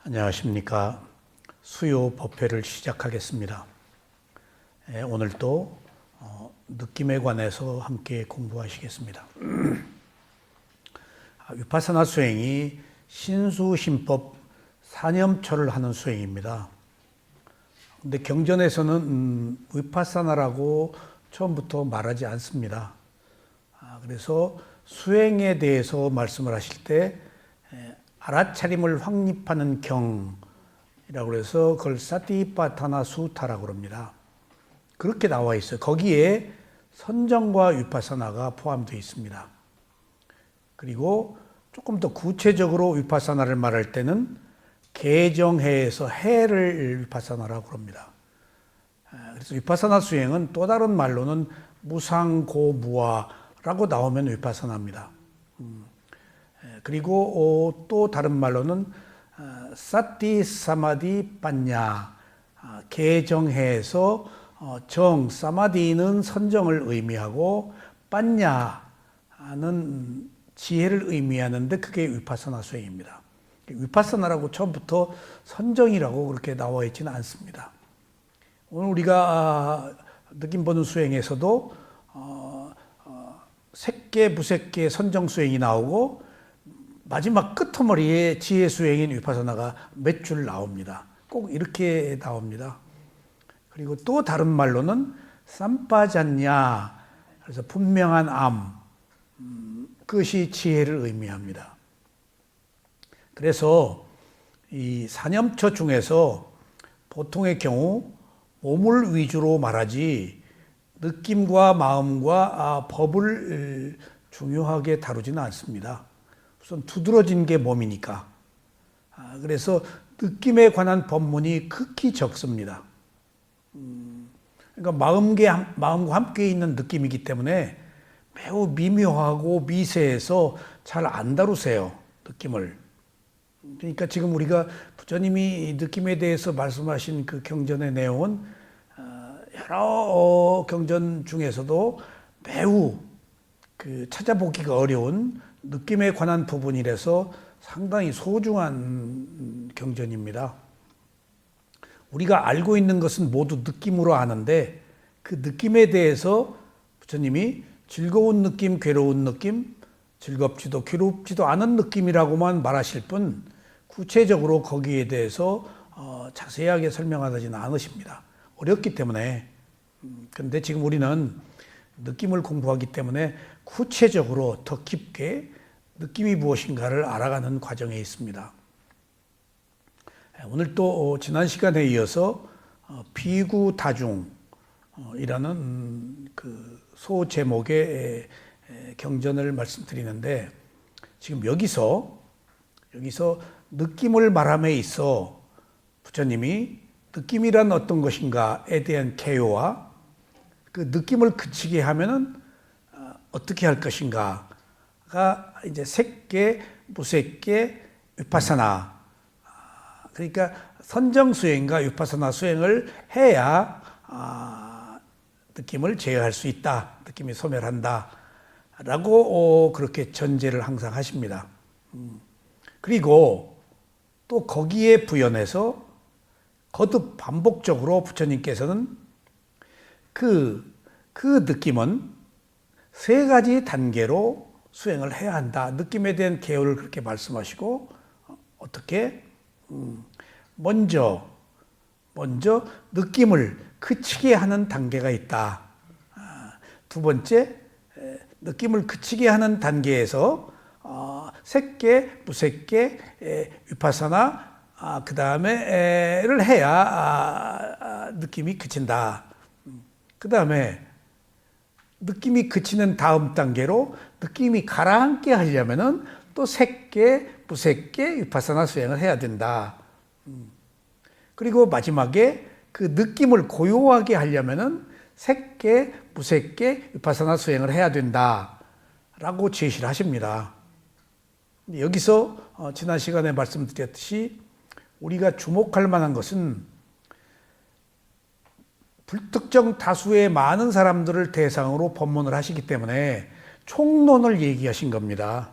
안녕하십니까. 수요 법회를 시작하겠습니다. 오늘도 느낌에 관해서 함께 공부하시겠습니다. 위파사나 수행이 신수신법 사념초를 하는 수행입니다. 근데 경전에서는 위파사나라고 처음부터 말하지 않습니다. 그래서 수행에 대해서 말씀을 하실 때 알아차림을 확립하는 경이라고 해서 그걸 사티파타나 수타라고 합니다. 그렇게 나와 있어요. 거기에 선정과 위파사나가 포함되어 있습니다. 그리고 조금 더 구체적으로 위파사나를 말할 때는 개정해에서 해를 위파사나라고 합니다. 그래서 위파사나 수행은 또 다른 말로는 무상고무아라고 나오면 위파사나입니다. 그리고 또 다른 말로는 사티 사마디 빠냐, 개정해에서 정, 사마디는 선정을 의미하고 빠냐는 지혜를 의미하는데 그게 위파사나 수행입니다. 위파사나라고 처음부터 선정이라고 그렇게 나와 있지는 않습니다. 오늘 우리가 느낌 보는 수행에서도 색계, 무색계, 선정 수행이 나오고 마지막 끄트머리에 지혜 수행인 위파사나가 몇 줄 나옵니다. 꼭 이렇게 나옵니다. 그리고 또 다른 말로는 삼빠잔냐, 그래서 분명한 암, 그것이 지혜를 의미합니다. 그래서 이 사념처 중에서 보통의 경우 몸을 위주로 말하지 느낌과 마음과 법을 중요하게 다루지는 않습니다. 우선 두드러진 게 몸이니까. 그래서 느낌에 관한 법문이 극히 적습니다. 그러니까 마음과 함께 있는 느낌이기 때문에 매우 미묘하고 미세해서 잘 안 다루세요, 느낌을. 그러니까 지금 우리가 부처님이 느낌에 대해서 말씀하신 그 경전의 내용은 여러 경전 중에서도 매우 찾아보기가 어려운 느낌에 관한 부분이라서 상당히 소중한 경전입니다. 우리가 알고 있는 것은 모두 느낌으로 아는데 그 느낌에 대해서 부처님이 즐거운 느낌, 괴로운 느낌, 즐겁지도 괴롭지도 않은 느낌이라고만 말하실 뿐 구체적으로 거기에 대해서 자세하게 설명하지는 않으십니다. 어렵기 때문에. 그런데 지금 우리는 느낌을 공부하기 때문에 구체적으로 더 깊게 느낌이 무엇인가를 알아가는 과정에 있습니다. 오늘 또 지난 시간에 이어서 비구다중이라는 그 소제목의 경전을 말씀드리는데 지금 여기서 느낌을 말함에 있어 부처님이 느낌이란 어떤 것인가에 대한 개요와 그 느낌을 그치게 하면은 어떻게 할 것인가가 이제 색계, 무색계, 위파사나. 그러니까 선정 수행과 위파사나 수행을 해야 느낌을 제어할 수 있다. 느낌이 소멸한다. 라고 그렇게 전제를 항상 하십니다. 그리고 또 거기에 부연해서 거듭 반복적으로 부처님께서는 그 느낌은 세 가지 단계로 수행을 해야 한다. 느낌에 대한 개요를 그렇게 말씀하시고 어떻게? 먼저 느낌을 그치게 하는 단계가 있다. 두 번째, 느낌을 그치게 하는 단계에서 색계, 무색계, 위파사나 그 다음에를 해야 느낌이 그친다. 그 다음에 느낌이 그치는 다음 단계로 느낌이 가라앉게 하려면은 또 색계, 무색계, 위파사나 수행을 해야 된다. 그리고 마지막에 그 느낌을 고요하게 하려면은 색계, 무색계, 위파사나 수행을 해야 된다라고 제시를 하십니다. 여기서 지난 시간에 말씀드렸듯이 우리가 주목할 만한 것은 불특정 다수의 많은 사람들을 대상으로 법문을 하시기 때문에 총론을 얘기하신 겁니다.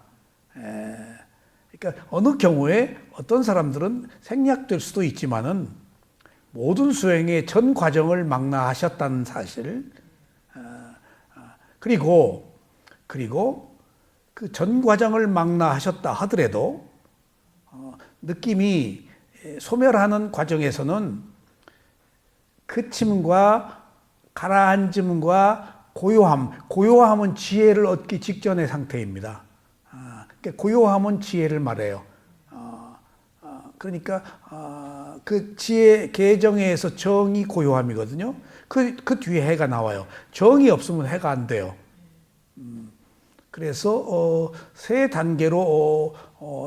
그러니까 어느 경우에 어떤 사람들은 생략될 수도 있지만은 모든 수행의 전 과정을 망라하셨다는 사실, 그리고 그 전 과정을 망라하셨다 하더라도 느낌이 소멸하는 과정에서는 그침과 가라앉음과 고요함은 지혜를 얻기 직전의 상태입니다. 그러니까 고요함은 지혜를 말해요. 그러니까 그 지혜 계정에서 정이 고요함이거든요. 그 뒤에 해가 나와요. 정이 없으면 해가 안 돼요. 그래서 세 단계로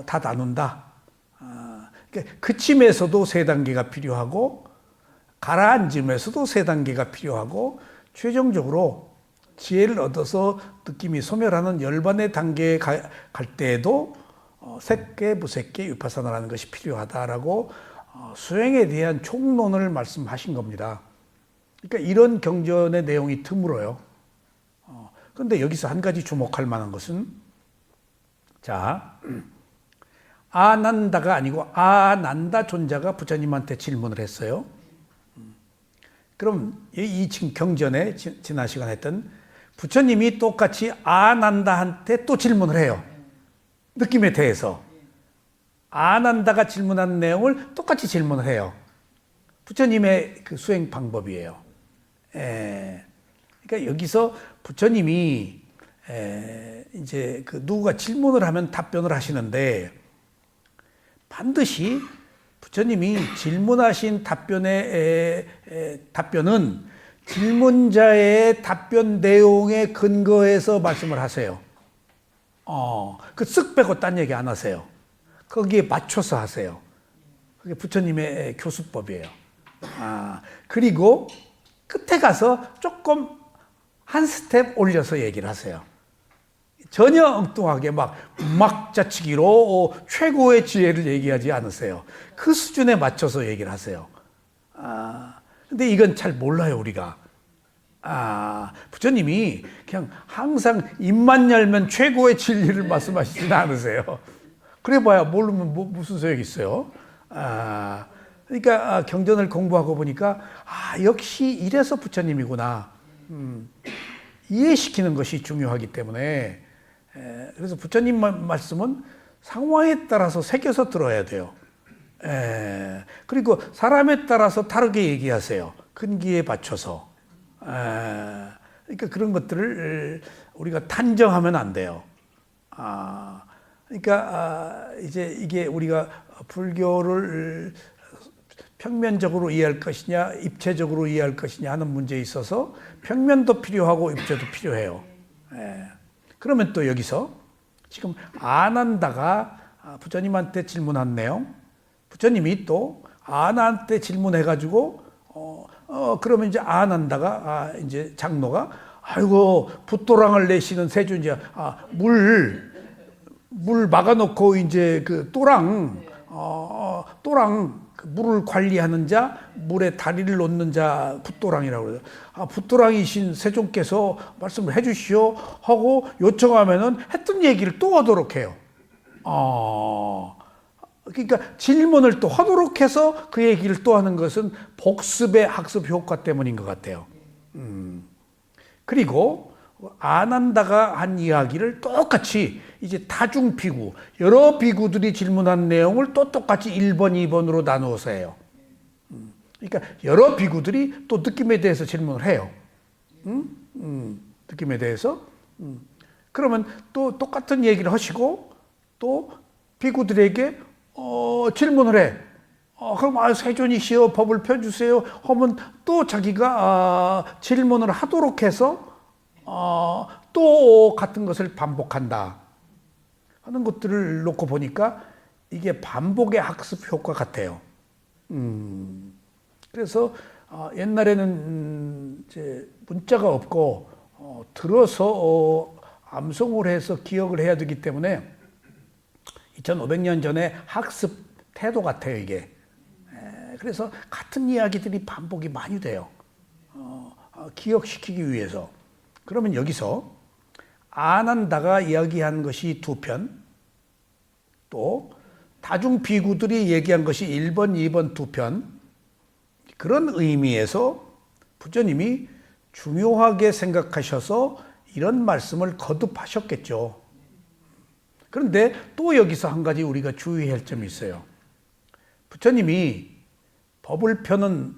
다 나눈다. 그러니까 그침에서도 세 단계가 필요하고 가라앉음에서도 세 단계가 필요하고 최종적으로 지혜를 얻어서 느낌이 소멸하는 열반의 단계에 갈 때에도 색계, 무색계, 위파사나라는 것이 필요하다라고 수행에 대한 총론을 말씀하신 겁니다. 그러니까 이런 경전의 내용이 드물어요. 그런데 여기서 한 가지 주목할 만한 것은, 자, 아난다가 아니고 아난다 존자가 부처님한테 질문을 했어요. 그럼 이 지금 경전에 지난 시간에 했던 부처님이 똑같이 아난다한테 또 질문을 해요. 느낌에 대해서. 아난다가 질문한 내용을 똑같이 질문을 해요. 부처님의 그 수행 방법이에요. 그러니까 여기서 부처님이 이제 그 누구가 질문을 하면 답변을 하시는데 반드시 부처님이 질문하신 답변은 질문자의 답변 내용에 근거해서 말씀을 하세요. 그 쓱 빼고 딴 얘기 안 하세요. 거기에 맞춰서 하세요. 그게 부처님의 교수법이에요. 그리고 끝에 가서 조금 한 스텝 올려서 얘기를 하세요. 전혀 엉뚱하게 막 자치기로 최고의 지혜를 얘기하지 않으세요. 그 수준에 맞춰서 얘기를 하세요. 근데 이건 잘 몰라요, 우리가. 부처님이 그냥 항상 입만 열면 최고의 진리를 말씀하시지는 않으세요. 그래 봐야 모르면 무슨 소용이 있어요. 그러니까 경전을 공부하고 보니까 역시 이래서 부처님이구나. 이해시키는 것이 중요하기 때문에 그래서 부처님 말씀은 상황에 따라서 새겨서 들어야 돼요. 그리고 사람에 따라서 다르게 얘기하세요. 근기에 맞춰서. 그러니까 그런 것들을 우리가 단정하면 안 돼요. 그러니까 이제 이게 우리가 불교를 평면적으로 이해할 것이냐 입체적으로 이해할 것이냐 하는 문제에 있어서 평면도 필요하고 입체도 필요해요. 그러면 또 여기서 지금 아난다가 부처님한테 질문한 내용, 부처님이 또 아난한테 질문해가지고 그러면 이제 아난다가 이제 장로가 아이고 붓도랑을 내시는 세존이야. 물 막아놓고 이제 그 또랑 그 물을 관리하는 자, 물에 다리를 놓는 자 붓도랑이라고 그래요. 붓도랑이신 세존께서 말씀을 해주시오 하고 요청하면은 했던 얘기를 또 하도록 해요. 그러니까 질문을 또 하도록 해서 그 얘기를 또 하는 것은 복습의 학습 효과 때문인 것 같아요. 그리고 아난다가 한 이야기를 똑같이 이제 다중 비구, 여러 비구들이 질문한 내용을 또 똑같이 1번, 2번으로 나누어서 해요. 그러니까 여러 비구들이 또 느낌에 대해서 질문을 해요. 느낌에 대해서. 그러면 또 똑같은 얘기를 하시고 또 비구들에게 질문을 해. 그럼 세존이시여 법을 펴주세요 하면 또 자기가 질문을 하도록 해서 또 같은 것을 반복한다 하는 것들을 놓고 보니까 이게 반복의 학습 효과 같아요. 그래서 옛날에는 이제 문자가 없고 들어서 암송을 해서 기억을 해야 되기 때문에 2500년 전에 학습 태도 같아요, 이게. 그래서 같은 이야기들이 반복이 많이 돼요. 기억시키기 위해서. 그러면 여기서 아난다가 이야기한 것이 두 편, 또 다중 비구들이 얘기한 것이 1번, 2번 두 편. 그런 의미에서 부처님이 중요하게 생각하셔서 이런 말씀을 거듭하셨겠죠. 그런데 또 여기서 한 가지 우리가 주의해야 할 점이 있어요. 부처님이 법을 펴는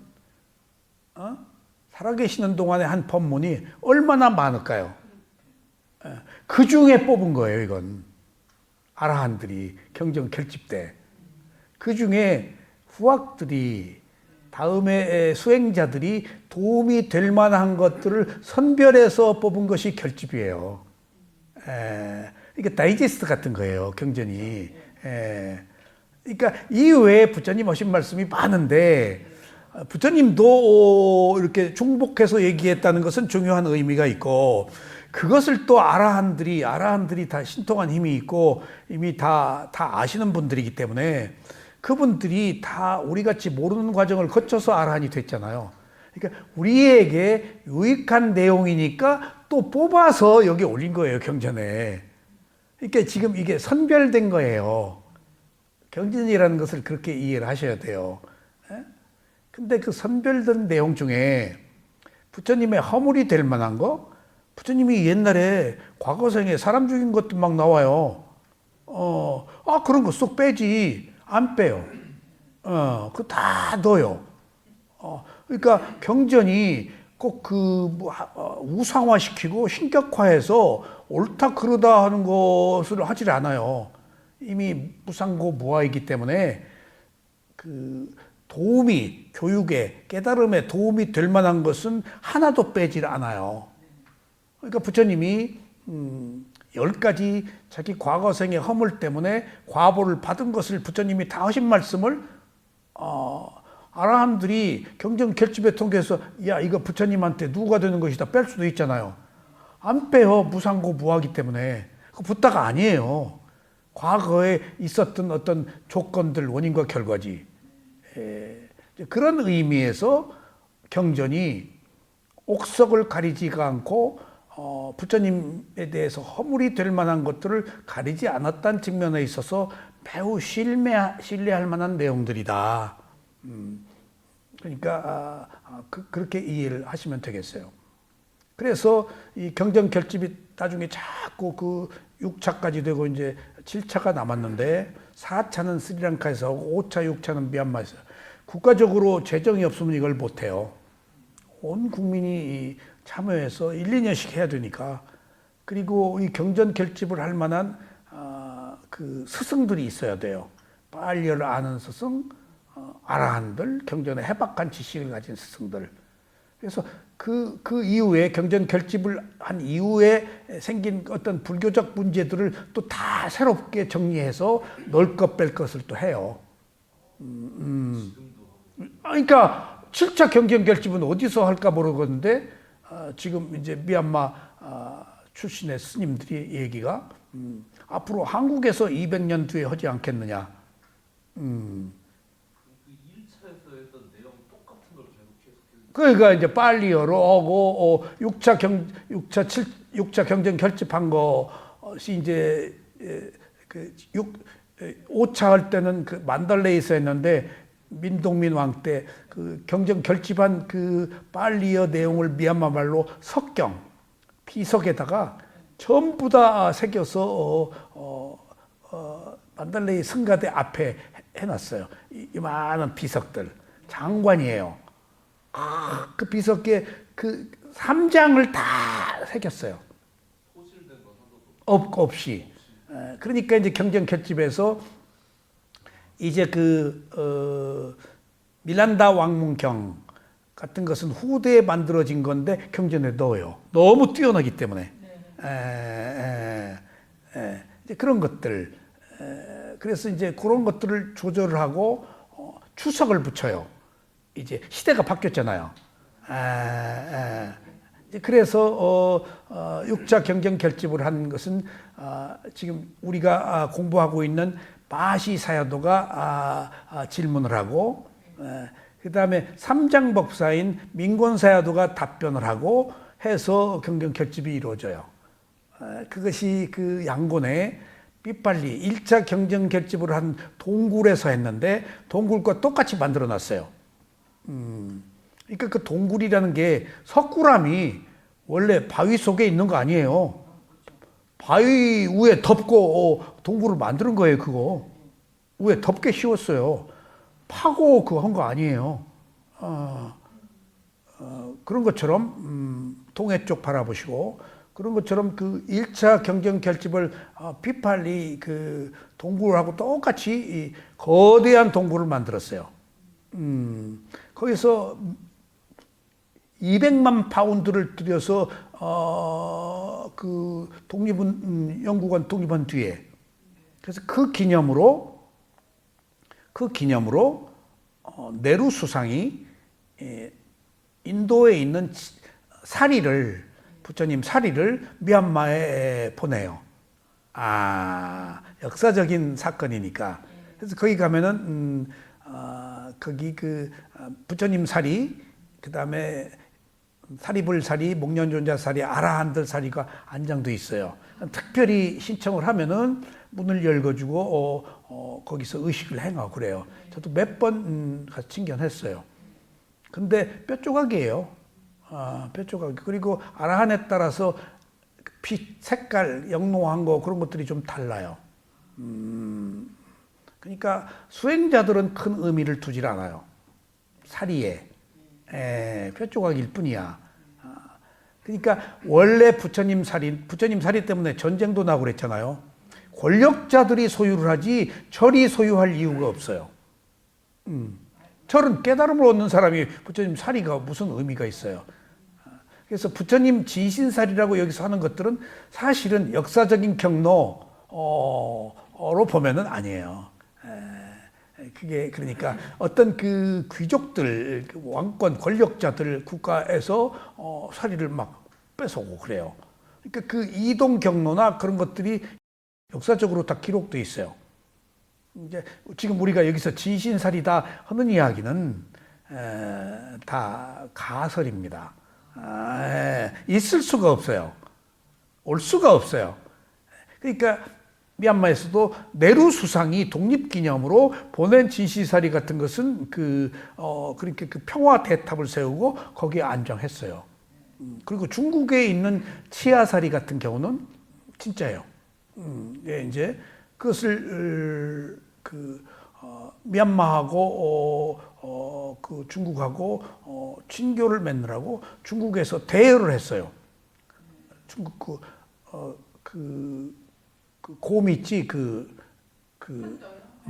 살아계시는 동안에 한 법문이 얼마나 많을까요? 그 중에 뽑은 거예요, 이건. 아라한들이 경전 결집 때. 그 중에 후학들이 다음에 수행자들이 도움이 될 만한 것들을 선별해서 뽑은 것이 결집이에요. 이게 다이제스트 같은 거예요, 경전이. 그러니까 이 외에 부처님 하신 말씀이 많은데 부처님도 이렇게 중복해서 얘기했다는 것은 중요한 의미가 있고 그것을 또 아라한들이 다 신통한 힘이 있고 이미 다 아시는 분들이기 때문에 그분들이 다 우리같이 모르는 과정을 거쳐서 아라한이 됐잖아요. 그러니까 우리에게 유익한 내용이니까 또 뽑아서 여기 올린 거예요, 경전에. 그러니까 지금 이게 선별된 거예요. 경전이라는 것을 그렇게 이해를 하셔야 돼요. 근데 그 선별된 내용 중에 부처님의 허물이 될 만한 거, 부처님이 옛날에 과거생에 사람 죽인 것도 막 나와요. 그런 거 쏙 빼지. 안 빼요. 그거 다 넣어요. 그러니까 경전이 꼭 우상화시키고 신격화해서 옳다 그르다 하는 것을 하질 않아요. 이미 무상고 무아이기 때문에 그 도움이 교육에 깨달음에 도움이 될 만한 것은 하나도 빼질 않아요. 그러니까 부처님이 10가지 자기 과거생의 허물 때문에 과보를 받은 것을 부처님이 다 하신 말씀을 아라한들이 경전 결집에 통해서 야 이거 부처님한테 누가 되는 것이다 뺄 수도 있잖아요. 안 빼요. 무상고 무하기 때문에. 그 붓다가 아니에요. 과거에 있었던 어떤 조건들 원인과 결과지. 그런 의미에서 경전이 옥석을 가리지가 않고 부처님에 대해서 허물이 될 만한 것들을 가리지 않았다는 측면에 있어서 매우 신뢰할 만한 내용들이다. 그러니까 그렇게 이해를 하시면 되겠어요. 그래서 이 경전 결집이 나중에 자꾸 그 6차까지 되고 이제 7차가 남았는데 4차는 스리랑카에서 하고 5차, 6차는 미얀마에서 국가적으로 재정이 없으면 이걸 못해요. 온 국민이 참여해서 1, 2년씩 해야 되니까. 그리고 이 경전 결집을 할 만한 그 스승들이 있어야 돼요. 빨리를 아는 스승, 아라한들, 경전에 해박한 지식을 가진 스승들. 그래서 그 이후에 경전 결집을 한 이후에 생긴 어떤 불교적 문제들을 또 다 새롭게 정리해서 넣을 것 뺄 것을 또 해요. 그러니까 7차 경전 결집은 어디서 할까 모르겠는데 지금 이제 미얀마 출신의 스님들이 얘기가 앞으로 한국에서 200년 뒤에 하지 않겠느냐. 그러니까 이제 빨리어로 하고 6차 경전 결집한 것이 이제 5차 할 때는 그 만달레이에서 했는데 민동민 왕 때 그 경전 결집한 그 빨리어 내용을 미얀마 말로 석경 비석에다가 전부 다 새겨서 만달레이 성가대 앞에 해놨어요. 이만한 비석들 장관이에요. 그 비석에 그 3장을 다 새겼어요. 없이. 그러니까 이제 경전 결집에서 이제 밀란다 왕문경 같은 것은 후대에 만들어진 건데 경전에 넣어요. 너무 뛰어나기 때문에. 이제 그런 것들. 그래서 이제 그런 것들을 조절을 하고 추석을 붙여요. 이제 시대가 바뀌었잖아요. 그래서 6차 경전 결집을 한 것은 지금 우리가 공부하고 있는 바시 사야도가 질문을 하고 그 다음에 삼장법사인 민곤 사야도가 답변을 하고 해서 경전 결집이 이루어져요. 그것이 그 양곤에 삐빨리 1차 경정 결집을 한 동굴에서 했는데 동굴과 똑같이 만들어 놨어요. 그러니까 그 동굴이라는 게 석굴암이 원래 바위 속에 있는 거 아니에요. 바위 위에 덮고 동굴을 만드는 거예요, 그거. 위에 덮개 씌웠어요. 파고 그거 한 거 아니에요. 그런 것처럼 동해 쪽 바라보시고 그런 것처럼 그 1차 경정 결집을 비팔리 그 동굴하고 똑같이 이 거대한 동굴을 만들었어요. 거기서 200만 파운드를 들여서 그 영국원 독립한 뒤에 그래서 그 기념으로 네루 수상이 인도에 있는 부처님 사리를 미얀마에 보내요. 역사적인 사건이니까. 그래서 거기 가면은 거기 그 부처님 사리, 그 다음에 사리불 사리, 목련존자 사리, 아라한들 사리가 안장돼 있어요. 특별히 신청을 하면은 문을 열어주고 거기서 의식을 행하고 그래요. 저도 몇 번 가서 친견했어요. 근데 뼈 조각이에요. 뼈 조각. 그리고 아라한에 따라서 빛, 색깔, 영롱한 거 그런 것들이 좀 달라요. 그러니까 수행자들은 큰 의미를 두질 않아요. 사리에 뼈 조각일 뿐이야. 그러니까 원래 부처님 사리 때문에 전쟁도 나고 그랬잖아요. 권력자들이 소유를 하지 절이 소유할 이유가 없어요. 절은 깨달음을 얻는 사람이 부처님 사리가 무슨 의미가 있어요. 그래서 부처님 진신사리라고 여기서 하는 것들은 사실은 역사적인 경로로 보면은 아니에요. 그게 그러니까 어떤 그 귀족들, 왕권 권력자들 국가에서 사리를 막 뺏어오고 그래요. 그러니까 그 이동 경로나 그런 것들이 역사적으로 다 기록돼 있어요. 이제 지금 우리가 여기서 진신사리다 하는 이야기는 다 가설입니다. 있을 수가 없어요. 올 수가 없어요. 그러니까 미얀마에서도 네루 수상이 독립기념으로 보낸 진시사리 같은 것은 그러니까 그 평화 대탑을 세우고 거기에 안정했어요. 그리고 중국에 있는 치아사리 같은 경우는 진짜예요. 이제 그것을 미얀마하고 그 중국하고 친교를 맺느라고 중국에서 대여를 했어요. 중국 그 곰 있지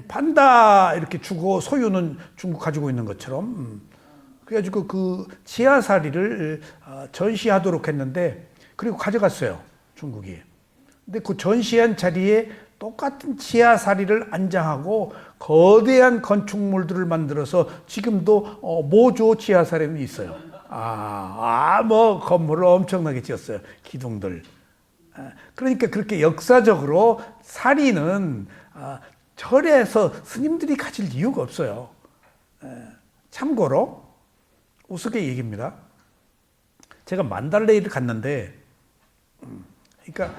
판다 이렇게 주고 소유는 중국 가지고 있는 것처럼 그래가지고 그 치아사리를 전시하도록 했는데 그리고 가져갔어요 중국이. 근데 그 전시한 자리에 똑같은 치아사리를 안장하고 거대한 건축물들을 만들어서 지금도 모조 치아사리는 있어요. 뭐 건물을 엄청나게 지었어요. 기둥들. 그러니까 그렇게 역사적으로 사리는 절에서 스님들이 가질 이유가 없어요. 참고로 우스갯 얘기입니다. 제가 만달레이를 갔는데, 그러니까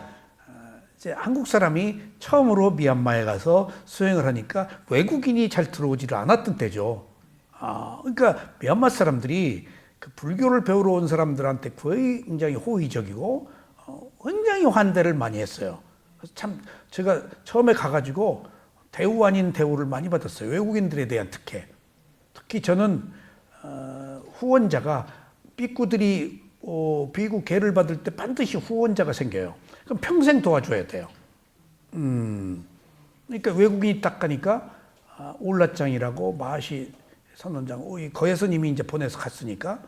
이제 한국 사람이 처음으로 미얀마에 가서 수행을 하니까 외국인이 잘 들어오지를 않았던 때죠. 그러니까 미얀마 사람들이 그 불교를 배우러 온 사람들한테 굉장히 호의적이고 굉장히 환대를 많이 했어요. 그래서 참 제가 처음에 가가지고 대우 아닌 대우를 많이 받았어요. 외국인들에 대한 특혜. 특히 저는 후원자가 삐꾸들이 비구 계를 받을 때 반드시 후원자가 생겨요. 그럼 평생 도와줘야 돼요. 그러니까 외국인이 딱 가니까 올라짱이라고 마시 선원장, 거예선님이 이제 보내서 갔으니까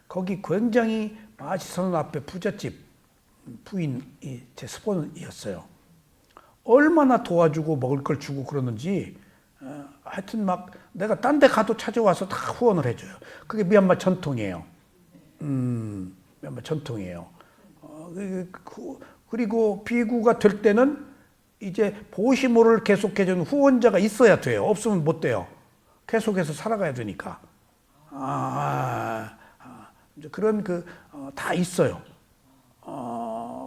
거기 굉장히 마시 선원 앞에 부잣집 부인이 제 스폰이었어요. 얼마나 도와주고 먹을 걸 주고 그러는지 하여튼 막 내가 딴 데 가도 찾아와서 다 후원을 해줘요. 그게 미얀마 전통이에요. 미얀마 전통이에요. 그리고 비구가 될 때는 이제 보시모를 계속해주는 후원자가 있어야 돼요. 없으면 못 돼요. 계속해서 살아가야 되니까. 그런 다 있어요.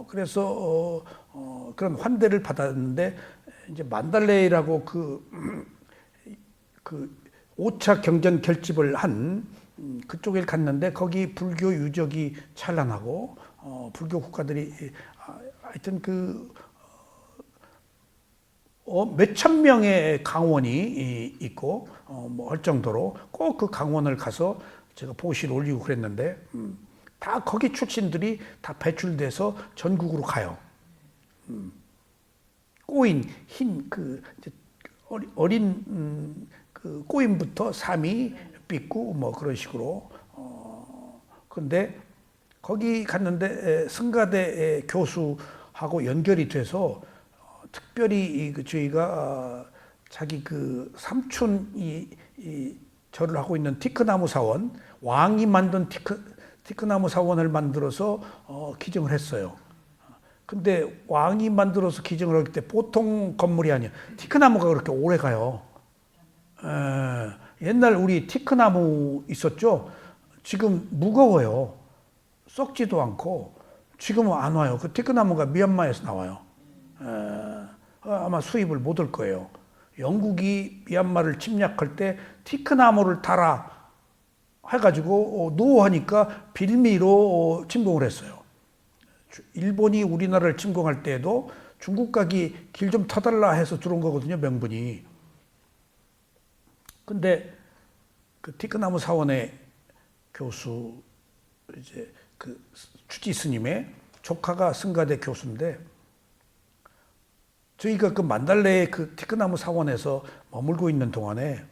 그래서 그런 환대를 받았는데 이제 만달레이라고 그 5차 경전 결집을 한 그쪽에 갔는데 거기 불교 유적이 찬란하고 불교 국가들이 하여튼 몇천 명의 강원이 있고 뭐 할 정도로 꼭 그 강원을 가서 제가 보시를 올리고 그랬는데 다 거기 출신들이 다 배출돼서 전국으로 가요. 꼬인 흰 어린 그 꼬인부터 삼이 삐꾸 뭐 그런 식으로 근데 거기 갔는데 승가대 교수하고 연결이 돼서 특별히 저희가 자기 그 삼촌이 절을 하고 있는 티크나무 사원 왕이 만든 티크나무 사원을 만들어서 기증을 했어요. 근데 왕이 만들어서 기증을 하기 때 보통 건물이 아니에요. 티크나무가 그렇게 오래 가요. 옛날 우리 티크나무 있었죠? 지금 무거워요. 썩지도 않고 지금은 안 와요. 그 티크나무가 미얀마에서 나와요. 아마 수입을 못 할 거예요. 영국이 미얀마를 침략할 때 티크나무를 달아 해가지고 노하니까 빌미로 침공을 했어요. 일본이 우리나라를 침공할 때에도 중국 가기 길 좀 터달라 해서 들어온 거거든요, 명분이. 근데 그 티크나무 사원의 교수, 이제 그 추지 스님의 조카가 승가대 교수인데, 저희가 그 만달레의 그 티크나무 사원에서 머물고 있는 동안에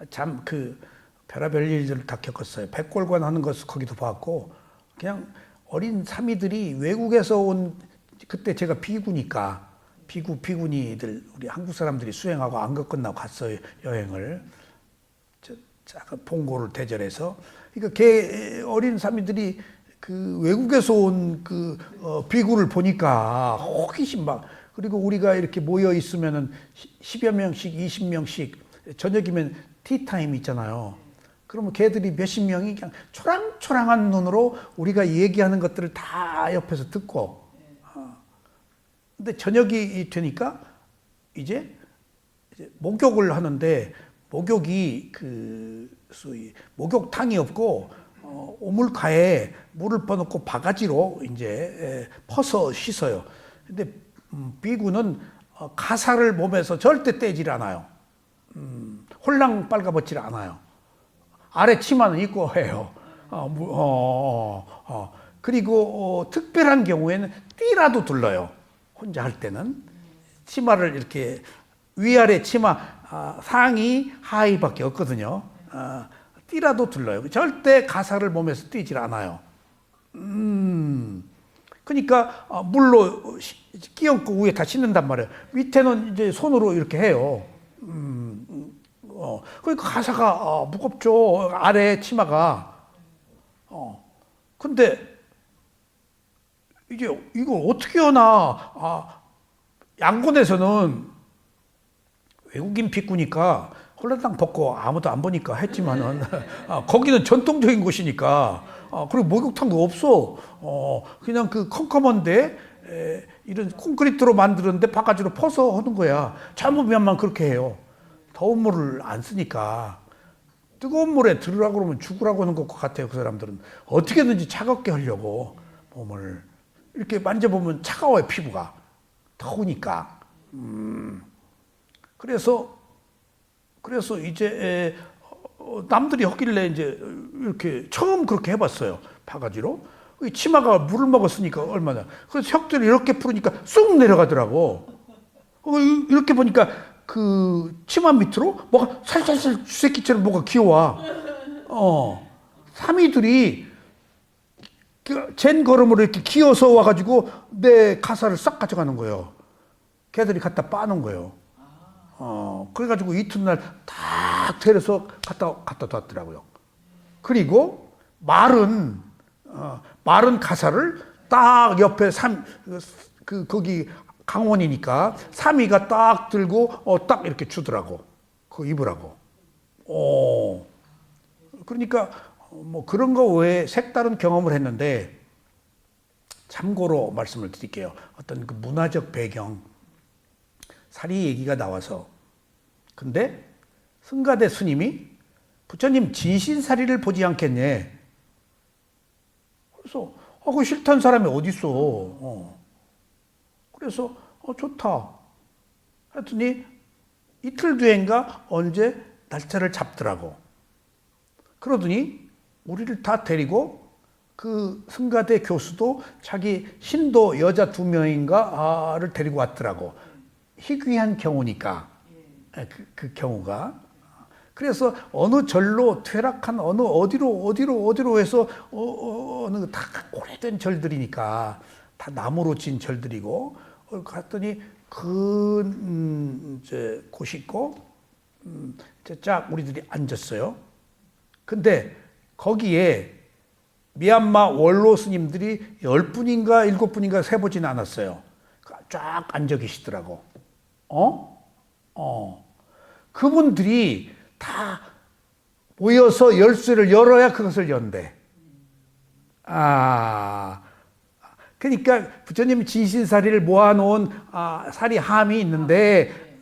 참 그 별의별 일들을 다 겪었어요. 백골관 하는 것을 거기도 봤고, 그냥 어린 사미들이 외국에서 온, 그때 제가 비구니까 비구니들 우리 한국 사람들이 수행하고 안거 끝나고 갔어요, 여행을. 작은 봉고를 대절해서. 그러니까 걔 어린 사미들이 그 외국에서 온 그 비구를 보니까 호기심 막, 그리고 우리가 이렇게 모여 있으면은 10여 명씩 20명씩 저녁이면 티타임 있잖아요. 그러면 걔들이 몇십 명이 그냥 초랑초랑한 눈으로 우리가 얘기하는 것들을 다 옆에서 듣고, 근데 저녁이 되니까 이제 목욕을 하는데, 목욕이 그 소위 목욕탕이 없고 오물가에 물을 퍼놓고 바가지로 이제 퍼서 씻어요. 근데 비구는 가사를 몸에서 절대 떼질 않아요. 홀랑 빨가벗질 않아요. 아래 치마는 입고 해요. 그리고 특별한 경우에는 띠라도 둘러요. 혼자 할 때는 치마를 이렇게 위아래 치마 상의 하의밖에 없거든요. 띠라도 둘러요. 절대 가사를 몸에서 띄질 않아요. 그러니까 물로 끼얹고 위에 다 씻는단 말이에요. 밑에는 이제 손으로 이렇게 해요. 그러니까 가사가 무겁죠. 아래 치마가. 근데 이제 이걸 어떻게 하나. 양곤에서는 외국인 픽구니까 홀라당 벗고 아무도 안 보니까 했지만은 거기는 전통적인 곳이니까 그리고 목욕탕도 없어. 그냥 그 컴컴한데 이런 콘크리트로 만드는데 바가지로 퍼서 하는 거야. 잘못하면 그렇게 해요. 더운 물을 안 쓰니까. 뜨거운 물에 들으라고 그러면 죽으라고 하는 것 같아요. 그 사람들은 어떻게든지 차갑게 하려고 몸을 이렇게 만져보면 차가워요. 피부가 더우니까. 그래서 이제 남들이 하길래 이제 이렇게 처음 그렇게 해봤어요. 바가지로. 치마가 물을 먹었으니까 얼마나. 그래서 혁들이 이렇게 풀으니까 쑥 내려가더라고. 이렇게 보니까 그 치마 밑으로 뭐가 살살살 쥐새끼처럼 뭐가 기어와. 사미들이 젠 걸음으로 이렇게 기어서 와가지고 내 가사를 싹 가져가는 거예요. 걔들이 갖다 빠는 거예요. 그래가지고 이튿날 딱 데려서 갖다 뒀더라고요. 그리고 마른 가사를 딱 옆에 거기 강원이니까 삼이가 딱 들고 딱 이렇게 주더라고. 그거 입으라고. 그러니까 뭐 그런 거 외에 색다른 경험을 했는데, 참고로 말씀을 드릴게요. 어떤 그 문화적 배경, 사리 얘기가 나와서. 근데 승가대 스님이 부처님 진신사리를 보지 않겠네. 그래서 그 싫다는 사람이 어디 있어? 그래서 좋다. 하여튼이 이틀 뒤인가 언제 날짜를 잡더라고. 그러더니 우리를 다 데리고 그 승가대 교수도 자기 신도 여자 2명인가를 데리고 왔더라고. 희귀한 경우니까. 그 경우가. 그래서 어느 절로 퇴락한 어디로 해서 어느 다 오래된 절들이니까 다 나무로 진 절들이고 갔더니 이제 곳이 있고 이제 쫙 우리들이 앉았어요. 근데 거기에 미얀마 원로 스님들이 10분인가 7분인가 세보지는 않았어요. 쫙 앉아 계시더라고. 그분들이 다 모여서 열쇠를 열어야 그것을 연대. 그러니까 부처님 진신사리를 모아놓은 사리함이 있는데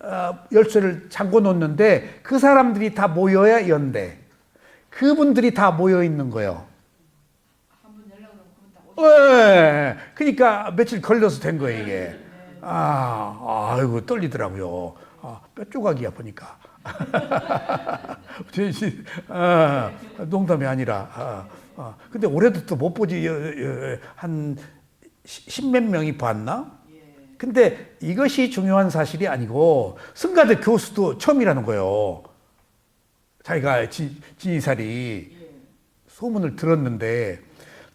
열쇠를 잠궈 놓는데 그 사람들이 다 모여야 연대. 그분들이 다 모여 있는 거예요. 네. 그러니까 며칠 걸려서 된 거예요 이게. 아이고 떨리더라고요. 뼈 조각이 아프니까. 농담이 아니라. 근데 올해도 또 못 보지. 한 10몇 명이 봤나? 근데 이것이 중요한 사실이 아니고 승가대 교수도 처음이라는 거예요. 자기가 진이살이 소문을 들었는데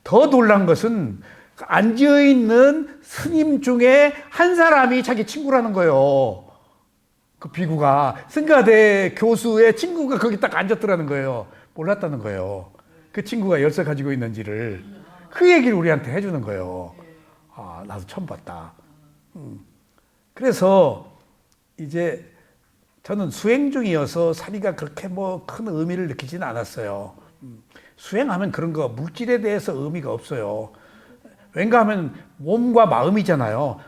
더 놀란 것은 앉아있는 스님 중에 한 사람이 자기 친구라는 거예요. 그 비구가 승가대 교수의 친구가 거기 딱 앉았더라는 거예요. 몰랐다는 거예요. 그 친구가 열쇠 가지고 있는지를. 그 얘기를 우리한테 해주는 거예요. 나도 처음 봤다. 그래서 이제 저는 수행 중이어서 사리가 그렇게 뭐 큰 의미를 느끼지는 않았어요. 수행하면 그런 거 물질에 대해서 의미가 없어요. 왠가 하면 몸과 마음이잖아요.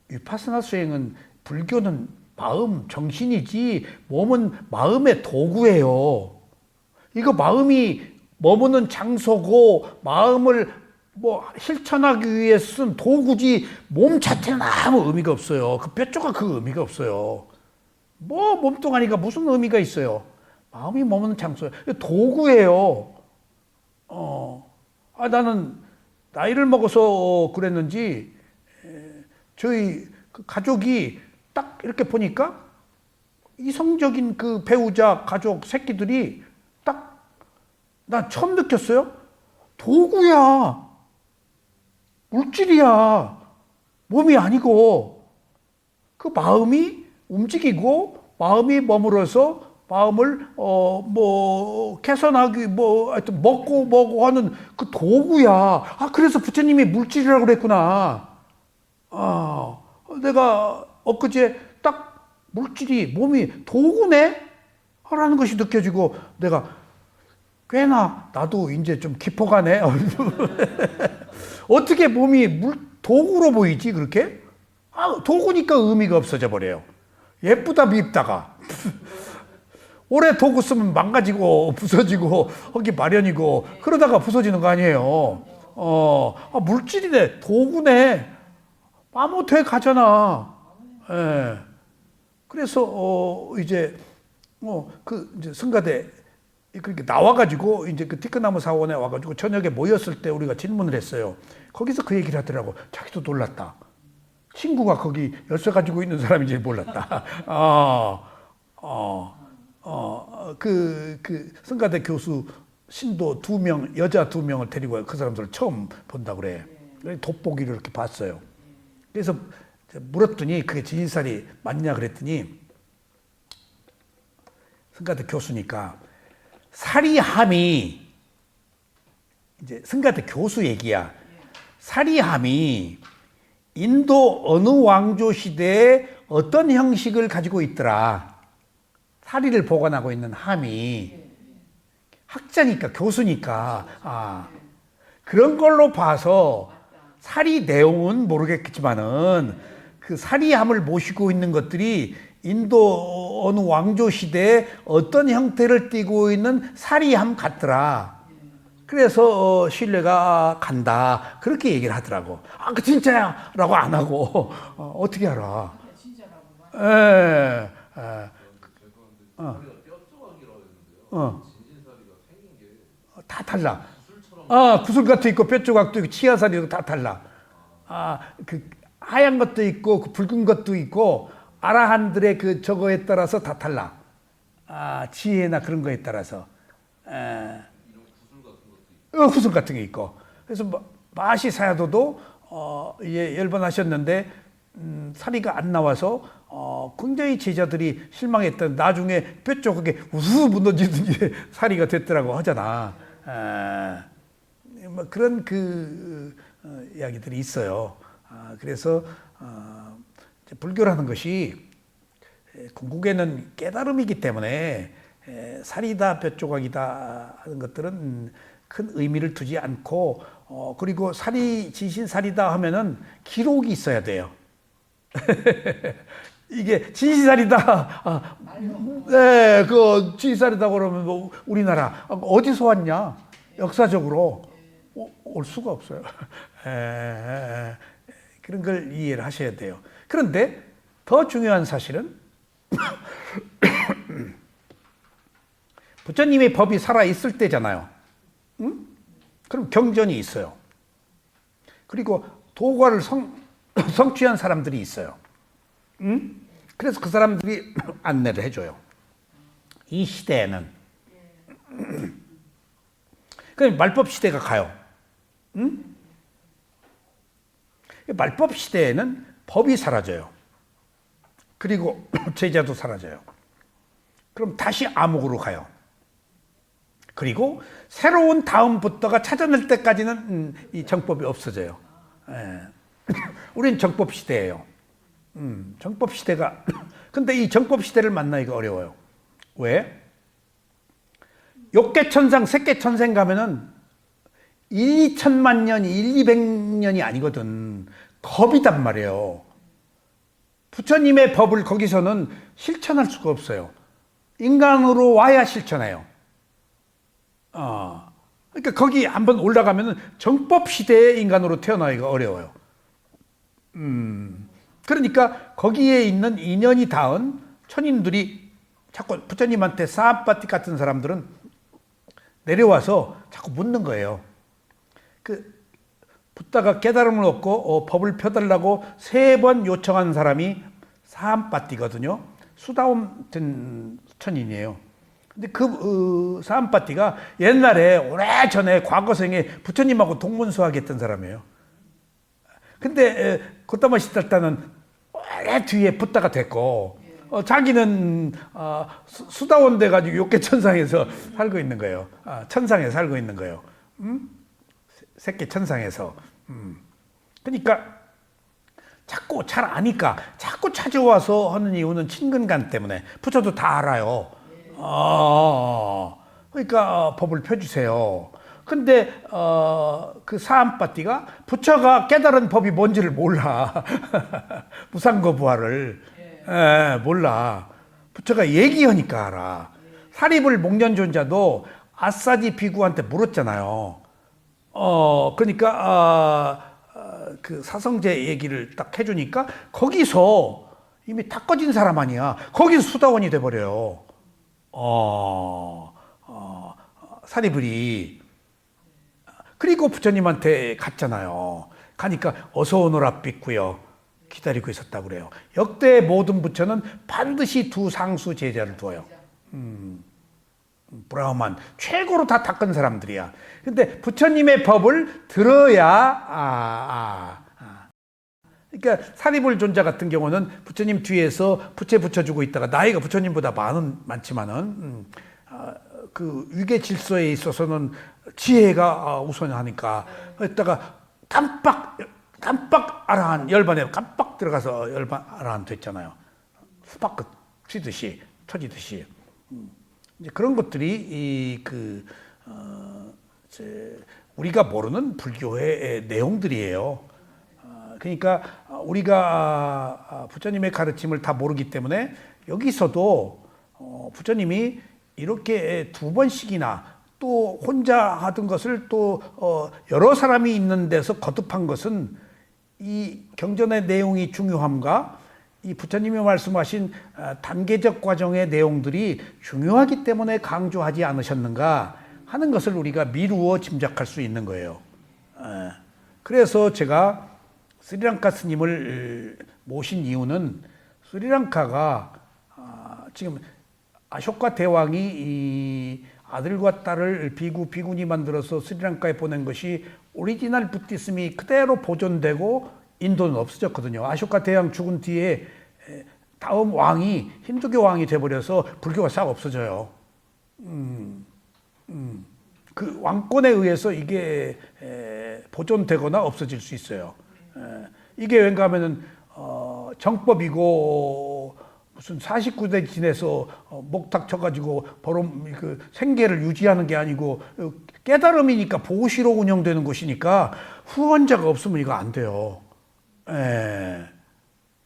위파스나 수행은 불교는 마음, 정신이지 몸은 마음의 도구예요. 이거 마음이 머무는 장소고 마음을 실천하기 위해 쓴 도구지 몸 자체는 아무 의미가 없어요. 그 뼈조각 그 의미가 없어요. 몸뚱아리가 무슨 의미가 있어요. 마음이 머무는 장소예요. 도구예요. 나는 나이를 먹어서 그랬는지 저희 그 가족이 딱 이렇게 보니까 이성적인 그 배우자 가족 새끼들이 딱 난 처음 느꼈어요. 도구야. 물질이야. 몸이 아니고 그 마음이 움직이고 마음이 머물러서 마음을 개선하기 하여튼 먹고 하는 그 도구야. 그래서 부처님이 물질이라고 그랬구나. 내가 엊그제 딱 물질이 몸이 도구네? 라는 것이 느껴지고 내가 꽤나 나도 이제 좀 깊어가네. 어떻게 몸이 도구로 보이지 그렇게? 도구니까 의미가 없어져 버려요. 예쁘다 밉다가 오래 도구 쓰면 망가지고 부서지고 하기 마련이고 그러다가 부서지는 거 아니에요. 물질이네 도구네 마모돼 가잖아. 그래서 이제 승가대 그렇게 나와가지고 이제 그 티크나무 사원에 와가지고 저녁에 모였을 때 우리가 질문을 했어요. 거기서 그 얘기를 하더라고. 자기도 놀랐다. 친구가 거기 열쇠 가지고 있는 사람인지 몰랐다. 그 승가대 교수 신도 2명, 여자 2명을 데리고 그 사람들을 처음 본다 그래. 돋보기를 이렇게 봤어요. 그래서 물었더니 그게 진실살이 맞냐 그랬더니 승가대 교수니까 사리함이 이제 승가대 교수 얘기야. 사리함이 인도 어느 왕조 시대에 어떤 형식을 가지고 있더라. 사리를 보관하고 있는 함이 학자니까 교수니까 그런 걸로 봐서 사리 내용은 모르겠지만은 그 사리함을 모시고 있는 것들이 인도 어느 왕조 시대에 어떤 형태를 띠고 있는 사리함 같더라. 그래서 신뢰가 간다. 그렇게 얘기를 하더라고. 아, 그 진짜야! 라고 안 하고. 어떻게 알아? 예, 예. 어. 다 달라. 구슬 같은 있고 뼈 조각도 있고 치아살이도 다 달라. 그 하얀 것도 있고 그 붉은 것도 있고 아라한들의 그 저거에 따라서 다 달라. 지혜나 그런 거에 따라서. 구슬 같은 게 있고. 그래서 마시 사야도도 열반하셨는데 사리가 안 나와서 굉장히 제자들이 실망했던 나중에 뼈 조각에 우수 무너지듯이 사리가 됐더라고 하잖아. 뭐 그런 이야기들이 있어요. 그래서 불교라는 것이 궁극에는 깨달음이기 때문에 살이다 뼈 조각이다 하는 것들은 큰 의미를 두지 않고 그리고 살이 진신살이다 하면은 기록이 있어야 돼요. 이게 진실살이다. 네, 그 진실살이다 그러면 뭐 우리나라 어디서 왔냐? 역사적으로 올 수가 없어요. 그런 걸 이해를 하셔야 돼요. 그런데 더 중요한 사실은 부처님의 법이 살아 있을 때잖아요. 응? 그럼 경전이 있어요. 그리고 도과를 성취한 사람들이 있어요. 응? 그래서 그 사람들이 안내를 해줘요. 이 시대에는. 그럼 말법 시대가 가요. 응? 말법 시대에는 법이 사라져요. 그리고 제자도 사라져요. 그럼 다시 암흑으로 가요. 그리고 새로운 다음 부터가 찾아낼 때까지는 이 정법이 없어져요. 우린 정법 시대예요. 정법 시대가 근데 이 정법 시대를 만나기가 어려워요. 왜? 욕계천상, 색계천생 가면은 1, 2천만 년이 1, 200년이 아니거든. 겁이단 말이에요. 부처님의 법을 거기서는 실천할 수가 없어요. 인간으로 와야 실천해요. 그러니까 거기 한번 올라가면은 정법 시대의 인간으로 태어나기가 어려워요. 그러니까 거기에 있는 인연이 닿은 천인들이 자꾸 부처님한테 사암파티 같은 사람들은 내려와서 자꾸 묻는 거예요. 붓다가 깨달음을 얻고 법을 펴달라고 3번 요청한 사람이 사암파티거든요. 수다옴 된 천인이에요. 근데 사암파티가 옛날에 오래전에 과거생에 부처님하고 동문수학했던 사람이에요. 근데 고타마 시달타는 오래 뒤에 붓다가 됐고 자기는 수다원 돼가지고 욕계천상에서 살고 있는 거예요. 천상에 살고 있는 거예요. 새끼 천상에서. 그러니까 자꾸 잘 아니까 자꾸 찾아와서 하는 이유는 친근감 때문에. 부처도 다 알아요. 그러니까 법을 펴주세요. 근데 그 사암파티가 부처가 깨달은 법이 뭔지를 몰라. 무상거부화를 몰라. 부처가 얘기하니까 알아. 사리불 목련존자도 아사지 비구한테 물었잖아요. 그러니까 그 사성제 얘기를 딱 해주니까 거기서 이미 다 꺼진 사람 아니야. 거기서 수다원이 돼버려요. 사리불이. 그리고 부처님한테 갔잖아요. 가니까 어서 오너라 삐꾸여 기다리고 있었다고 그래요. 역대 모든 부처는 반드시 두 상수 제자를 두어요. 브라흐만 최고로 다 닦은 사람들이야. 근데 부처님의 법을 들어야 그러니까 사리불 존자 같은 경우는 부처님 뒤에서 부채 붙여주고 있다가 나이가 부처님보다 많지만은 그 위계 질서에 있어서는 지혜가 우선하니까 했다가 깜빡 아라한 열반에 깜빡 들어가서 열반 아라한 됐잖아요. 스파크 튀듯이 터지듯이. 이제 그런 것들이 우리가 모르는 불교의 내용들이에요. 그러니까 우리가 부처님의 가르침을 다 모르기 때문에 여기서도 부처님이 이렇게 두 번씩이나 또 혼자 하던 것을 또 여러 사람이 있는 데서 거듭한 것은 이 경전의 내용이 중요함과 이 부처님이 말씀하신 단계적 과정의 내용들이 중요하기 때문에 강조하지 않으셨는가 하는 것을 우리가 미루어 짐작할 수 있는 거예요. 그래서 제가 스리랑카 스님을 모신 이유는 스리랑카가 지금 아쇼카 대왕이 이 아들과 딸을 비구니 만들어서 스리랑카에 보낸 것이 오리지널 부티즘이 그대로 보존되고 인도는 없어졌거든요. 아쇼카 대왕 죽은 뒤에 다음 왕이 힌두교 왕이 돼버려서 불교가 싹 없어져요. 그 왕권에 의해서 이게 보존되거나 없어질 수 있어요. 이게 왠가 하면은 정법이고 무슨 49대 지내서 목탁 쳐가지고 보름 그 생계를 유지하는 게 아니고 깨달음이니까 보시로 운영되는 것이니까 후원자가 없으면 이거 안 돼요.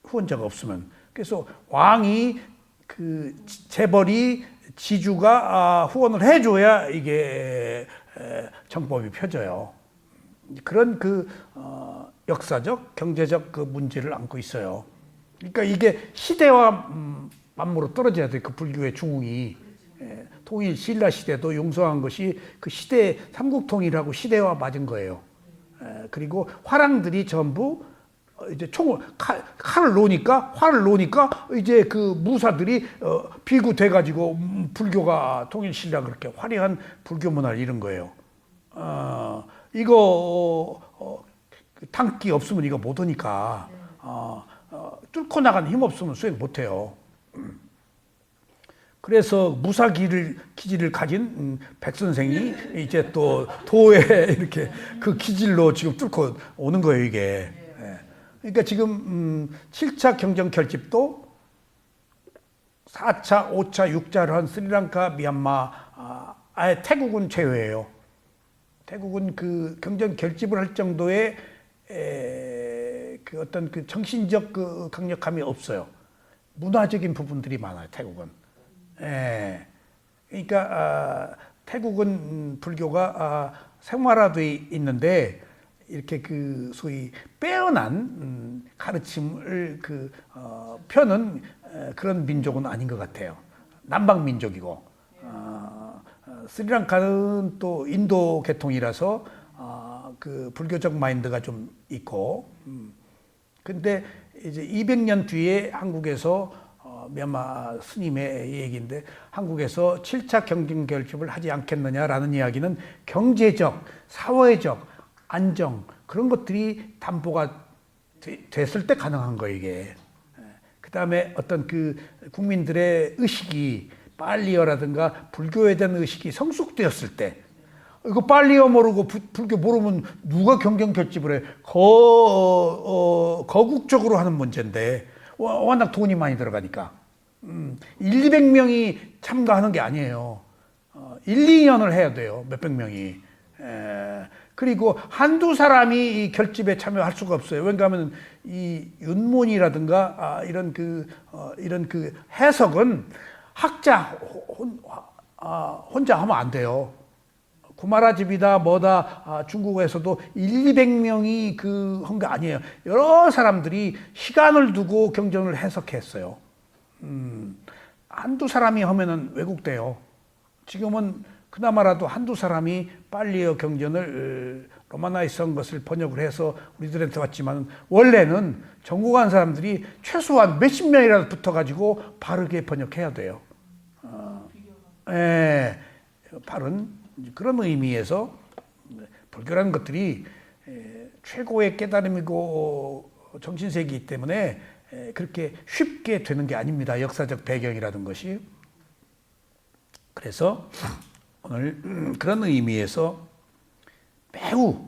후원자가 없으면. 그래서 왕이 그 재벌이 지주가 후원을 해줘야 이게 정법이 펴져요. 그런 그 역사적, 경제적 그 문제를 안고 있어요. 그러니까 이게 시대와 맞물어 떨어져야 돼. 그 불교의 중흥이. 통일 신라 시대도 용서한 것이 그 시대 삼국통일하고 시대와 맞은 거예요. 그리고 화랑들이 전부 이제 총을 활을 놓으니까 이제 그 무사들이 비구 돼가지고 불교가 통일 신라 그렇게 화려한 불교 문화를 이룬 거예요. 이거 tanki 없으면 이거 못 오니까 뚫고 나가는 힘 없으면 수행 못 해요. 그래서 무사 기질을 가진 백 선생이 이제 또 도에 이렇게 그 기질로 지금 뚫고 오는 거예요, 이게. 그러니까 지금 7차 경정 결집도 4차, 5차, 6차를 한 스리랑카, 미얀마, 아예 태국은 제외예요. 태국은 그 경정 결집을 할 정도의 그 어떤 그 정신적 그 강력함이 없어요. 문화적인 부분들이 많아요, 태국은. 그러니까 태국은 불교가 생활화돼 있는데 이렇게 그 소위 빼어난 가르침을 펴는 그런 민족은 아닌 것 같아요. 남방 민족이고 스리랑카는 또 인도 계통이라서 그 불교적 마인드가 좀 있고 근데 이제 200년 뒤에 한국에서 미얀마 스님의 얘기인데 한국에서 7차 경정 결집을 하지 않겠느냐라는 이야기는 경제적, 사회적 안정 그런 것들이 담보가 됐을 때 가능한 거예요, 이게. 그다음에 어떤 그 국민들의 의식이 빨리어라든가 불교에 대한 의식이 성숙되었을 때 이거 빨리어 모르고 불교 모르면 누가 경정 결집을 해? 거국적으로 하는 문제인데 워낙 돈이 많이 들어가니까 200명이 참가하는 게 아니에요. 1, 2년을 해야 돼요. 몇백 명이. 그리고 한두 사람이 이 결집에 참여할 수가 없어요. 왜냐하면 이 윤문이라든가 이런 그 해석은 학자 혼자 하면 안 돼요. 구마라집이다 뭐다 중국에서도 1, 200명이 그 한 게 아니에요. 여러 사람들이 시간을 두고 경전을 해석했어요. 한두 사람이 하면은 왜곡돼요. 지금은 그나마라도 한두 사람이 빨리어 경전을 로마나이스한 것을 번역을 해서 우리들한테 왔지만 원래는 전공한 사람들이 최소한 몇십 명이라도 붙어가지고 바르게 번역해야 돼요. 바른 그런 의미에서 불교라는 것들이 최고의 깨달음이고 정신세계이기 때문에 그렇게 쉽게 되는 게 아닙니다. 역사적 배경이라는 것이. 그래서 오늘 그런 의미에서 매우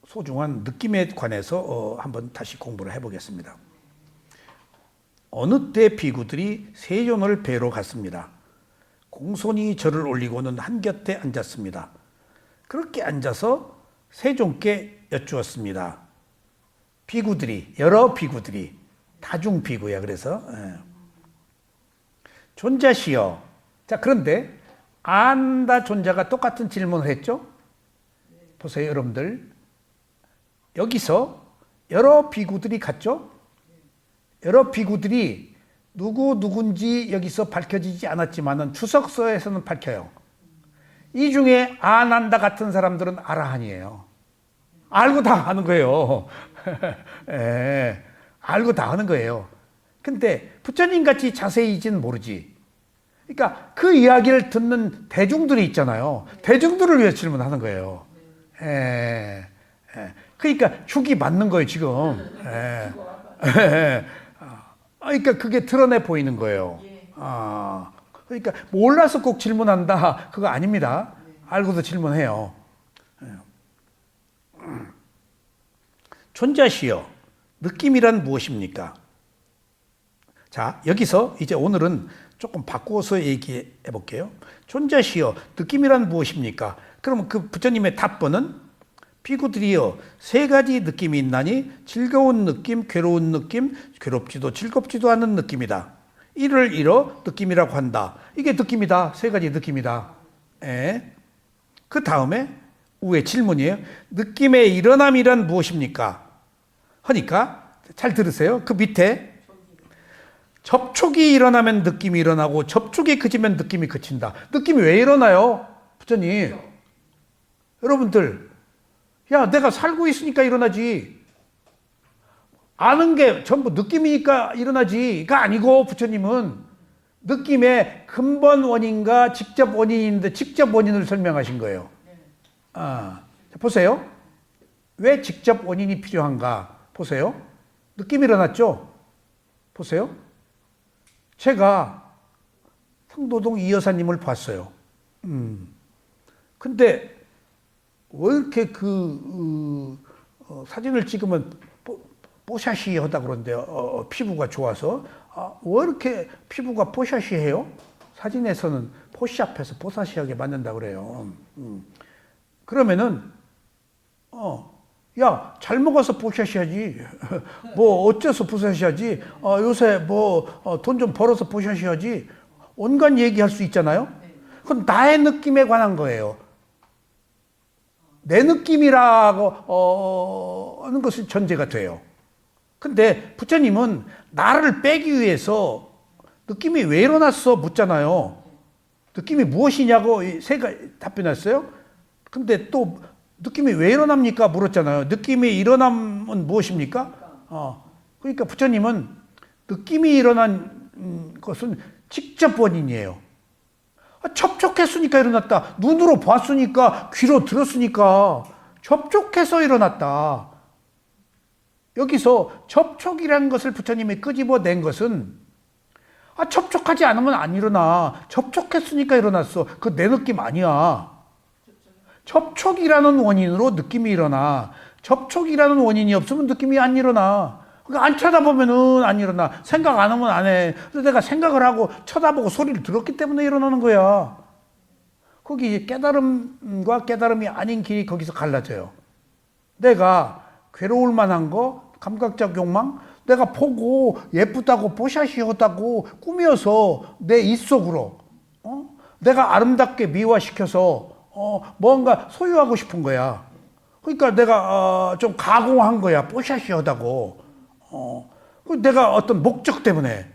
소중한 느낌에 관해서 한번 다시 공부를 해보겠습니다. 어느 때 비구들이 세존을 뵈러 갔습니다. 공손히 절을 올리고는 한 곁에 앉았습니다. 그렇게 앉아서 세종께 여쭈었습니다. 비구들이, 여러 비구들이, 다중 비구야. 그래서 존자시여. 자, 그런데 안다 존자가 똑같은 질문을 했죠. 보세요, 여러분들. 여기서 여러 비구들이 갔죠. 여러 비구들이 누군지 여기서 밝혀지지 않았지만은 주석서에서는 밝혀요. 이 중에 아난다 같은 사람들은 아라한이에요. 알고 다 하는 거예요. 예, 알고 다 하는 거예요. 근데 부처님 같이 자세히지는 모르지. 그러니까 그 이야기를 듣는 대중들이 있잖아요. 대중들을 위해 질문하는 거예요. 예, 예. 그러니까 죽이 맞는 거예요, 지금. 예. 예. 그러니까 그게 드러내 보이는 거예요. 그러니까 몰라서 꼭 질문한다, 그거 아닙니다. 알고도 질문해요. 존자시여, 느낌이란 무엇입니까? 자, 여기서 이제 오늘은 조금 바꾸어서 얘기해 볼게요. 존자시여, 느낌이란 무엇입니까? 그러면 그 부처님의 답변은 비구들이여, 세 가지 느낌이 있나니 즐거운 느낌, 괴로운 느낌, 괴롭지도 즐겁지도 않은 느낌이다. 이를 이뤄 느낌이라고 한다. 이게 느낌이다. 세 가지 느낌이다. 그 다음에 우의 질문이에요. 느낌의 일어남이란 무엇입니까? 하니까 잘 들으세요. 그 밑에 접촉이 일어나면 느낌이 일어나고 접촉이 그치면 느낌이 그친다. 느낌이 왜 일어나요? 부처님. 여러분들, 야, 내가 살고 있으니까 일어나지. 아는 게 전부 느낌이니까 일어나지가 아니고, 부처님은 느낌의 근본 원인과 직접 원인인데 직접 원인을 설명하신 거예요. 보세요. 왜 직접 원인이 필요한가? 보세요. 느낌이 일어났죠? 보세요. 제가 상도동 이 여사님을 봤어요. 근데 왜 이렇게 사진을 찍으면 뽀샤시 하다 그러는데요. 피부가 좋아서. 왜 이렇게 피부가 뽀샤시 해요? 사진에서는 포샵해서 뽀샤시하게 만든다 그래요. 그러면은 야, 잘 먹어서 뽀샤시하지. 뭐 어째서 뽀샤시하지. 요새 뭐 돈 좀 벌어서 뽀샤시하지. 온갖 얘기할 수 있잖아요. 그건 나의 느낌에 관한 거예요. 내 느낌이라고 하는 것이 전제가 돼요. 근데 부처님은 나를 빼기 위해서 느낌이 왜 일어났어? 묻잖아요. 느낌이 무엇이냐고 세 가지 답변했어요. 근데 또 느낌이 왜 일어납니까? 물었잖아요. 느낌이 일어남은 무엇입니까? 그러니까 부처님은 느낌이 일어난 것은 직접 원인이에요. 접촉했으니까 일어났다. 눈으로 봤으니까, 귀로 들었으니까 접촉해서 일어났다. 여기서 접촉이라는 것을 부처님이 끄집어낸 것은 접촉하지 않으면 안 일어나. 접촉했으니까 일어났어. 그거 내 느낌 아니야. 접촉이라는 원인으로 느낌이 일어나. 접촉이라는 원인이 없으면 느낌이 안 일어나. 그러니까 안 쳐다보면은 안 일어나. 생각 안 하면 안 해. 그래서 내가 생각을 하고 쳐다보고 소리를 들었기 때문에 일어나는 거야. 거기 깨달음과 깨달음이 아닌 길이 거기서 갈라져요. 내가 괴로울 만한 거, 감각적 욕망, 내가 보고 예쁘다고 보샤시하다고 꾸며서 내 입 속으로 내가 아름답게 미화시켜서 뭔가 소유하고 싶은 거야. 그러니까 내가 좀 가공한 거야. 뽀샤시하다고. 내가 어떤 목적 때문에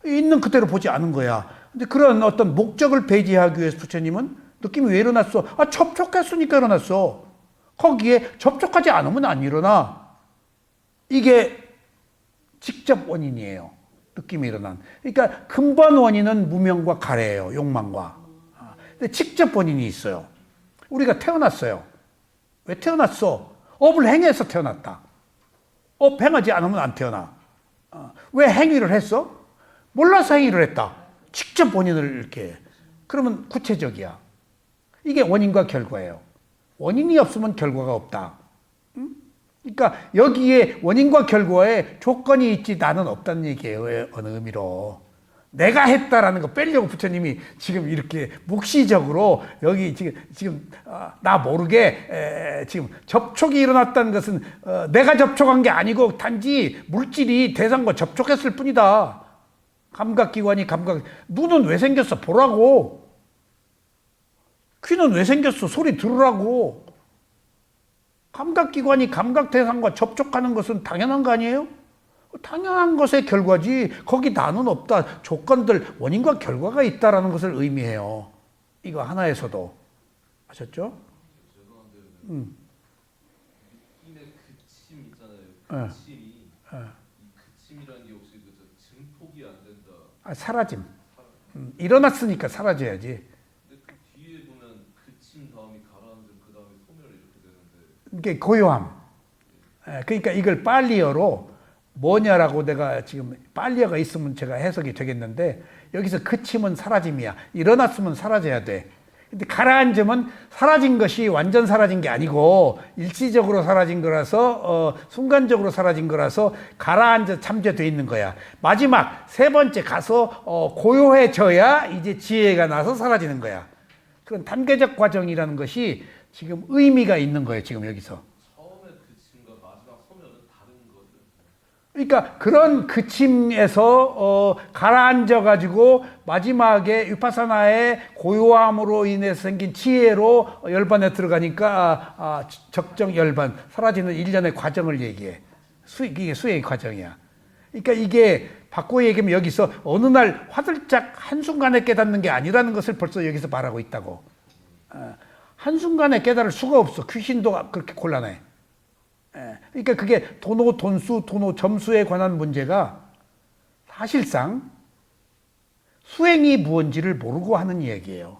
있는 그대로 보지 않은 거야. 근데 그런 어떤 목적을 배제하기 위해서 부처님은 느낌이 왜 일어났어? 접촉했으니까 일어났어. 거기에 접촉하지 않으면 안 일어나. 이게 직접 원인이에요. 느낌이 일어난. 그러니까 근본 원인은 무명과 가래예요. 욕망과. 근데 직접 원인이 있어요. 우리가 태어났어요. 왜 태어났어? 업을 행해서 태어났다. 업 행하지 않으면 안 태어나. 왜 행위를 했어? 몰라서 행위를 했다. 직접 원인을 이렇게. 그러면 구체적이야. 이게 원인과 결과예요. 원인이 없으면 결과가 없다. 그러니까 여기에 원인과 결과에 조건이 있지 나는 없다는 얘기예요. 어느 의미로. 내가 했다라는 거 빼려고 부처님이 지금 이렇게 묵시적으로 여기 지금 나 모르게 지금 접촉이 일어났다는 것은 내가 접촉한 게 아니고 단지 물질이 대상과 접촉했을 뿐이다. 감각기관이 눈은 왜 생겼어? 보라고. 귀는 왜 생겼어? 소리 들으라고. 감각기관이 감각 대상과 접촉하는 것은 당연한 거 아니에요? 당연한 것의 결과지 거기 나는 없다. 조건들, 원인과 결과가 있다라는 것을 의미해요. 이거 하나에서도. 아셨죠? 죄송한데 느낌의 그침 있잖아요. 그침이 이 그침이라는 게 혹시 증폭이 안 된다. 사라짐. 일어났으니까 사라져야지. 근데 그 뒤에 보면 그침 다음이 가라앉음 그 다음에 소멸 이렇게 되는데. 이게 고요함. 그러니까 이걸 빨리어로 뭐냐라고 내가 지금 빨리어가 있으면 제가 해석이 되겠는데 여기서 그침은 사라짐이야. 일어났으면 사라져야 돼. 근데 가라앉으면 사라진 것이 완전 사라진 게 아니고 일시적으로 사라진 거라서 순간적으로 사라진 거라서 가라앉아 잠재돼 있는 거야. 마지막 세 번째 가서 고요해져야 이제 지혜가 나서 사라지는 거야. 그런 단계적 과정이라는 것이 지금 의미가 있는 거예요. 지금 여기서. 처음에 그침과 마지막 소멸은 다른 거죠. 그러니까 그런 그침에서 가라앉아 가지고 마지막에 위파사나의 고요함으로 인해서 생긴 지혜로 열반에 들어가니까 적정 열반 사라지는 일련의 과정을 얘기해. 이게 수행의 과정이야. 그러니까 이게 바꿔 얘기하면 여기서 어느 날 화들짝 한순간에 깨닫는 게 아니라는 것을 벌써 여기서 말하고 있다고. 한순간에 깨달을 수가 없어. 귀신도 그렇게 곤란해. 그러니까 그게 도노 돈수, 도노 점수에 관한 문제가 사실상 수행이 무언지를 모르고 하는 얘기예요.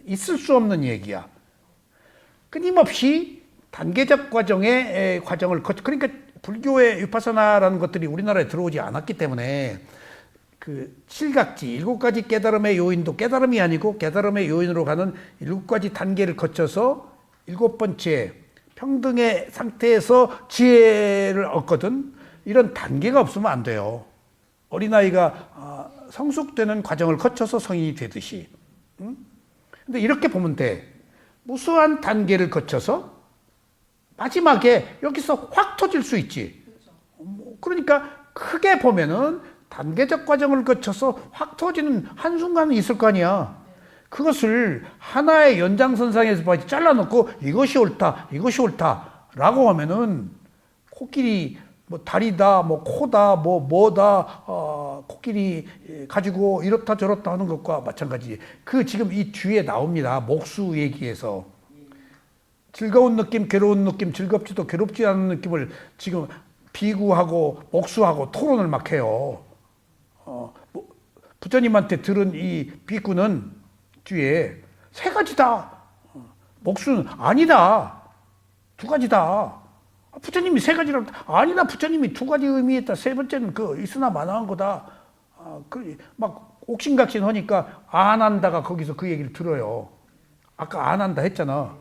있을 수 없는 얘기야. 끊임없이 단계적 과정의 과정을 그러니까 불교의 위파사나라는 것들이 우리나라에 들어오지 않았기 때문에 그 칠각지, 7가지 깨달음의 요인도 깨달음이 아니고 깨달음의 요인으로 가는 7가지 단계를 거쳐서 7번째 평등의 상태에서 지혜를 얻거든. 이런 단계가 없으면 안 돼요. 어린아이가 성숙되는 과정을 거쳐서 성인이 되듯이. 근데 이렇게 보면 돼. 무수한 단계를 거쳐서 마지막에 여기서 확 터질 수 있지. 그러니까 크게 보면은 단계적 과정을 거쳐서 확 터지는 한순간은 있을 거 아니야. 그것을 하나의 연장선상에서 봐야지 잘라놓고 이것이 옳다, 이것이 옳다 라고 하면은 코끼리 뭐 다리다, 뭐 코다, 뭐다, 코끼리 가지고 이렇다 저렇다 하는 것과 마찬가지. 그 지금 이 뒤에 나옵니다. 목수 얘기에서. 즐거운 느낌, 괴로운 느낌, 즐겁지도 괴롭지 않은 느낌을 지금 비구하고 목수하고 토론을 막 해요. 부처님한테 들은 이 비구는 뒤에 세 가지다. 목수는 아니다. 2가지다. 부처님이 3가지라고 아니다. 부처님이 2가지 의미했다. 세 번째는 있으나 마나한 거다. 막 옥신각신 하니까 안 한다가 거기서 그 얘기를 들어요. 아까 안 한다 했잖아.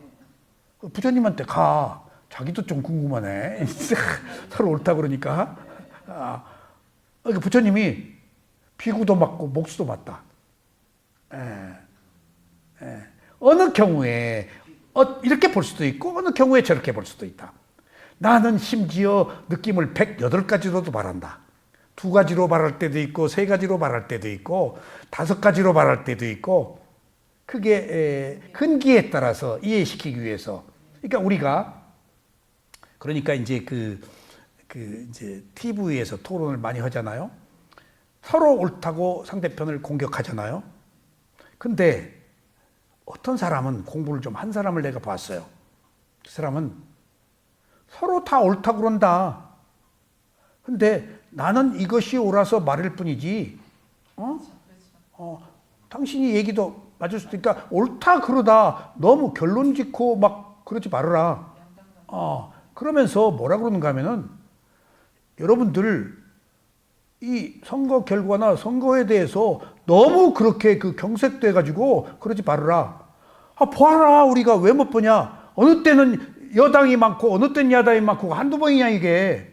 부처님한테 가. 자기도 좀 궁금하네. 서로 옳다 그러니까. 그러니까 부처님이 비구도 맞고 목수도 맞다. 어느 경우에 이렇게 볼 수도 있고 어느 경우에 저렇게 볼 수도 있다. 나는 심지어 느낌을 108가지로도 말한다. 2가지로 말할 때도 있고 3가지로 말할 때도 있고 5가지로 말할 때도 있고 그게 근기에 따라서 이해시키기 위해서. 그러니까 우리가 그러니까 이제 이제 TV에서 토론을 많이 하잖아요. 서로 옳다고 상대편을 공격하잖아요. 근데 어떤 사람은 공부를 좀 한 사람을 내가 봤어요. 그 사람은 서로 다 옳다고 그런다. 근데 나는 이것이 옳아서 말할 뿐이지. 당신이 얘기도 맞을 수도 있으니까 그러니까 옳다 그러다 너무 결론 짓고 막 그러지 말아라. 그러면서 뭐라 그러는가 하면은 여러분들 이 선거 결과나 선거에 대해서 너무 그렇게 경색돼 가지고 그러지 말아라. 보아라. 우리가 왜 못 보냐. 어느 때는 여당이 많고 어느 때는 야당이 많고 한두 번이냐 이게.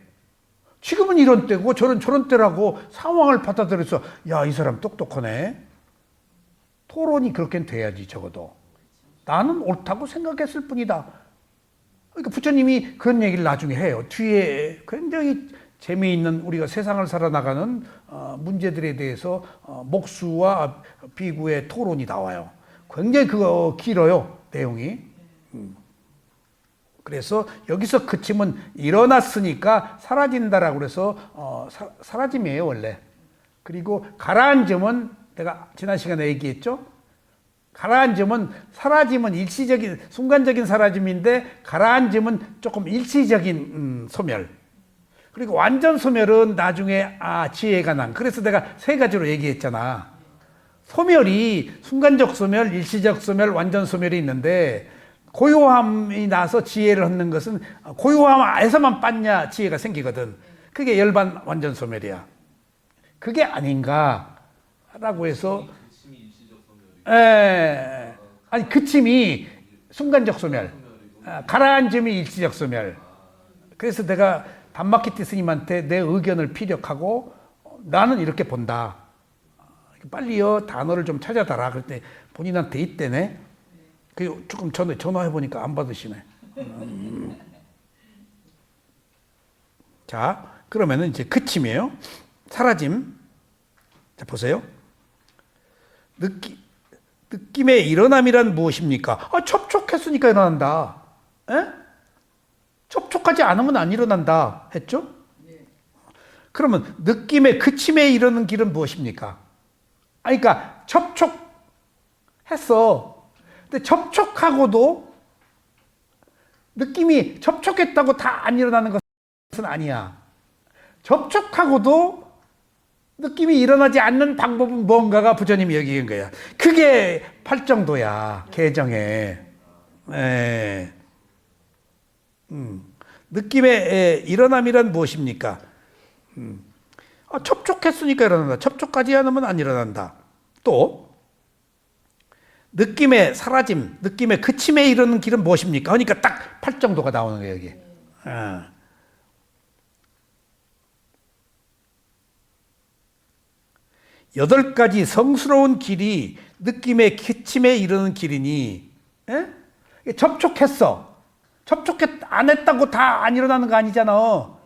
지금은 이런 때고 저런 때라고 상황을 받아들여서 야, 이 사람 똑똑하네. 토론이 그렇게 돼야지 적어도. 나는 옳다고 생각했을 뿐이다. 그러니까 부처님이 그런 얘기를 나중에 해요. 뒤에 굉장히 재미있는 우리가 세상을 살아나가는 문제들에 대해서 목수와 비구의 토론이 나와요. 굉장히 그거 길어요, 내용이. 그래서 여기서 그침은 일어났으니까 사라진다라고 그래서 사라짐이에요, 원래. 그리고 가라앉음은 내가 지난 시간에 얘기했죠. 가라앉음은 사라짐은 일시적인 순간적인 사라짐인데 가라앉음은 조금 일시적인 소멸. 그리고 완전 소멸은 나중에 지혜가 난. 그래서 내가 세 가지로 얘기했잖아. 소멸이 순간적 소멸, 일시적 소멸, 완전 소멸이 있는데 고요함이 나서 지혜를 얻는 것은 고요함에서만 빤냐 지혜가 생기거든. 그게 열반 완전 소멸이야. 그게 아닌가라고 해서 그침이 일시적 소멸이. 아니 그침이 순간적 소멸, 가라앉음이 일시적 소멸. 그래서 내가 담마키티 스님한테 내 의견을 피력하고 나는 이렇게 본다. 빨리요 단어를 좀 찾아달라. 그랬더니 본인한테 있대네. 그 조금 전화해 보니까 안 받으시네. 자, 그러면은 이제 그침이에요. 사라짐. 자, 보세요. 느낌의 일어남이란 무엇입니까? 접촉했으니까 일어난다. 에? 접촉하지 않으면 안 일어난다. 했죠? 그러면 느낌의 그침에 이르는 길은 무엇입니까? 그러니까 접촉했어. 근데 접촉하고도 느낌이 접촉했다고 다 안 일어나는 것은 아니야. 접촉하고도 느낌이 일어나지 않는 방법은 뭔가가 부처님이 여기인 거야. 그게 팔정도야, 개정에. 느낌의 일어남이란 무엇입니까? 접촉했으니까 일어난다. 접촉하지 않으면 안 일어난다. 또 느낌의 사라짐, 느낌의 그침에 이르는 길은 무엇입니까? 그러니까 딱 팔정도가 나오는 거예요, 여기. 여덟 가지 성스러운 길이 느낌의 그침에 이르는 길이니, 접촉했어. 안 했다고 다 안 일어나는 거 아니잖아.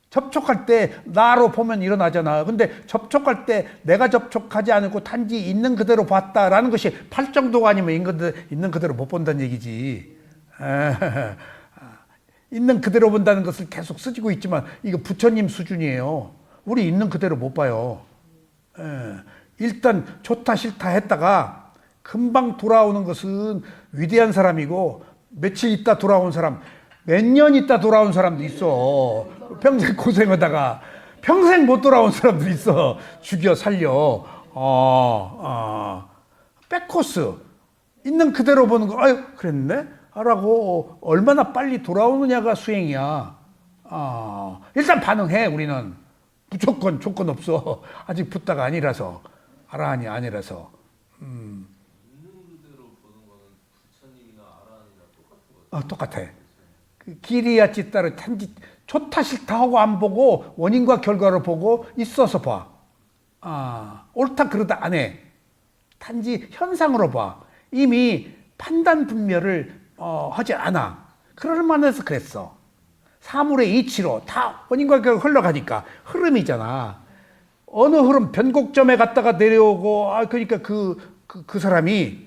접촉할 때 나로 보면 일어나잖아. 근데 접촉할 때 내가 접촉하지 않고 단지 있는 그대로 봤다라는 것이 팔정도가 아니면 있는 그대로 못 본다는 얘기지. 있는 그대로 본다는 것을 계속 쓰지고 있지만 이거 부처님 수준이에요. 우리 있는 그대로 못 봐요. 일단 좋다 싫다 했다가 금방 돌아오는 것은 위대한 사람이고 며칠 있다 돌아온 사람, 몇 년 있다 돌아온 사람도 있어. 평생 고생하다가 평생 못 돌아온 사람도 있어. 죽여 살려. 백코스 있는 그대로 보는 거. 아유 그랬네? 라고 얼마나 빨리 돌아오느냐가 수행이야. 일단 반응해. 우리는 무조건 조건 없어. 아직 붓다가 아니라서. 아라한이 아니라서. 있는 그대로 보는 거는 부처님이나 아라한이나 똑같은 거죠. 똑같아. 그 길이야 찌따르 단지 좋다 싫다 하고 안 보고 원인과 결과를 보고 있어서 봐. 옳다 그러다 안 해. 단지 현상으로 봐. 이미 판단 분별을 하지 않아. 그럴 만해서 그랬어. 사물의 이치로 다 원인과 결과 흘러가니까 흐름이잖아. 어느 흐름 변곡점에 갔다가 내려오고 그러니까 그 사람이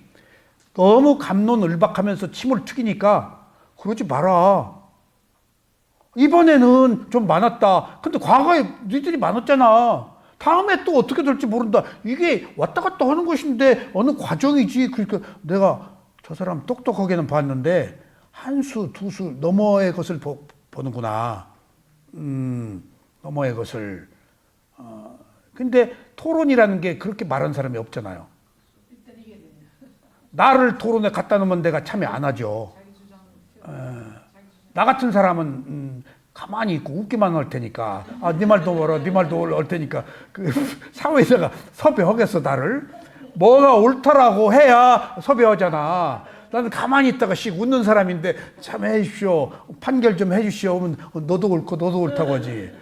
너무 갑론을박하면서 침을 튀기니까 그러지 마라. 이번에는 좀 많았다. 근데 과거에 니들이 많았잖아. 다음에 또 어떻게 될지 모른다. 이게 왔다 갔다 하는 것인데 어느 과정이지. 그러니까 내가 저 사람 똑똑하게는 봤는데 한 수, 두 수 너머의 것을 보는구나. 너머의 것을. 근데 토론이라는 게 그렇게 말하는 사람이 없잖아요. 나를 토론에 갖다 놓으면 내가 참여 안 하죠. 나 같은 사람은 가만히 있고 웃기만 할 테니까 네 말도 옳아 네 말도 옳을 테니까 그 사회에다가 섭외하겠어. 나를 뭐가 옳다라고 해야 섭외하잖아. 나는 가만히 있다가 씩 웃는 사람인데 참 해주십시오 판결 좀 해주시오 하면 너도 옳고 너도 옳다고 하지.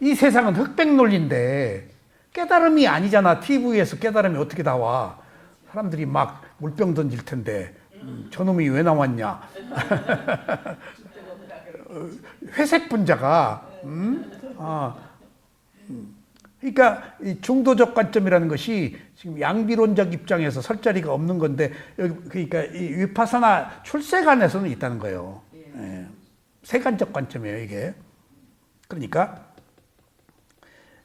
이 세상은 흑백 논리인데 깨달음이 아니잖아. TV에서 깨달음이 어떻게 나와? 사람들이 막 물병 던질 텐데 저놈이 왜 나왔냐? 회색 분자가 그러니까 이 중도적 관점이라는 것이 지금 양비론적 입장에서 설 자리가 없는 건데 그러니까 이 위파사나 출세관에서는 있다는 거예요. 예. 세간적 관점이에요, 이게. 그러니까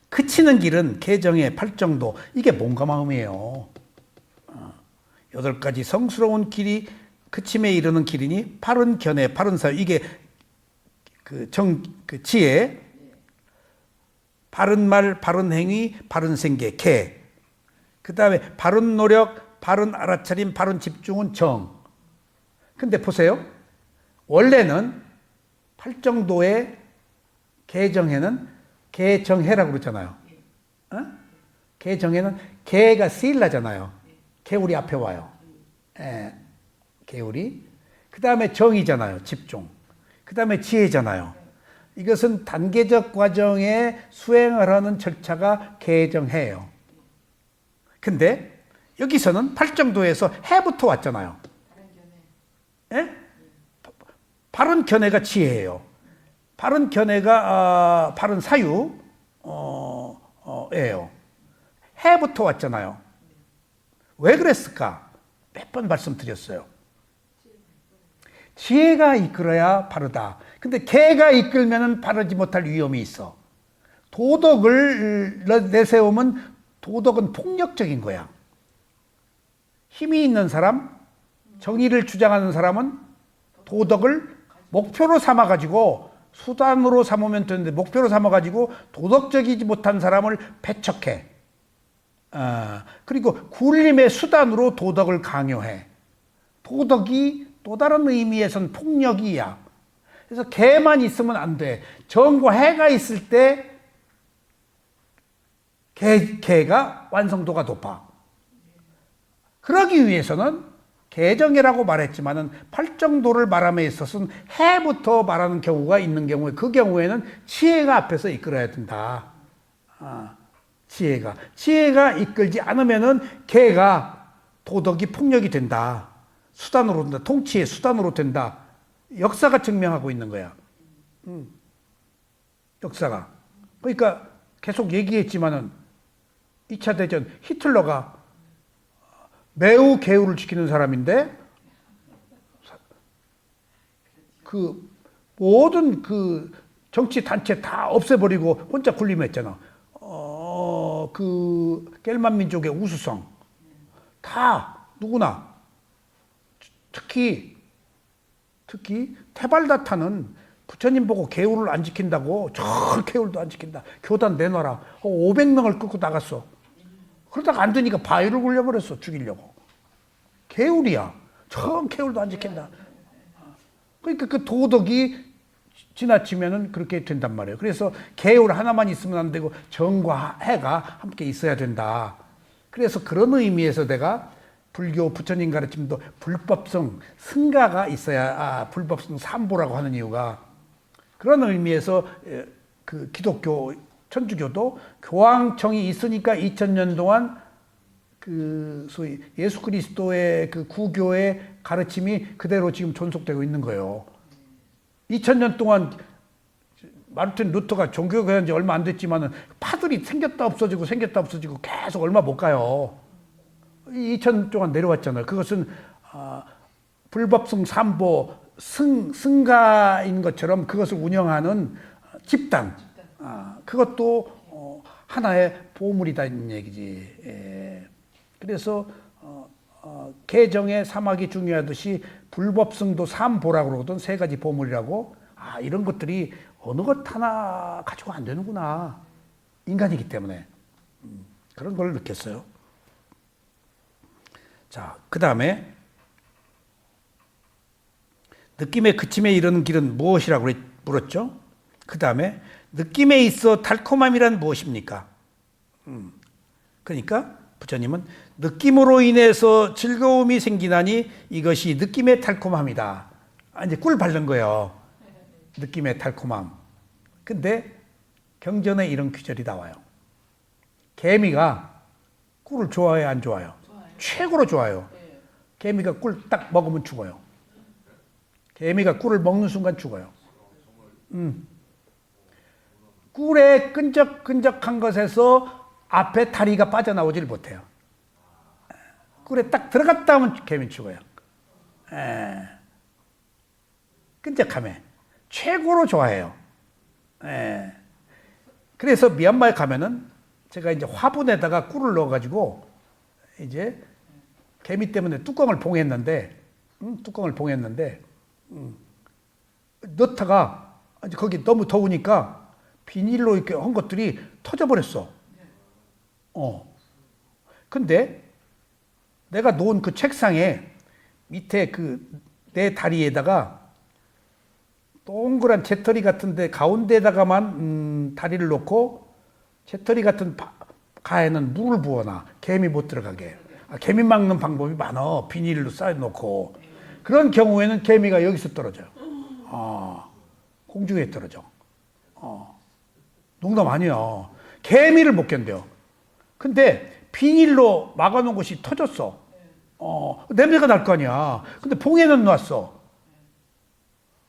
그치는 길은 개정의 팔정도 이게 몸과 마음이에요. 8가지 성스러운 길이 그침에 이르는 길이니 바른 견해, 바른 사유 이게 그 지혜, 바른 말, 바른 행위, 바른 생계, 개. 그 다음에 바른 노력, 바른 알아차림, 바른 집중은 정. 근데 보세요. 원래는 팔정도의 개정해는 개정해라고 그러잖아요. 개정해는 개가 쓰일라잖아요. 개울이 앞에 와요. 개울이. 그 다음에 정이잖아요. 집중. 그 다음에 지혜잖아요. 이것은 단계적 과정에 수행을 하는 절차가 개정해요. 근데 여기서는 팔정도에서 해부터 왔잖아요. 예? 바른 견해가 지혜예요. 바른 견해가 바른 사유 예요. 해부터 왔잖아요. 왜 그랬을까? 몇 번 말씀드렸어요. 지혜가 이끌어야 바르다. 근데 개가 이끌면은 바르지 못할 위험이 있어. 도덕을 내세우면 도덕은 폭력적인 거야. 힘이 있는 사람, 정의를 주장하는 사람은 도덕을 목표로 삼아가지고 수단으로 삼으면 되는데 목표로 삼아가지고 도덕적이지 못한 사람을 배척해. 그리고 굴림의 수단으로 도덕을 강요해. 도덕이 또 다른 의미에선 폭력이야. 그래서 개만 있으면 안 돼. 정과 해가 있을 때 개가 완성도가 높아. 그러기 위해서는 개정이라고 말했지만은 팔정도를 말함에 있어서는 해부터 말하는 경우가 있는 경우에 그 경우에는 지혜가 앞에서 이끌어야 된다. 지혜가 이끌지 않으면은 개가 도덕이 폭력이 된다. 수단으로 된다. 통치의 수단으로 된다. 역사가 증명하고 있는 거야. 역사가. 그러니까 계속 얘기했지만은 2차 대전 히틀러가 매우 계율을 지키는 사람인데 그 모든 그 정치 단체 다 없애버리고 혼자 군림했잖아. 그 겔만 민족의 우수성 다 누구나 특히 테발다타는 부처님 보고 계율을 안 지킨다고 저 계율도 안 지킨다. 교단 내놔라. 500명을 끌고 나갔어. 그러다가 안 되니까 바위를 굴려버렸어. 죽이려고. 계율이야. 저 계율도 안 지킨다. 그러니까 그 도덕이 지나치면은 그렇게 된단 말이에요. 그래서 계율 하나만 있으면 안 되고 정과 해가 함께 있어야 된다. 그래서 그런 의미에서 내가 불교 부처님 가르침도 불법성 승가가 있어야 불법성 삼보라고 하는 이유가 그런 의미에서 그 기독교 천주교도 교황청이 있으니까 2000년 동안 그 소위 예수 그리스도의 그 구교의 가르침이 그대로 지금 존속되고 있는 거예요. 2000년 동안 마르틴 루터가 종교개혁한 지 얼마 안 됐지만은 파들이 생겼다 없어지고 계속 얼마 못 가요. 2000년 동안 내려왔잖아요. 그것은 불법성 삼보 승가인 것처럼 그것을 운영하는 집단. 그것도 하나의 보물이다는 얘기지. 그래서 개정의 사막이 중요하듯이 불법성도 삼보라고 그러거든. 3가지 보물이라고. 이런 것들이 어느 것 하나 가지고 안 되는구나. 인간이기 때문에. 그런 걸 느꼈어요. 자, 그 다음에 느낌의 그침에 이르는 길은 무엇이라고 물었죠? 그 다음에 느낌에 있어 달콤함이란 무엇입니까? 그러니까 부처님은 느낌으로 인해서 즐거움이 생기나니 이것이 느낌의 달콤함이다. 이제 꿀 바른 거예요. 느낌의 달콤함. 근데 경전에 이런 규절이 나와요. 개미가 꿀을 좋아해요, 안 좋아요? 최고로 좋아요. 개미가 꿀 딱 먹으면 죽어요. 개미가 꿀을 먹는 순간 죽어요. 꿀에 끈적끈적한 것에서 앞에 다리가 빠져나오질 못해요. 꿀에 딱 들어갔다 하면 개미 죽어요. 끈적함에 최고로 좋아해요. 그래서 미얀마에 가면은 제가 이제 화분에다가 꿀을 넣어가지고 이제 개미 때문에 뚜껑을 봉했는데, 넣다가 이제 거기 너무 더우니까 비닐로 이렇게 한 것들이 터져버렸어. 근데 내가 놓은 그 책상에 밑에 그 내 다리에다가 동그란 재떨이 같은데 가운데에다가만 다리를 놓고 재떨이 같은 가에는 물을 부어놔. 개미 못 들어가게. 개미 막는 방법이 많아. 비닐로 쌓아놓고. 그런 경우에는 개미가 여기서 떨어져요. 공중에 떨어져. 농담 아니야. 개미를 못 견뎌. 근데 비닐로 막아놓은 것이 터졌어. 냄새가 날 거 아니야. 근데 봉에는 놨어.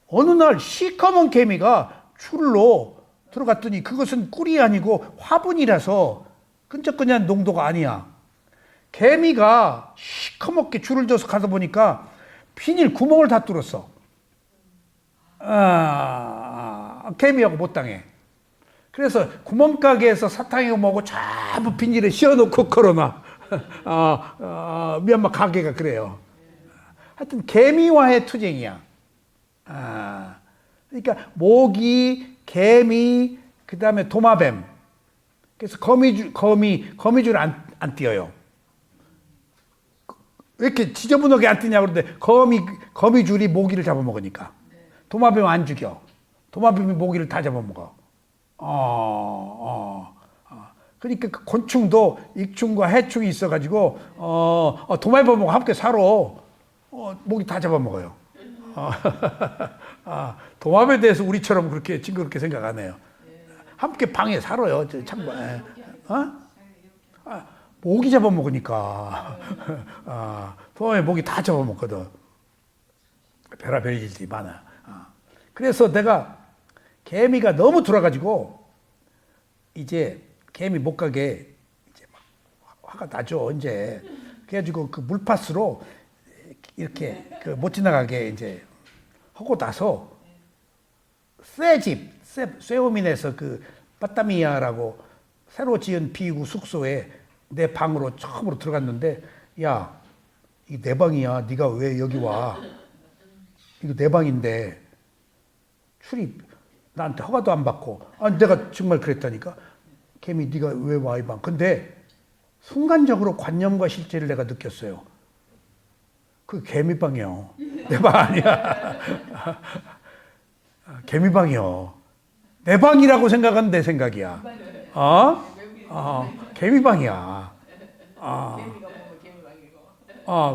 어느 날 시커먼 개미가 줄로 들어갔더니 그것은 꿀이 아니고 화분이라서 끈적끈적한 농도가 아니야. 개미가 시커멓게 줄을 져서 가서 보니까 비닐 구멍을 다 뚫었어. 개미하고 못 당해. 그래서 구멍가게에서 사탕이고 뭐고 전부 비닐에 씌워놓고 걸어놔. 미얀마 가게가 그래요. 하여튼 개미와의 투쟁이야. 그러니까 모기, 개미, 그 다음에 도마뱀. 그래서 거미줄 안 띄어요. 왜 이렇게 지저분하게 안 뛰냐고 그러는데 거미줄이 모기를 잡아먹으니까. 도마뱀 안 죽여. 도마뱀이 모기를 다 잡아먹어. 그러니까 그 곤충도 익충과 해충이 있어가지고 도마뱀하고 함께 살아. 모기 다 잡아먹어요. 도마뱀에 대해서 우리처럼 그렇게 징그럽게 생각 안 해요. 함께 방에 살아요. 창고에. 모기 잡아먹으니까. 도마뱀 모기 다 잡아먹거든. 별의별 일들이 많아. 그래서 내가 개미가 너무 돌아가지고 이제 개미 못 가게 이제 막 화가 나죠. 이제 그래가지고 그 물파스로 이렇게 그 못 지나가게 이제 하고 나서 쇠오민에서 그 빠따미야라고 새로 지은 비구 숙소에 내 방으로 처음으로 들어갔는데, 야, 이게 내 방이야. 네가 왜 여기 와? 이거 내 방인데 출입 나한테 허가도 안 받고. 내가 정말 그랬다니까. 개미 네가 왜 와 이 방? 근데 순간적으로 관념과 실제를 내가 느꼈어요. 그 개미 방이요. 내 방 아니야. 개미 방이요. 내 방이라고 생각은 내 생각이야. 개미 방이야.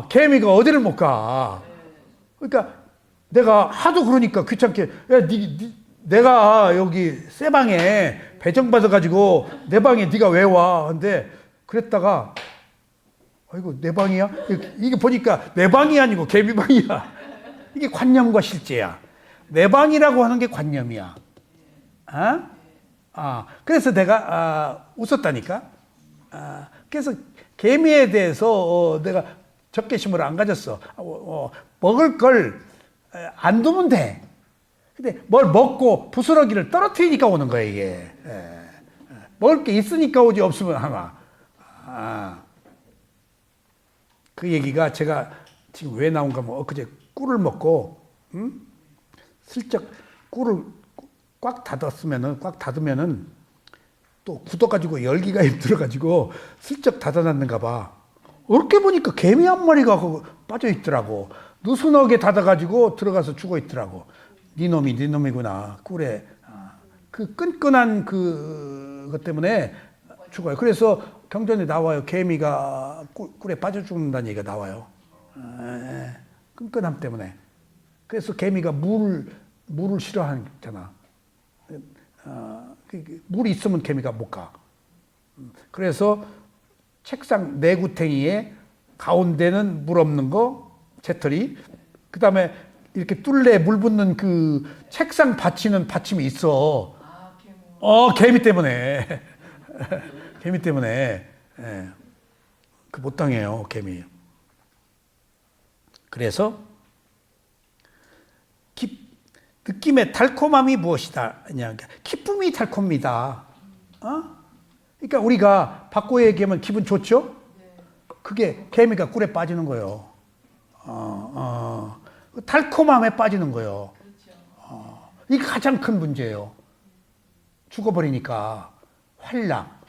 개미가 어디를 못 가. 그러니까 내가 하도 그러니까 귀찮게, 야, 내가 여기 새 방에 배정받아가지고 내 방에 네가 왜 와? 근데 그랬다가, 아이고, 내 방이야? 이게 보니까 내 방이 아니고 개미 방이야. 이게 관념과 실제야. 내 방이라고 하는 게 관념이야. 그래서 내가 웃었다니까. 그래서 개미에 대해서 내가 적개심을 안 가졌어. 먹을 걸 안 두면 돼. 근데 뭘 먹고 부스러기를 떨어뜨리니까 오는 거야, 이게. 먹을 게 있으니까 오지, 없으면 하나. 그 얘기가 제가 지금 왜 나온가 하면 엊그제 꿀을 먹고, 슬쩍 꿀을 꽉 닫으면은 또 굳어가지고 열기가 들어가지고 슬쩍 닫아놨는가 봐. 어렵게 보니까 개미 한 마리가 빠져 있더라고. 느슨하게 닫아가지고 들어가서 죽어 있더라고. 네 놈이구나. 꿀에. 그 끈끈한 그것 때문에 죽어요. 그래서 경전에 나와요. 개미가 꿀에 빠져 죽는다는 얘기가 나와요. 끈끈함 때문에. 그래서 개미가 물을 싫어하잖아. 물이 있으면 개미가 못 가. 그래서 책상 내구탱이에 가운데는 물 없는 거, 재떨이. 그 다음에 이렇게 뚫레 물 붓는 그 책상 받치는 받침이 있어. 개미 때문에. 개미 때문에. 예. 그 못 당해요, 개미. 그래서 느낌의 달콤함이 무엇이다? 기쁨이 달콤이다. 그러니까 우리가 바꿔 얘기하면 기분 좋죠? 그게 개미가 꿀에 빠지는 거예요. 달콤함에 빠지는 거예요. 이게 가장 큰 문제예요. 죽어버리니까 활락,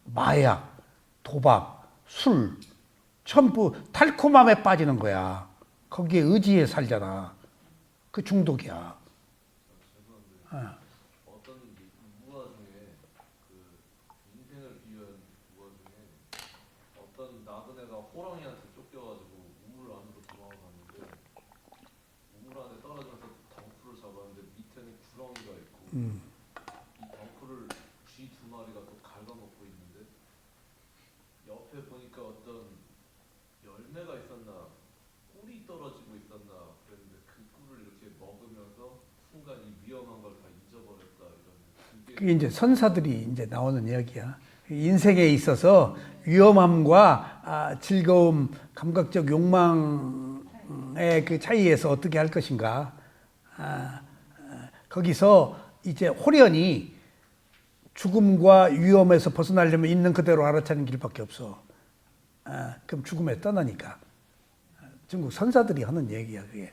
마약, 도박, 술 전부 달콤함에 빠지는 거야. 거기에 의지해 살잖아. 그 중독이야. 어떤 무화 중에 그 인생을 비유한 무화 중에 어떤 나그네가 호랑이한테 쫓겨가지고 우물 안으로 들어가봤는데 우물 안에 떨어져서 덩쿨을 잡았는데 밑에는 구렁이가 있고 이 덩쿨을 쥐 두 마리가 또 갉아먹고 있는데 옆에 보니까 어떤 열매가 있었나 꿀이 떨어지고 있었나 그랬는데 그 꿀을 이렇게 먹으면서 순간 이 위험한 걸 다 잊어버렸다 이런 그게 이제 선사들이 이제 나오는 이야기야. 인생에 있어서 위험함과 즐거움, 감각적 욕망의 그 차이에서 어떻게 할 것인가. 거기서 이제 호련히 죽음과 위험에서 벗어나려면 있는 그대로 알아차리는 길밖에 없어. 그럼 죽음에 떠나니까. 중국 선사들이 하는 얘기야, 그게.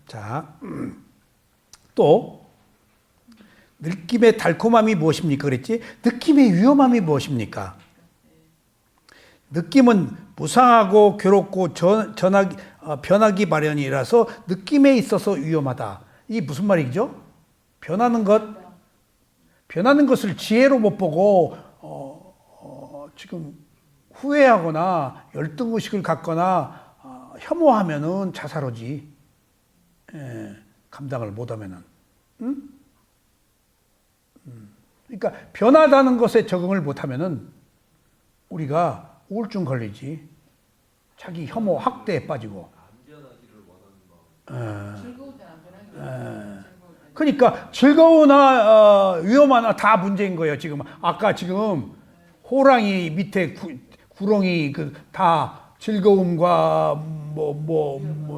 자, 또 느낌의 달콤함이 무엇입니까? 그랬지? 느낌의 위험함이 무엇입니까? 느낌은 무상하고 괴롭고 변하기 마련이라서 느낌에 있어서 위험하다. 이게 무슨 말이죠? 변하는 것을 지혜로 못 보고 지금 후회하거나 열등의식을 갖거나 혐오하면은 자살하지. 감당을 못하면은. 응? 그러니까 변하다는 것에 적응을 못하면은 우리가 우울증 걸리지. 자기 혐오, 학대에 빠지고. 그러니까 즐거우나 위험하나 다 문제인 거예요. 지금 아까 지금 호랑이 밑에 구렁이 다 즐거움과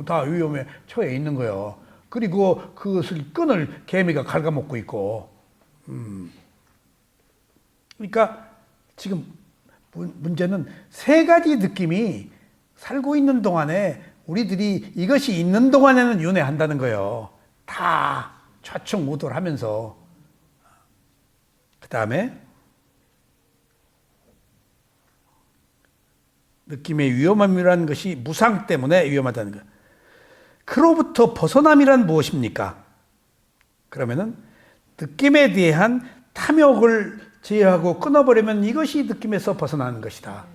다 위험에 처해 있는 거예요. 그리고 그것을 끈을 개미가 갉아먹고 있고. 그러니까 지금 문제는 세 가지 느낌이 살고 있는 동안에 우리들이 이것이 있는 동안에는 윤회한다는 거예요. 다 좌충우돌하면서. 그 다음에 느낌의 위험함이라는 것이 무상 때문에 위험하다는 것. 그로부터 벗어남이란 무엇입니까? 그러면은 느낌에 대한 탐욕을 제어하고 끊어버리면 이것이 느낌에서 벗어나는 것이다.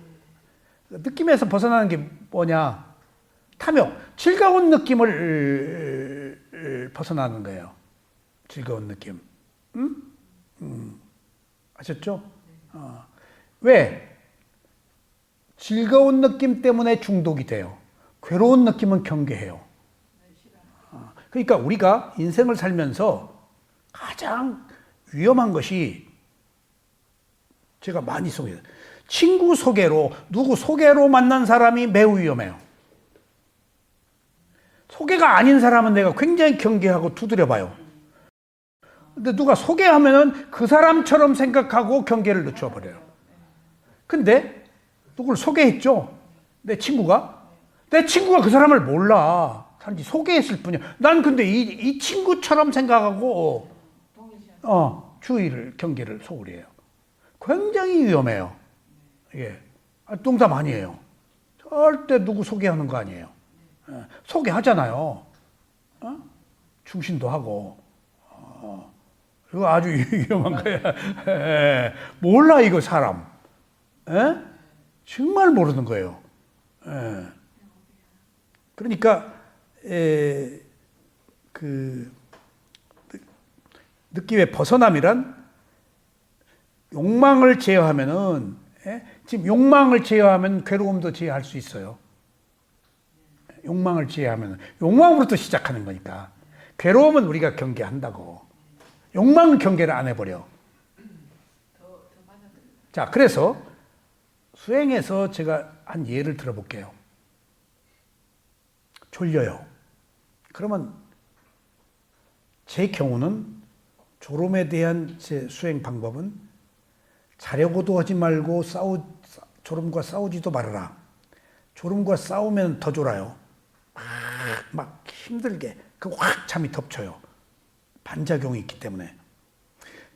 느낌에서 벗어나는 게 뭐냐? 탐욕, 즐거운 느낌을 벗어나는 거예요. 즐거운 느낌. 아셨죠? 왜? 즐거운 느낌 때문에 중독이 돼요. 괴로운 느낌은 경계해요. 그러니까 우리가 인생을 살면서 가장 위험한 것이 제가 많이 소개해요. 친구 소개로, 누구 소개로 만난 사람이 매우 위험해요. 소개가 아닌 사람은 내가 굉장히 경계하고 두드려봐요. 근데 누가 소개하면은 그 사람처럼 생각하고 경계를 늦춰버려요. 근데 누굴 소개했죠? 내 친구가 그 사람을 몰라. 단지 소개했을 뿐이야. 난 근데 이 친구처럼 생각하고 주의를, 경계를 소홀히 해요. 굉장히 위험해요. 이게 농담 아니에요. 절대 누구 소개하는 거 아니에요. 소개하잖아요. 중신도 하고. 이거 아주 위험한 거야. 몰라 이거 사람. 정말 모르는 거예요. 그러니까 느낌의 벗어남이란 욕망을 제어하면은, 지금 욕망을 제어하면 괴로움도 제어할 수 있어요. 욕망을 제어하면 욕망으로부터 시작하는 거니까. 괴로움은 우리가 경계한다고. 욕망은 경계를 안 해버려. 자, 그래서 수행에서 제가 한 예를 들어볼게요. 졸려요. 그러면 제 경우는 졸음에 대한 제 수행 방법은 자려고도 하지 말고 졸음과 싸우지도 말아라. 졸음과 싸우면 더 졸아요. 막 힘들게 확 잠이 덮쳐요. 반작용이 있기 때문에.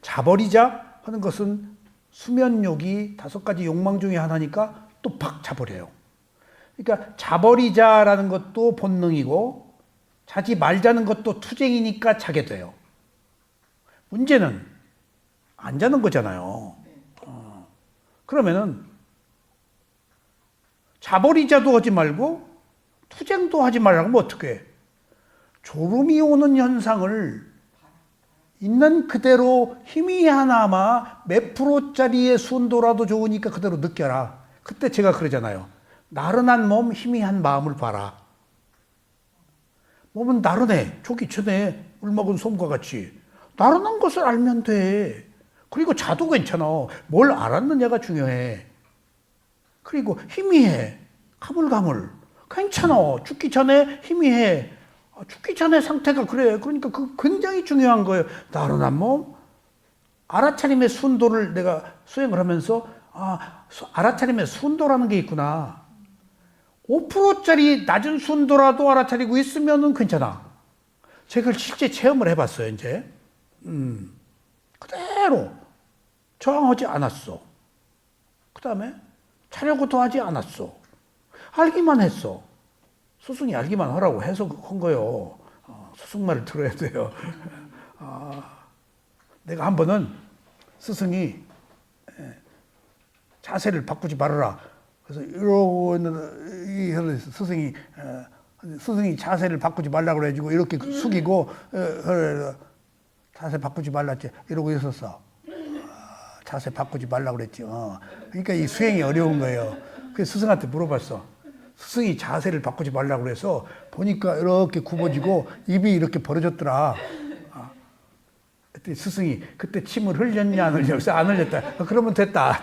자버리자 하는 것은 수면욕이 5가지 욕망 중에 하나니까 또 팍 자버려요. 그러니까 자버리자라는 것도 본능이고 자지 말자는 것도 투쟁이니까 자게 돼요. 문제는 안 자는 거잖아요. 그러면은 자버리자도 하지 말고 투쟁도 하지 말라고 하면 어떡해? 졸음이 오는 현상을 있는 그대로 희미하나마 몇 프로짜리의 순도라도 좋으니까 그대로 느껴라. 그때 제가 그러잖아요. 나른한 몸, 희미한 마음을 봐라. 몸은 나른해. 조기 전에 물 먹은 솜과 같이. 나른한 것을 알면 돼. 그리고 자도 괜찮아. 뭘 알았느냐가 중요해. 그리고 희미해. 가물가물. 괜찮아. 죽기 전에 희미해. 죽기 전에 상태가 그래. 그러니까 그 굉장히 중요한 거예요. 나른한 몸, 알아차림의 순도를 내가 수행을 하면서 알아차림의 순도라는 게 있구나. 5%짜리 낮은 순도라도 알아차리고 있으면은 괜찮아. 제가 실제 체험을 해봤어요, 이제. 그대로 저항하지 않았어. 그 다음에 차려고도 하지 않았어. 알기만 했어. 스승이 알기만 하라고 해서 한 거예요. 스승 말을 들어야 돼요. 내가 한 번은 스승이 자세를 바꾸지 말아라. 그래서 이러고 있는 스승이 자세를 바꾸지 말라고 그래가지고 이렇게 숙이고 자세 바꾸지 말랐지. 이러고 있었어. 자세 바꾸지 말라고 그랬지. 그러니까 이 수행이 어려운 거예요. 그래서 스승한테 물어봤어. 스승이 자세를 바꾸지 말라고 그래서 보니까 이렇게 굽어지고 입이 이렇게 벌어졌더라. 그때 스승이 그때 침을 흘렸냐 안 흘렸냐. 그래서 안 흘렸다. 그러면 됐다.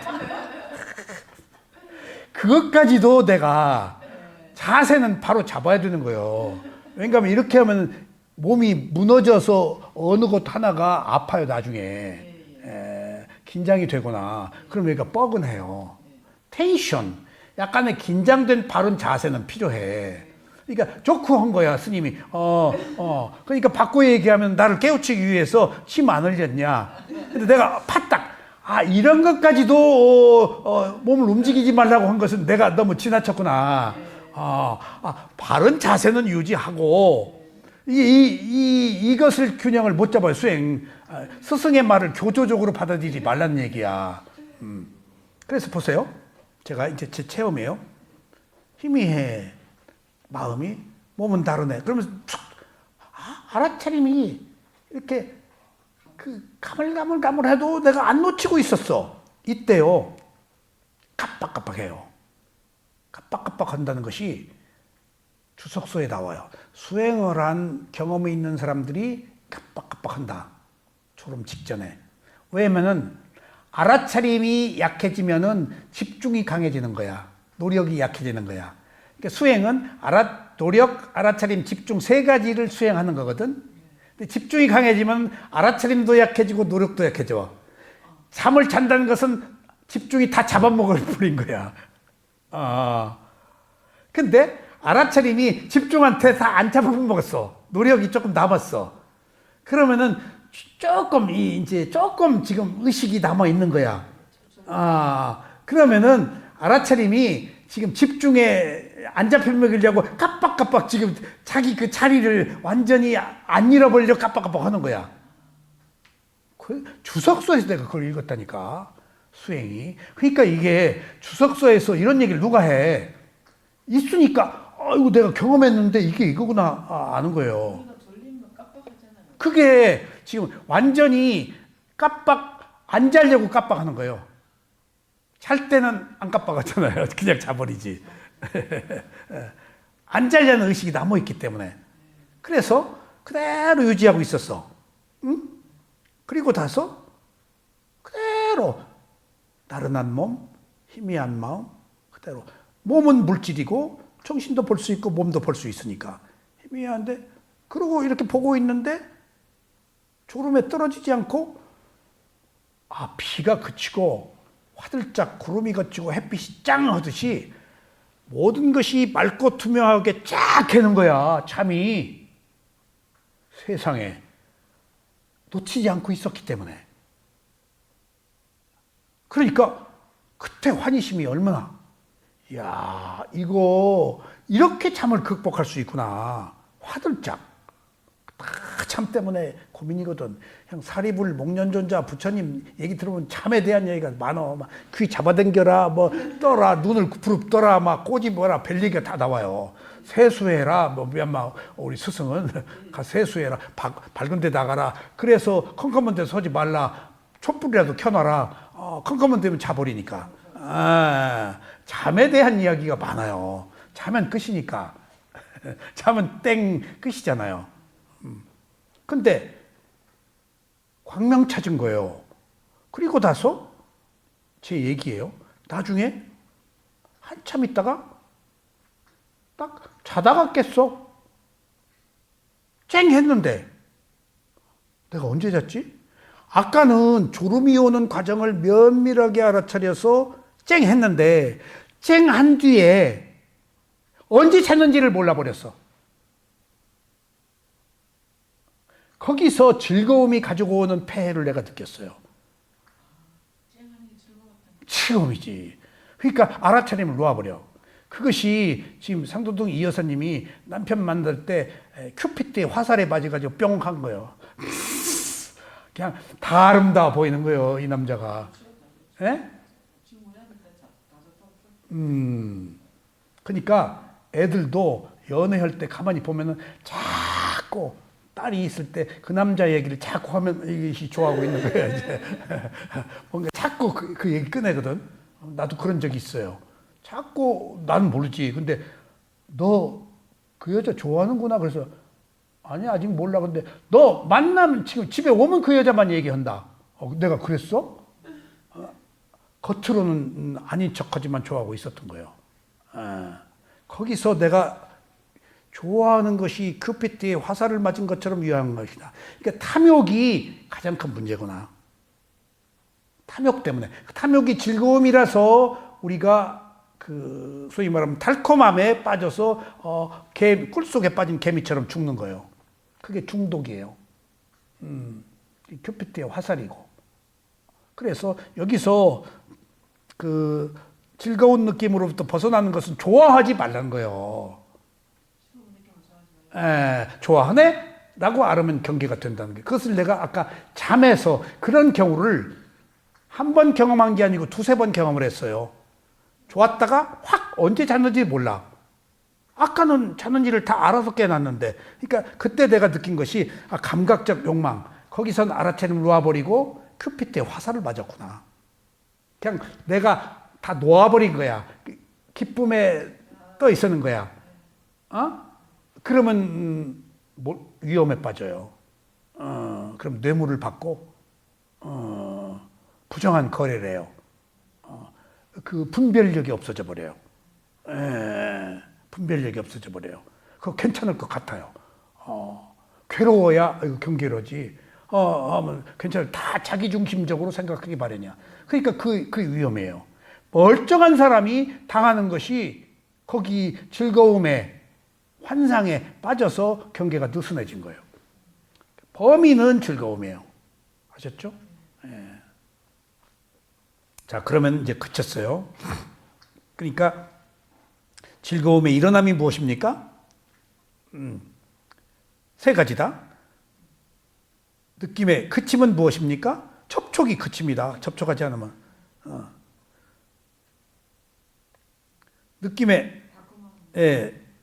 그것까지도 내가 자세는 바로 잡아야 되는 거예요. 왜냐하면 이렇게 하면 몸이 무너져서 어느 곳 하나가 아파요 나중에. 긴장이 되거나 그럼 여기가 뻐근해요. 텐션. 약간의 긴장된 바른 자세는 필요해. 그러니까 좋고 한 거야 스님이. 그러니까 바꿔 얘기하면 나를 깨우치기 위해서 침 안 흘렸냐. 근데 내가 파딱 이런 것까지도 몸을 움직이지 말라고 한 것은 내가 너무 지나쳤구나. 바른 자세는 유지하고 이것을 균형을 못 잡아요 수행. 스승의 말을 교조적으로 받아들이지 말라는 얘기야. 그래서 보세요. 제가 이제 제 체험이에요. 희미해. 마음이. 몸은 다르네. 그러면서 알아차림이 이렇게 가물가물해도 내가 안 놓치고 있었어. 이때요. 깜빡깜빡해요. 깜빡깜빡한다는 것이 주석서에 나와요. 수행을 한 경험이 있는 사람들이 깜빡깜빡한다. 졸음 직전에. 왜냐면은 알아차림이 약해지면은 집중이 강해지는 거야. 노력이 약해지는 거야. 그러니까 수행은 노력, 알아차림, 집중 3가지를 수행하는 거거든. 근데 집중이 강해지면 알아차림도 약해지고 노력도 약해져. 잠을 잔다는 것은 집중이 다 잡아먹을 뿐인 거야. 근데 알아차림이 집중한테 다 안 잡아먹었어. 노력이 조금 남았어. 그러면은 조금 지금 의식이 남아 있는 거야. 그러면은 알아차림이 지금 집중에 안 잡혀먹으려고 깜빡깜빡 지금 자기 그 자리를 완전히 안 잃어버리려고 깜빡깜빡 하는 거야. 주석서에서 내가 그걸 읽었다니까. 수행이. 그러니까 이게 주석서에서 이런 얘기를 누가 해. 있으니까 이거 내가 경험했는데 이게 이거구나 아는 거예요. 그게 지금 완전히 깜빡 안 자려고 깜빡하는 거예요. 잘 때는 안 깜빡하잖아요. 그냥 자버리지. 안 자려는 의식이 남아있기 때문에. 그래서 그대로 유지하고 있었어. 응? 그리고 나서 그대로 나른한 몸, 희미한 마음, 그대로. 몸은 물질이고 정신도 볼 수 있고 몸도 볼 수 있으니까 희미한데, 그러고 이렇게 보고 있는데 졸음에 떨어지지 않고 비가 그치고 화들짝 구름이 걷히고 햇빛이 짱 하듯이 모든 것이 맑고 투명하게 쫙 개는 거야. 잠이 세상에 놓치지 않고 있었기 때문에. 그러니까 그때 환희심이 얼마나, 이야, 이거 이렇게 잠을 극복할 수 있구나. 화들짝. 다 잠 때문에 고민이거든. 형 사리불 목련존자 부처님 얘기 들어보면 잠에 대한 얘기가 많어. 막 귀 잡아당겨라, 뭐 떠라, 눈을 부릅 떠라, 막 꼬집어라, 별 얘기가 다 나와요. 세수해라, 뭐 미얀마 우리 스승은 가 세수해라, 밝은 데 나가라. 그래서 컴컴한 데 서지 말라. 촛불이라도 켜놔라. 컴컴한 데면 자버리니까. 잠에 대한 이야기가 많아요. 자면 끝이니까. 자면 땡 끝이잖아요. 근데 광명 찾은 거예요. 그리고 나서 제 얘기예요. 나중에 한참 있다가 딱 자다가 깼어. 쨍 했는데 내가 언제 잤지? 아까는 졸음이 오는 과정을 면밀하게 알아차려서 쨍 했는데 쨍 한 뒤에 언제 잤는지를 몰라버렸어. 거기서 즐거움이 가지고 오는 폐해를 내가 느꼈어요. 즐거움이지. 그러니까 알아차림을 놓아버려. 그것이 지금 상도동 이 여사님이 남편 만날 때 큐피드의 화살에 맞아가지고 뿅 한 거예요. 그냥 다 아름다워 보이는 거예요, 이 남자가. 예? 그러니까 애들도 연애할 때 가만히 보면은 자꾸 딸이 있을 때 그 남자 얘기를 자꾸 하면 이것이 좋아하고 있는 거예요, 이제. 뭔가 자꾸 그 얘기 꺼내거든. 나도 그런 적이 있어요. 자꾸, 나는 모르지. 근데 너 그 여자 좋아하는구나. 그래서 아니, 아직 몰라. 근데 너 만나면 지금 집에 오면 그 여자만 얘기한다. 내가 그랬어? 겉으로는 아닌 척하지만 좋아하고 있었던 거예요. 거기서 내가 좋아하는 것이 큐피드의 화살을 맞은 것처럼 유효한 것이다. 그러니까 탐욕이 가장 큰 문제구나. 탐욕 때문에. 탐욕이 즐거움이라서 우리가 그 소위 말하면 달콤함에 빠져서 꿀 속에 빠진 개미처럼 죽는 거예요. 그게 중독이에요. 큐피드의 화살이고. 그래서 여기서 그 즐거운 느낌으로부터 벗어나는 것은 좋아하지 말라는 거예요. 좋아하네? 라고 알으면 경계가 된다는 게. 그것을 내가 아까 잠에서 그런 경우를 한 번 경험한 게 아니고 두세 번 경험을 했어요. 좋았다가 확 언제 잤는지 몰라. 아까는 잤는지를 다 알아서 깨놨는데. 그러니까 그때 내가 느낀 것이 감각적 욕망. 거기선 알아채림을 놓아버리고 큐피드의 화살을 맞았구나. 그냥 내가 다 놓아버린 거야. 기쁨에 떠 있었는 거야. 그러면 위험에 빠져요. 그럼 뇌물을 받고 부정한 거래를 해요. 그 분별력이 없어져 버려요. 분별력이 없어져 버려요. 그거 괜찮을 것 같아요. 괴로워야 경계로지. 하면 괜찮아요. 다 자기중심적으로 생각하기 마련이야. 그러니까 그 위험해요. 멀쩡한 사람이 당하는 것이 거기 즐거움에 환상에 빠져서 경계가 느슨해진 거예요. 범인은 즐거움이에요. 아셨죠? 예. 자, 그러면 이제 그쳤어요. 그러니까 즐거움의 일어남이 무엇입니까? 세 가지다. 느낌의 그침은 무엇입니까? 접촉이 그칩니다. 접촉하지 않으면. 느낌의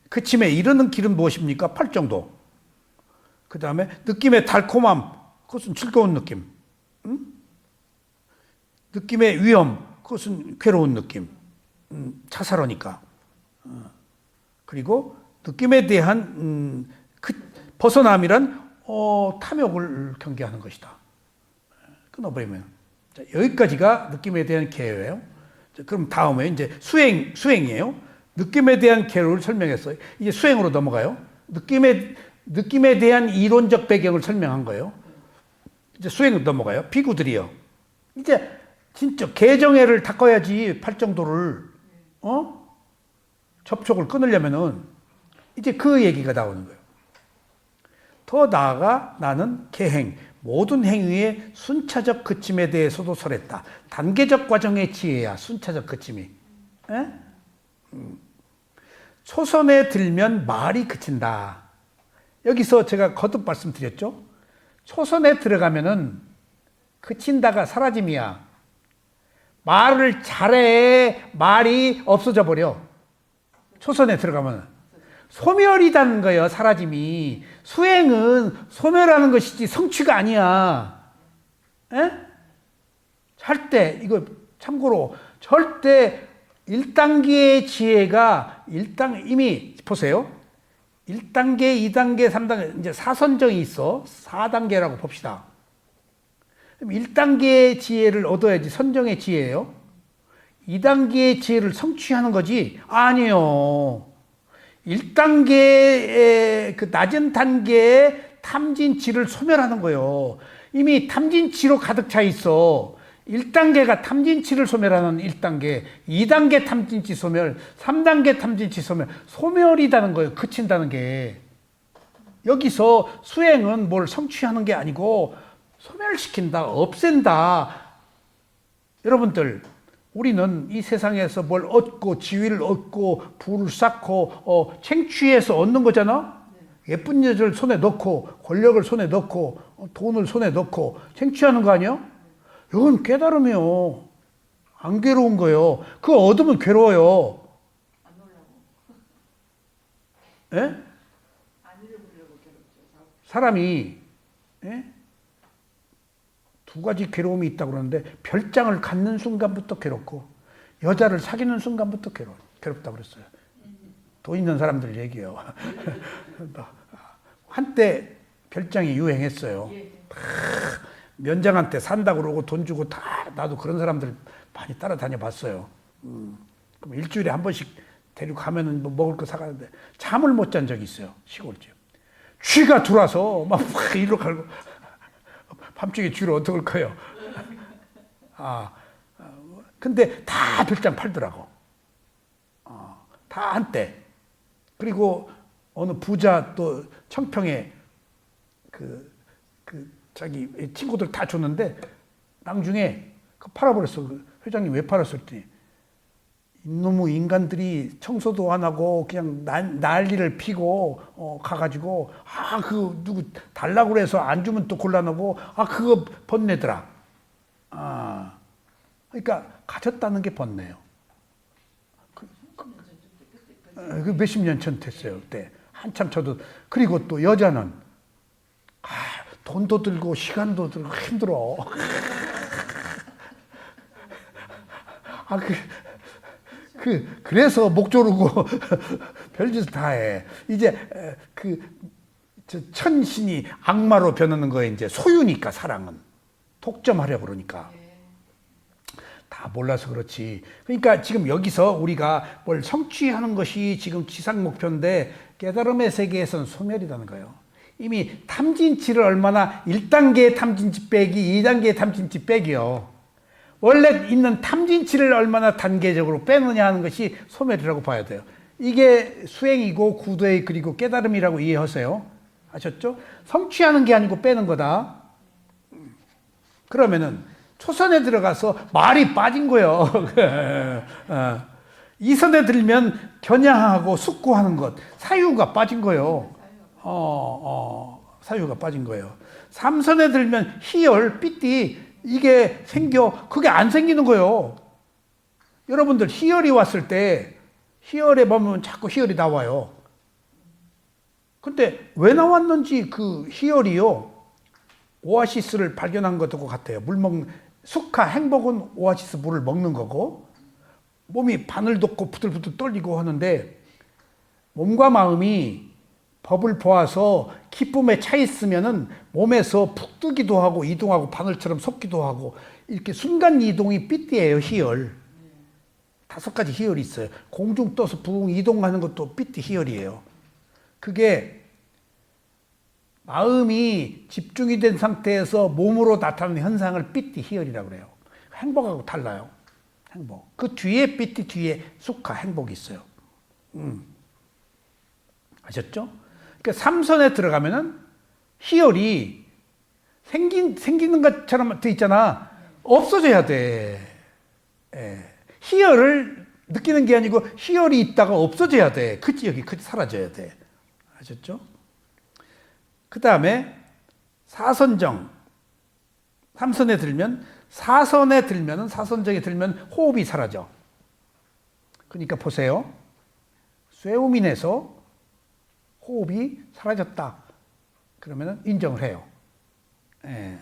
그침에 이르는 길은 무엇입니까? 팔정도. 그 다음에 느낌의 달콤함. 그것은 즐거운 느낌. 느낌의 위험, 그것은 괴로운 느낌. 차사로니까. 그리고 느낌에 대한 벗어남이란 탐욕을 경계하는 것이다. 끊어버리면. 자, 여기까지가 느낌에 대한 개요예요. 자, 그럼 다음에 이제 수행이에요. 느낌에 대한 개요를 설명했어요. 이제 수행으로 넘어가요. 느낌에 대한 이론적 배경을 설명한 거예요. 이제 수행으로 넘어가요. 비구들이요. 이제 진짜 개정애를 닦아야지 팔정도를 접촉을 끊으려면은 이제 그 얘기가 나오는 거예요. 더 나아가 나는 개행, 모든 행위의 순차적 그침에 대해서도 설했다. 단계적 과정의 지혜야, 순차적 그침이. 초선에 들면 말이 그친다. 여기서 제가 거듭 말씀드렸죠. 초선에 들어가면은 그친다가 사라짐이야. 말을 잘해, 말이 없어져 버려. 초선에 들어가면. 소멸이라는 거예요, 사라짐이. 수행은 소멸하는 것이지 성취가 아니야. 절대, 이거 참고로, 절대 1단계의 지혜가 이미 보세요. 1단계, 2단계, 3단계, 이제 사선정이 있어. 4단계라고 봅시다. 그럼 1단계의 지혜를 얻어야지 선정의 지혜예요. 2단계의 지혜를 성취하는 거지? 아니요. 1단계의 그 낮은 단계의 탐진치를 소멸하는 거예요. 이미 탐진치로 가득 차 있어. 1단계가 탐진치를 소멸하는 1단계, 2단계 탐진치 소멸, 3단계 탐진치 소멸, 소멸이라는 거예요. 그친다는 게. 여기서 수행은 뭘 성취하는 게 아니고 소멸시킨다, 없앤다. 여러분들, 우리는 이 세상에서 뭘 얻고 지위를 얻고 부를 쌓고 챙취해서 얻는 거잖아. 예쁜 여자를 손에 넣고 권력을 손에 넣고 돈을 손에 넣고 챙취하는 거 아니야? 이건 깨달음이요. 안 괴로운 거예요. 그거 얻으면 괴로워요. 안 놀라고. 예? 안 잃어버리려고 괴롭죠. 사람이 두 가지 괴로움이 있다고 그러는데 별장을 갖는 순간부터 괴롭고 여자를 사귀는 순간부터 괴롭다고 그랬어요. 돈 있는 사람들 얘기예요. 한때 별장이 유행했어요. 면장한테 산다고 그러고 돈 주고 다 나도 그런 사람들 많이 따라다녀 봤어요. 그럼 일주일에 한 번씩 데리고 가면은 뭐 먹을 거 사가는데 잠을 못 잔 적이 있어요. 시골집. 쥐가 들어와서 막 이리로 갈고 밤중에 쥐를 어떻게 할 거예요? 근데 다 별장 팔더라고. 다 한때. 그리고 어느 부자 또 청평에 자기 친구들 다 줬는데 나중에 팔아버렸어. 회장님 왜 팔았을 때 이놈의 인간들이 청소도 안 하고 그냥 난리를 피고 가가지고 그 누구 달라고 그래서 안 주면 또 곤란하고 그거 번내더라. 그러니까 가졌다는 게 번내요. 그 몇십 년 전 됐어요. 그때 한참 저도. 그리고 또 여자는 돈도 들고 시간도 들고 힘들어. 그래서 목 조르고 별짓을 다 해. 이제 천신이 악마로 변하는 거에 이제 소유니까 사랑은 독점하려고 그러니까. 다 몰라서 그렇지. 그러니까 지금 여기서 우리가 뭘 성취하는 것이 지금 지상 목표인데 깨달음의 세계에서는 소멸이라는 거예요. 이미 탐진치를 얼마나 1단계의 탐진치 빼기, 2단계의 탐진치 빼기요. 원래 있는 탐진치를 얼마나 단계적으로 빼느냐 하는 것이 소멸이라고 봐야 돼요. 이게 수행이고 구도의 그리고 깨달음이라고 이해하세요. 아셨죠? 성취하는 게 아니고 빼는 거다. 그러면은 초선에 들어가서 말이 빠진 거예요. 이 선에 들면 겨냥하고 숙고하는 것, 사유가 빠진 거예요. 사유가 빠진 거예요. 3선에 들면 희열, 삐띠, 이게 그게 안 생기는 거예요. 여러분들 희열이 왔을 때, 희열에 보면 자꾸 희열이 나와요. 근데 왜 나왔는지 그 희열이요. 오아시스를 발견한 것하고 같아요. 수카, 행복은 오아시스 물을 먹는 거고, 몸이 바늘 돋고 부들부들 떨리고 하는데, 몸과 마음이 법을 보아서 기쁨에 차 있으면은 몸에서 푹 뜨기도 하고 이동하고 바늘처럼 솟기도 하고 이렇게 순간 이동이 삐띠예요. 희열. 5가지 희열이 있어요. 공중 떠서 붕 이동하는 것도 삐띠 희열이에요. 그게 마음이 집중이 된 상태에서 몸으로 나타나는 현상을 삐띠 희열이라고 그래요. 행복하고 달라요. 행복. 그 뒤에 삐띠 뒤에 수카 행복이 있어요. 아셨죠? 그러니까 삼선에 들어가면은 희열이 생기는 것처럼 돼 있잖아. 없어져야 돼. 예. 희열을 느끼는 게 아니고 희열이 있다가 없어져야 돼. 여기 사라져야 돼. 아셨죠? 그 다음에 사선정. 삼선에 들면 사선정에 들면 호흡이 사라져. 그러니까 보세요. 쇠우민에서 호흡이 사라졌다. 그러면 인정을 해요. 예.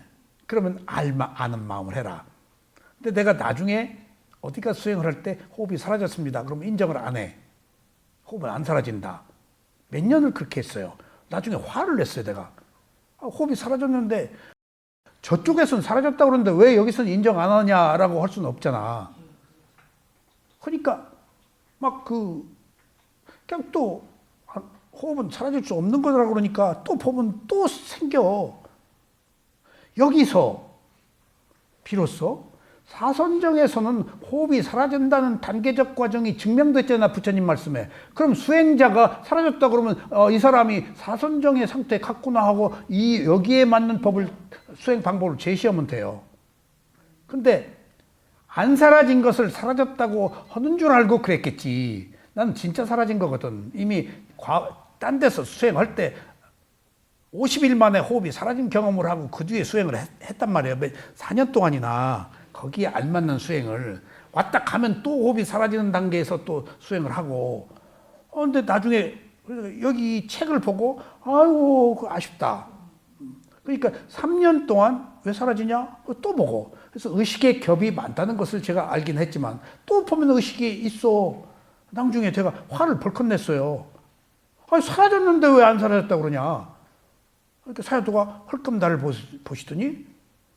그러면 아는 마음을 해라. 근데 내가 나중에 어디가 수행을 할 때 호흡이 사라졌습니다. 그러면 인정을 안 해. 호흡은 안 사라진다. 몇 년을 그렇게 했어요. 나중에 화를 냈어요, 내가. 호흡이 사라졌는데 저쪽에서는 사라졌다고 그러는데 왜 여기서는 인정 안 하냐라고 할 수는 없잖아. 그러니까 그냥 또 호흡은 사라질 수 없는 거라고 그러니까 또 보면 또 생겨. 여기서 비로소 사선정에서는 호흡이 사라진다는 단계적 과정이 증명됐잖아, 부처님 말씀에. 그럼 수행자가 사라졌다 그러면 이 사람이 사선정의 상태에 갔구나 하고 여기에 맞는 수행 방법을 제시하면 돼요. 근데 안 사라진 것을 사라졌다고 하는 줄 알고 그랬겠지. 나는 진짜 사라진 거거든. 이미 딴 데서 수행할 때 50일 만에 호흡이 사라진 경험을 하고 그 뒤에 수행을 했단 말이에요. 4년 동안이나 거기에 알맞는 수행을 왔다 가면 또 호흡이 사라지는 단계에서 또 수행을 하고 근데 나중에 여기 책을 보고 아이고 아쉽다. 그러니까 3년 동안 왜 사라지냐? 또 보고. 그래서 의식의 겹이 많다는 것을 제가 알긴 했지만 또 보면 의식이 있어. 나중에 제가 화를 벌컥 냈어요. 사라졌는데 왜 안 사라졌다고 그러냐? 그러니까 사야도가 헐끔 나를 보시더니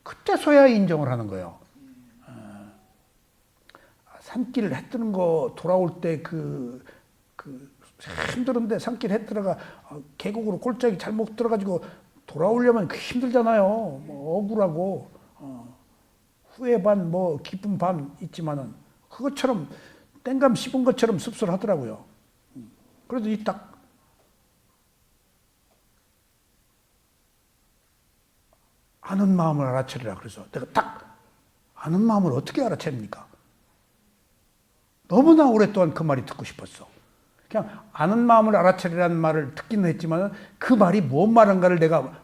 그때서야 인정을 하는 거예요. 산길 해 뜨는 거 돌아올 때 힘들은데 산길 해 뜨다가 계곡으로 골짜기 잘못 들어가지고 돌아오려면 힘들잖아요. 억울하고 후회 반 기쁨 반 있지만은 그것처럼 땡감 씹은 것처럼 씁쓸하더라고요. 그래도 딱 아는 마음을 알아차리라 그래서 내가 딱 아는 마음을 어떻게 알아챕니까? 너무나 오랫동안 그 말이 듣고 싶었어. 그냥 아는 마음을 알아차리라는 말을 듣기는 했지만 그 말이 무슨 말인가를 내가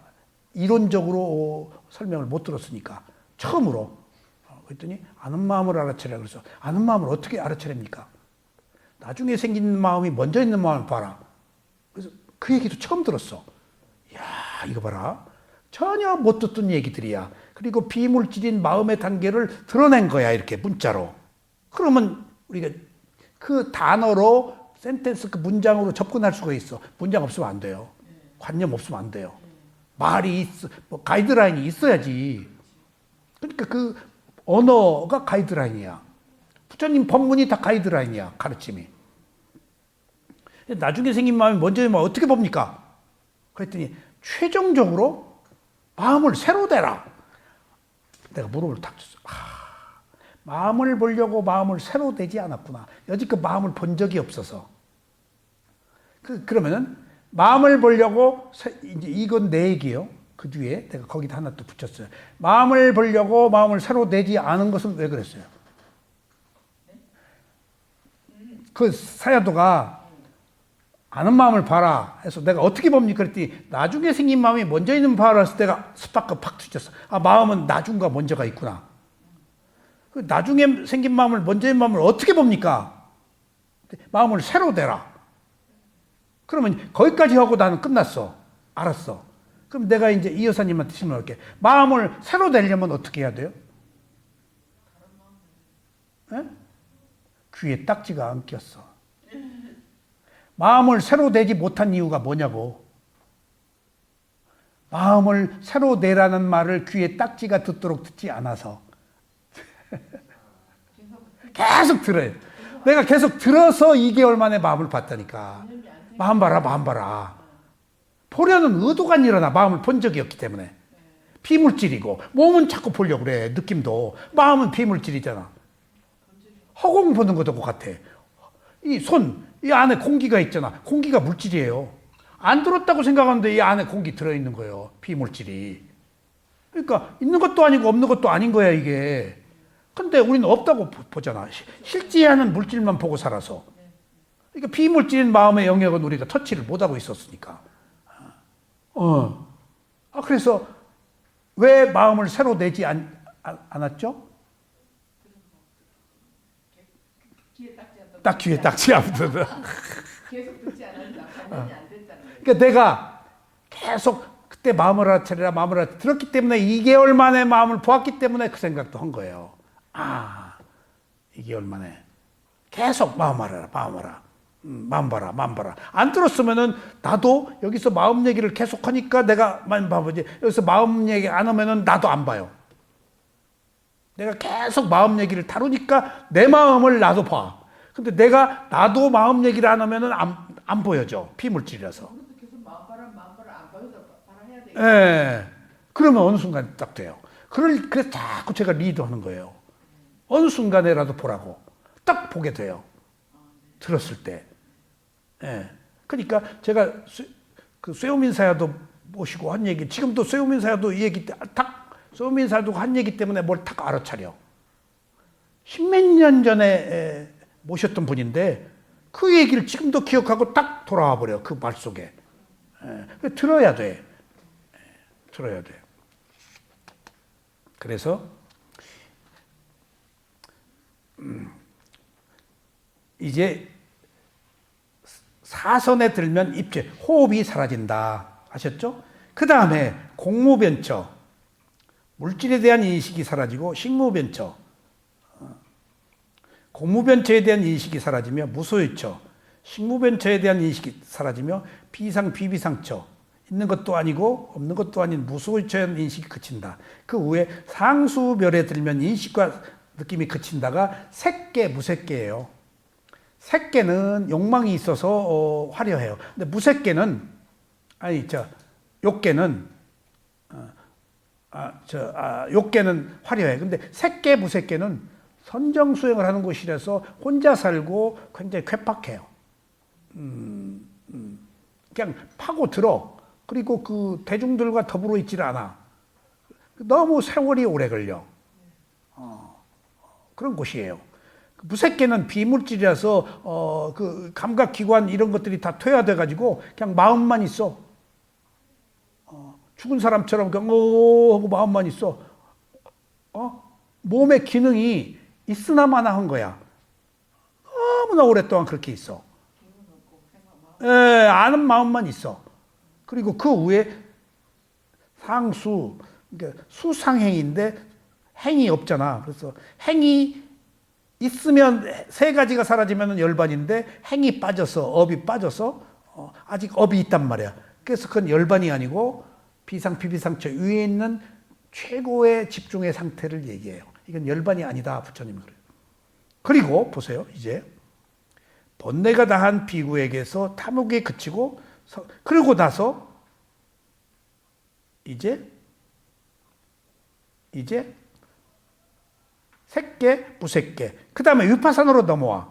이론적으로 설명을 못 들었으니까 처음으로 그랬더니 아는 마음을 알아차리라 그래서 아는 마음을 어떻게 알아차립니까? 나중에 생긴 마음이 먼저 있는 마음을 봐라. 그래서 그 얘기도 처음 들었어. 이야 이거 봐라. 전혀 못 듣던 얘기들이야. 그리고 비물질인 마음의 단계를 드러낸 거야 이렇게 문자로. 그러면 우리가 그 단어로 센텐스 그 문장으로 접근할 수가 있어. 문장 없으면 안 돼요. 관념 없으면 안 돼요. 말이 있어, 가이드라인이 있어야지. 그러니까 그 언어가 가이드라인이야. 부처님 법문이 다 가이드라인이야. 가르침이. 나중에 생긴 마음이 먼저면 어떻게 봅니까? 그랬더니 최종적으로 마음을 새로 대라. 내가 무릎을 탁 쳤어. 마음을 보려고 마음을 새로 대지 않았구나. 여지껏 마음을 본 적이 없어서. 그러면은 마음을 보려고 이제 이건 내 얘기예요. 그 뒤에 내가 거기다 하나 또 붙였어요. 마음을 보려고 마음을 새로 내지 않은 것은 왜 그랬어요? 그 사야도가 아는 마음을 봐라 해서 내가 어떻게 봅니까? 그랬더니 나중에 생긴 마음이 먼저 있는 봐라 해서 내가 스파크 팍 튀겼어. 마음은 나중과 먼저가 있구나. 나중에 생긴 마음을 먼저의 마음을 어떻게 봅니까? 마음을 새로 대라. 그러면 거기까지 하고 나는 끝났어. 알았어. 그럼 내가 이제 이 여사님한테 질문할게. 마음을 새로 내려면 어떻게 해야 돼요? 에? 귀에 딱지가 안 꼈어. 마음을 새로 내지 못한 이유가 뭐냐고. 마음을 새로 내라는 말을 귀에 딱지가 듣도록 듣지 않아서. 계속 들어요. 내가 계속 들어서 2개월 만에 마음을 봤다니까. 마음 봐라, 마음 봐라. 보려는 의도가 안 일어나. 마음을 본 적이 없기 때문에. 비물질이고 몸은 자꾸 보려고 그래. 느낌도. 마음은 비물질이잖아. 허공 보는 것도 같아. 이 손, 이 안에 공기가 있잖아. 공기가 물질이에요. 안 들었다고 생각하는데 이 안에 공기 들어있는 거예요. 비물질이. 그러니까 있는 것도 아니고 없는 것도 아닌 거야 이게. 근데 우리는 없다고 보잖아. 실제하는 물질만 보고 살아서. 그러니까 비물질인 마음의 영역은 우리가 터치를 못하고 있었으니까. 그래서 왜 마음을 새로 내지 않았죠? 딱 귀에 딱지 안 붙어. 계속 듣지 않았다. 반영이 안 됐다는 거예요. 그러니까 내가 계속 그때 마음을 알아차리라 마음을 알아차리라 들었기 때문에 2개월 만에 마음을 보았기 때문에 그 생각도 한 거예요. 2개월 만에 계속 마음 알아라, 마음 알아. 마음 봐라, 마음 봐라. 안 들었으면은 나도 여기서 마음 얘기를 계속 하니까 내가 마음 봐보지. 여기서 마음 얘기 안 하면은 나도 안 봐요. 내가 계속 마음 얘기를 다루니까 내 마음을 나도 봐. 근데 나도 마음 얘기를 안 하면은 안 보여져. 피물질이라서. 계속 마음 봐라 안 봐도 봐라 해야 돼. 예. 그러면 어느 순간 딱 돼요. 그래서 자꾸 제가 리드하는 거예요. 어느 순간에라도 보라고. 딱 보게 돼요. 들었을 때. 예. 그러니까 제가 그 쇠우민 사야도 모시고 한 얘기, 지금도 쇠우민 사야도 이 얘기 쇠우민 사야도 한 얘기 때문에 뭘 딱 알아차려. 10몇 년 전에 모셨던 분인데 그 얘기를 지금도 기억하고 딱 돌아와 버려. 그 말 속에. 예. 들어야 돼. 들어야 돼. 그래서 이제 사선에 들면 입체, 호흡이 사라진다. 아셨죠? 그 다음에 공무변처, 물질에 대한 인식이 사라지고 식무변처, 공무변처에 대한 인식이 사라지며 무소유처, 식무변처에 대한 인식이 사라지며 비상, 비비상처, 있는 것도 아니고 없는 것도 아닌 무소유처에 대한 인식이 그친다. 그 후에 상수별에 들면 인식과 느낌이 그친다가 색계, 무색계예요. 색계는 욕망이 있어서 화려해요. 근데 무색계는 욕계는 욕계는 화려해. 근데 색계, 무색계는 선정수행을 하는 곳이라서 혼자 살고 굉장히 괴팍해요. 그냥 파고 들어. 그리고 그 대중들과 더불어 있질 않아. 너무 세월이 오래 걸려. 그런 곳이에요. 무색계는 비물질이라서 그 감각기관 이런 것들이 다 퇴화돼 가지고 그냥 마음만 있어. 죽은 사람처럼 그냥 하고 마음만 있어. 몸의 기능이 있으나마나 한 거야. 너무나 오랫동안 그렇게 있어. 아는 마음만 있어. 그리고 그 후에 상수, 그러니까 수상행인데 행이 없잖아. 그래서 행이 있으면 세 가지가 사라지면 열반인데 행이 빠져서 업이 빠져서 아직 업이 있단 말이야. 그래서 그건 열반이 아니고 비상, 비비상처 위에 있는 최고의 집중의 상태를 얘기해요. 이건 열반이 아니다. 부처님은 그래요. 그리고 보세요. 이제 번뇌가 다한 비구에게서 탐욕에 그치고 그러고 나서 이제 색계, 무색계. 그 다음에 위파산으로 넘어와.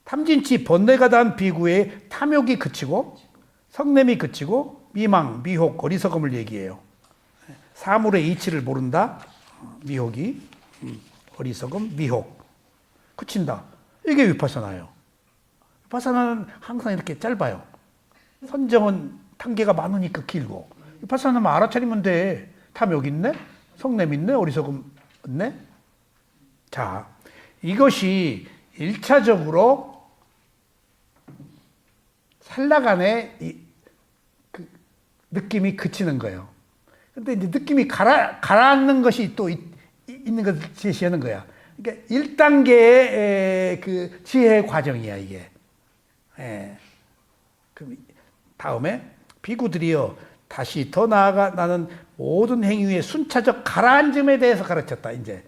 탐진치, 번뇌가 다한 비구의 탐욕이 그치고 성냄이 그치고 미망, 미혹, 어리석음을 얘기해요. 사물의 이치를 모른다. 미혹이, 어리석음, 미혹. 그친다. 이게 위파사나예요. 위파사나는 항상 이렇게 짧아요. 선정은 단계가 많으니까 길고. 위파사나만 알아차리면 돼. 탐욕 있네? 성냄 있네? 어리석음 있네? 자, 이것이 1차적으로 살라간의 느낌이 그치는 거예요. 근데 이제 느낌이 가라앉는 것이 또 있는 것을 제시하는 거야. 그러니까 1단계의 그 지혜 과정이야, 이게. 예. 그럼 다음에 비구들이여 다시 더 나아가 나는 모든 행위의 순차적 가라앉음에 대해서 가르쳤다, 이제.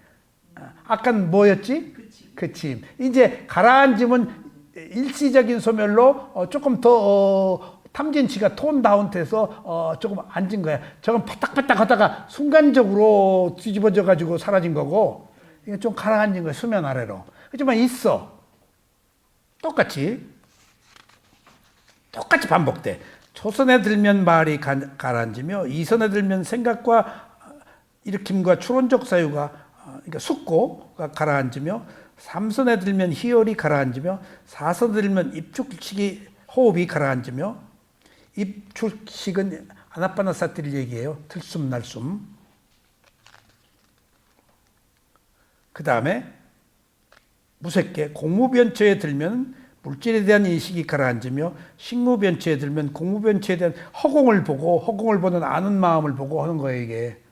아까는 뭐였지? 그침. 이제 가라앉음은 일시적인 소멸로 조금 더 탐진치가 톤 다운돼서 조금 앉은 거야. 저건 파닥파닥 하다가 순간적으로 뒤집어져 가지고 사라진 거고, 이게 좀 가라앉은 거야, 수면 아래로. 하지만 있어. 똑같이 반복돼. 초선에 들면 말이 가라앉으며, 이선에 들면 생각과 일으킴과 추론적 사유가, 그러니까 숙고가 가라앉으며, 삼선에 들면 희열이 가라앉으며, 사선에 들면 입축식이 호흡이 가라앉으며, 입축식은 아나파나사티를 얘기해요. 들숨 날숨. 그 다음에 무색계 공무변처에 들면 물질에 대한 인식이 가라앉으며, 식무변처에 들면 공무변처에 대한 허공을 보고, 허공을 보는 아는 마음을 보고 하는 거예요, 이게.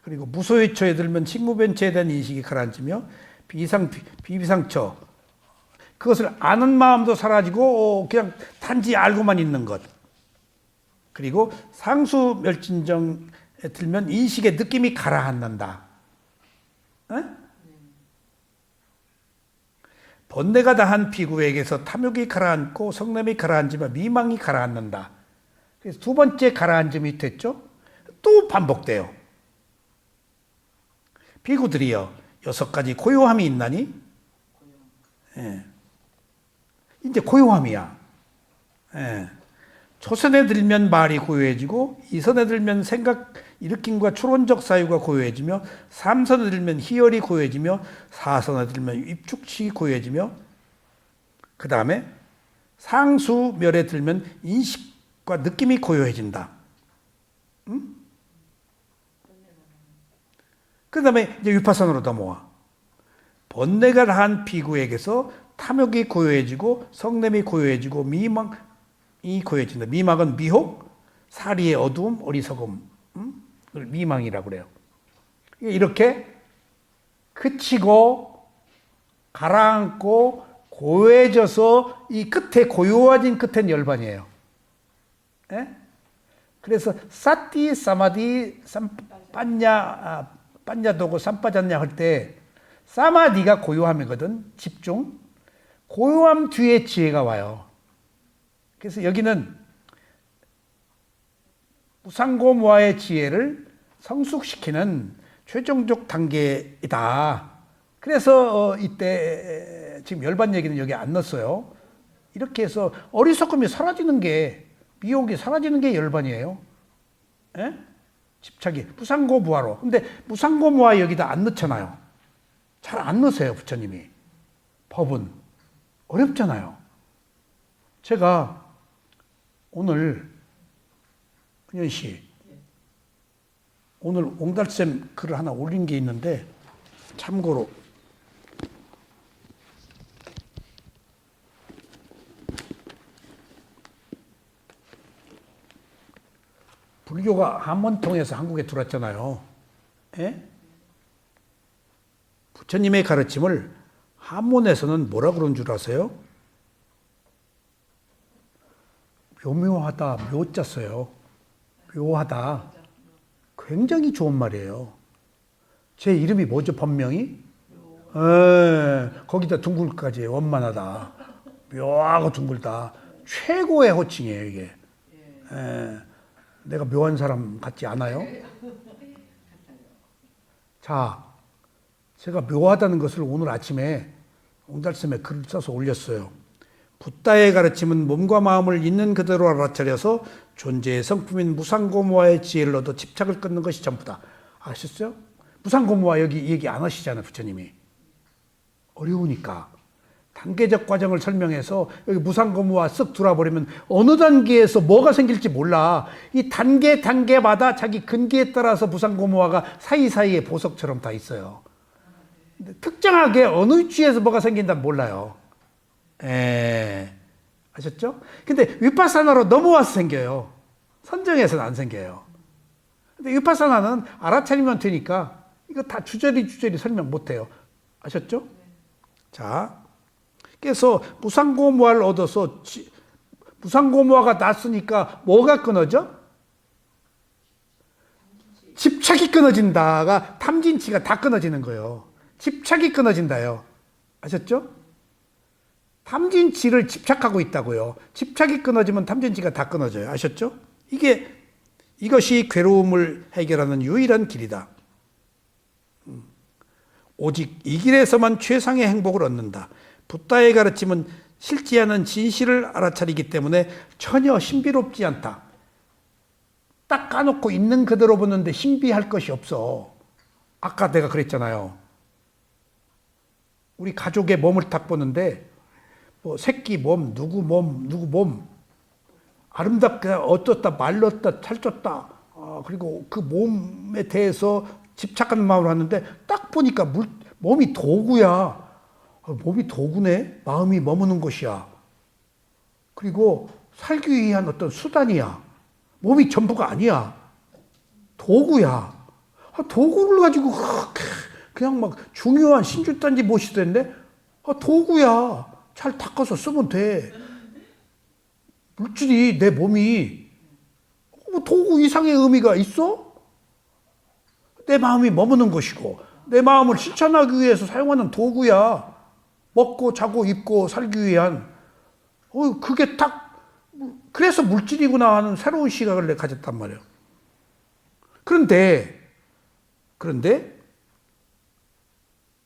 그리고 무소유처에 들면 식무변처에 대한 인식이 가라앉으며, 비비상처, 그것을 아는 마음도 사라지고 그냥 단지 알고만 있는 것. 그리고 상수멸진정에 들면 인식의 느낌이 가라앉는다. 번뇌가 다한 비구에게서 탐욕이 가라앉고 성냄이 가라앉으며 미망이 가라앉는다. 그래서 두 번째 가라앉음이 됐죠. 또 반복돼요. 비구들이여 6가지 고요함이 있나니? 예. 이제 고요함이야. 예. 초선에 들면 말이 고요해지고, 이선에 들면 생각 일으킴과 추론적 사유가 고요해지며, 삼선에 들면 희열이 고요해지며, 사선에 들면 입축식이 고요해지며, 그 다음에 상수멸에 들면 인식과 느낌이 고요해진다. 그 다음에 이제 위파산으로 넘어와. 번뇌가 다한 비구에게서 탐욕이 고요해지고, 성냄이 고요해지고, 미망이 고요해진다. 미망은 미혹, 사리의 어두움, 어리석음, 미망이라고 그래요. 이렇게 그치고 가라앉고 고요해져서 이 끝에 고요해진 끝엔 열반이에요. 예? 그래서 사티, 사마디, 빠냐도고 삼빠졌냐 할 때 사마디가 고요함이거든. 집중. 고요함 뒤에 지혜가 와요. 그래서 여기는 무상고무와의 지혜를 성숙시키는 최종적 단계이다. 그래서 이때 지금 열반 얘기는 여기 안 넣었어요. 이렇게 해서 어리석음이 사라지는 게, 미혹이 사라지는 게 열반이에요. 예? 집착이 무상고무화로. 근데 무상고무화 여기다 안 넣잖아요. 잘 안 넣으세요, 부처님이. 법은 어렵잖아요. 제가 오늘 은현 씨, 오늘 옹달샘 글을 하나 올린 게 있는데, 참고로 불교가 한번 통해서 한국에 들어왔잖아요. 예? 부처님의 가르침을 한문에서는 뭐라 그런 줄 아세요? 묘묘하다, 묘자 써요. 묘하다. 굉장히 좋은 말이에요. 제 이름이 뭐죠, 본명이? 거기다 둥글까지 원만하다. 묘하고 둥글다. 최고의 호칭이에요, 이게. 내가 묘한 사람 같지 않아요? 자, 제가 묘하다는 것을 오늘 아침에 옹달샘에 글을 써서 올렸어요. 붓다의 가르침은 몸과 마음을 있는 그대로 알아차려서 존재의 성품인 무상고무와의 지혜를 얻어 집착을 끊는 것이 전부다. 아셨어요? 무상고무와 여기 얘기 안 하시잖아요, 부처님이. 어려우니까. 단계적 과정을 설명해서 여기 무상고무와 쓱 들어버리면 어느 단계에서 뭐가 생길지 몰라. 이 단계마다 자기 근기에 따라서 무상고무와가 사이사이에 보석처럼 다 있어요. 근데 특정하게 어느 위치에서 뭐가 생긴다는 몰라요. 아셨죠? 근데 위파사나로 넘어와서 생겨요. 선정해서는 안 생겨요. 근데 위파사나는 알아차리면 되니까 이거 다 주저리 설명 못해요. 아셨죠? 자, 그래서 무상고무화를 얻어서 무상고무화가 났으니까 뭐가 끊어져? 집착이 끊어진다가 탐진치가 다 끊어지는 거예요. 집착이 끊어진다요. 아셨죠? 탐진치를 집착하고 있다고요. 집착이 끊어지면 탐진치가 다 끊어져요. 아셨죠? 이것이 괴로움을 해결하는 유일한 길이다. 오직 이 길에서만 최상의 행복을 얻는다. 붓다의 가르침은 싫지 않은 진실을 알아차리기 때문에 전혀 신비롭지 않다. 딱 까놓고 있는 그대로 보는데 신비할 것이 없어. 아까 내가 그랬잖아요. 우리 가족의 몸을 딱 보는데 뭐 새끼 몸, 누구 몸 아름답게 어떻다, 말랐다, 살쪘다. 그리고 그 몸에 대해서 집착하는 마음으로 하는데 딱 보니까 몸이 도구야. 몸이 도구네. 마음이 머무는 곳이야. 그리고 살기 위한 어떤 수단이야. 몸이 전부가 아니야. 도구야. 도구를 가지고 그냥 막 중요한 신주단지 모시던데 도구야. 잘 닦아서 쓰면 돼. 물질이 내 몸이 도구 이상의 의미가 있어? 내 마음이 머무는 것이고 내 마음을 실천하기 위해서 사용하는 도구야. 먹고 자고 입고 살기 위한 그게 딱 그래서 물질이구나 하는 새로운 시각을 내가 가졌단 말이에요.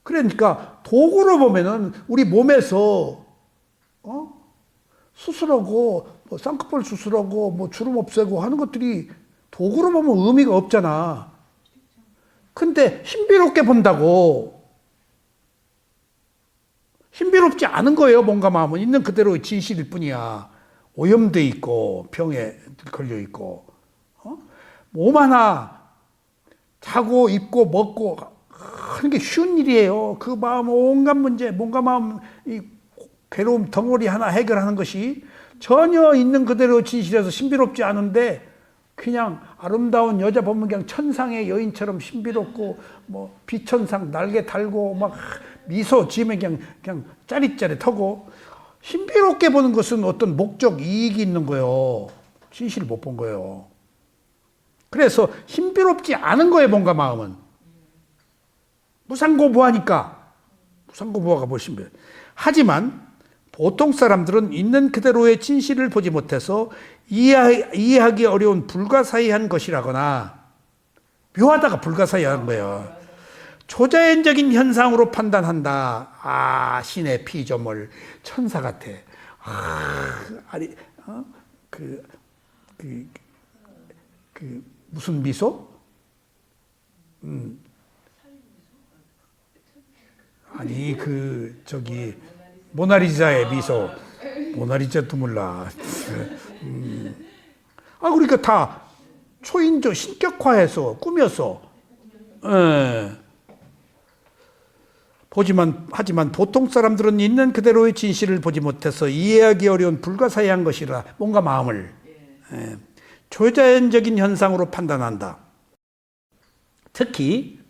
그러니까 도구로 보면은 우리 몸에서 수술하고 뭐 쌍꺼풀 수술하고 뭐 주름 없애고 하는 것들이 도구로 보면 의미가 없잖아. 근데 신비롭게 본다고 신비롭지 않은 거예요. 뭔가 마음은 있는 그대로의 진실일 뿐이야. 오염돼 있고 병에 걸려 있고 몸 하나 자고 입고 먹고 하는 게 쉬운 일이에요. 그 마음 온갖 문제 뭔가 마음 이 괴로움 덩어리 하나 해결하는 것이 전혀 있는 그대로 진실해서 신비롭지 않은데 그냥 아름다운 여자 보면 그냥 천상의 여인처럼 신비롭고 뭐 비천상 날개 달고 막 미소 지으면 그냥 짜릿짜릿하고 신비롭게 보는 것은 어떤 목적 이익이 있는 거예요. 진실을 못 본 거예요. 그래서 신비롭지 않은 거예요. 뭔가 마음은 무상고부하니까 무상고부하가 뭘 신비해. 하지만 보통 사람들은 있는 그대로의 진실을 보지 못해서 이해하기 어려운 불가사의한 것이라거나 묘하다가 불가사의한 거예요. 초자연적인 현상으로 판단한다. 신의 피조물 천사 같아. 무슨 미소? 아니 모나리자의 미소. 모나리자도 몰라. 그러니까 다 초인조 신격화해서 꾸며서. 하지만 보통 사람들은 있는 그대로의 진실을 보지 못해서 이해하기 어려운 불가사의한 것이라 뭔가 마음을 초자연적인 현상으로 판단한다. 특히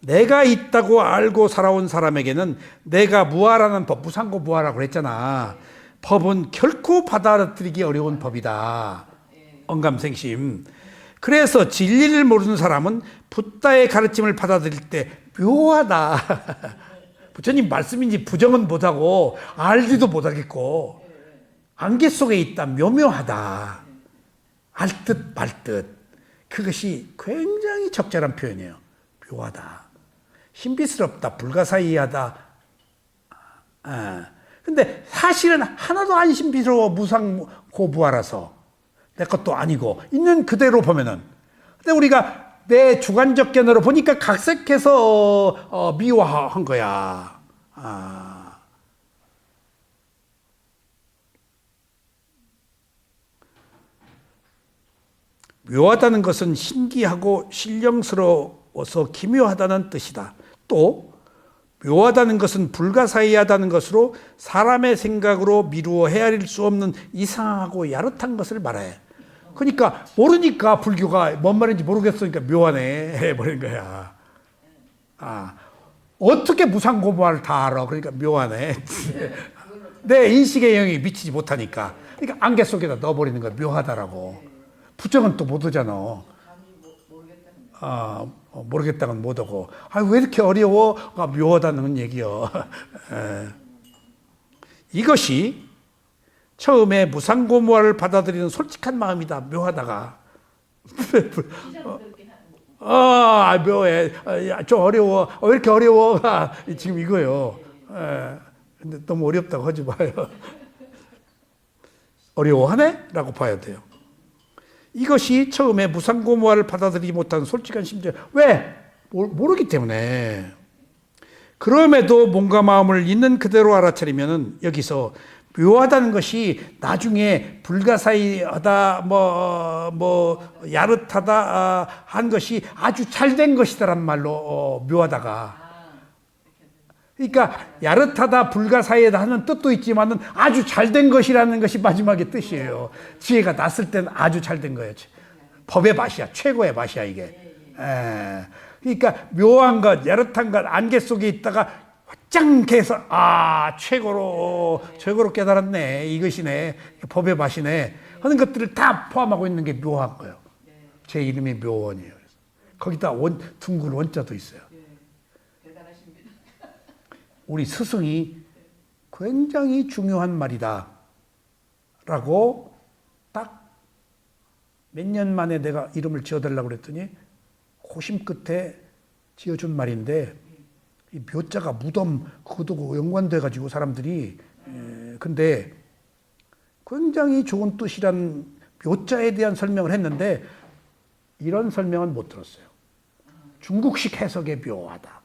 내가 있다고 알고 살아온 사람에게는 내가 무아라는 법, 무상고 무아라고 그랬잖아. 법은 결코 받아들이기 어려운 법이다. 언감생심. 그래서 진리를 모르는 사람은 붓다의 가르침을 받아들일 때 묘하다. 부처님 말씀인지 부정은 못하고 알지도 못하겠고 안개 속에 있다. 묘묘하다. 알듯 말듯. 그것이 굉장히 적절한 표현이에요. 묘하다. 신비스럽다. 불가사의하다. 근데 사실은 하나도 안 신비스러워. 무상고부하라서. 내 것도 아니고 있는 그대로 보면은. 근데 우리가 내 주관적 견해로 보니까 각색해서 미화한 거야. 묘하다는 것은 신기하고 신령스러워서 기묘하다는 뜻이다. 또 묘하다는 것은 불가사의하다는 것으로 사람의 생각으로 미루어 헤아릴 수 없는 이상하고 야릇한 것을 말해. 그러니까 모르니까 불교가 뭔 말인지 모르겠으니까 묘하네 해버린 거야. 아, 어떻게 무상고무화를 다 알아? 그러니까 묘하네. 내 인식의 영역이 미치지 못하니까. 그러니까 안개 속에다 넣어버리는 거야. 묘하다라고. 부정은 또 못 오잖아. 모르겠다는 못 오고. 왜 이렇게 어려워? 묘하다는 얘기요. 이것이 처음에 무상고무화를 받아들이는 솔직한 마음이다. 묘하다가. 묘해. 좀 어려워. 왜 이렇게 어려워? 지금 이거요. 근데 너무 어렵다고 하지 마요. 어려워하네? 라고 봐야 돼요. 이것이 처음에 무상고무화를 받아들이지 못하는 솔직한 심정. 왜? 모르기 때문에. 그럼에도 몸과 마음을 있는 그대로 알아차리면은 여기서 묘하다는 것이 나중에 불가사의하다, 야릇하다 한 것이 아주 잘된 것이다란 말로 묘하다가. 그러니까 야릇하다, 불가사의하다 하는 뜻도 있지만은 아주 잘된 것이라는 것이 마지막의 뜻이에요. 지혜가 났을 때는 아주 잘된 거예요. 법의 맛이야, 최고의 맛이야 이게. 그러니까 묘한 것, 야릇한 것, 안개 속에 있다가 화짱케 해서 최고로 깨달았네, 이것이네, 법의 맛이네 하는 것들을 다 포함하고 있는 게 묘한 거예요. 제 이름이 묘원이에요. 거기다 둥글 원자도 있어요. 우리 스승이 굉장히 중요한 말이다 라고 딱 몇 년 만에 내가 이름을 지어달라고 그랬더니 고심 끝에 지어준 말인데, 이 묘자가 무덤 그것도 연관돼 가지고 사람들이 근데 굉장히 좋은 뜻이란 묘자에 대한 설명을 했는데 이런 설명은 못 들었어요. 중국식 해석의 묘하다.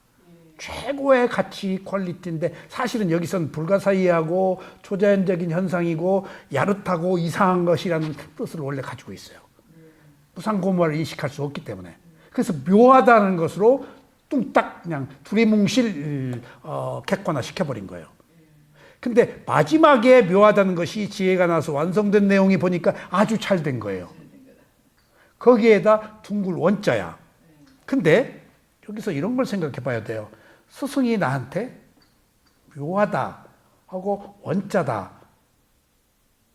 최고의 가치 퀄리티인데 사실은 여기서는 불가사의하고 초자연적인 현상이고 야릇하고 이상한 것이라는 뜻을 원래 가지고 있어요. 무상고무화를 인식할 수 없기 때문에. 그래서 묘하다는 것으로 뚱딱 그냥 두리뭉실 객관화 시켜버린 거예요. 근데 마지막에 묘하다는 것이 지혜가 나서 완성된 내용이 보니까 아주 잘 된 거예요. 거기에다 둥글 원자야. 근데 여기서 이런 걸 생각해 봐야 돼요. 스승이 나한테 묘하다 하고 원자다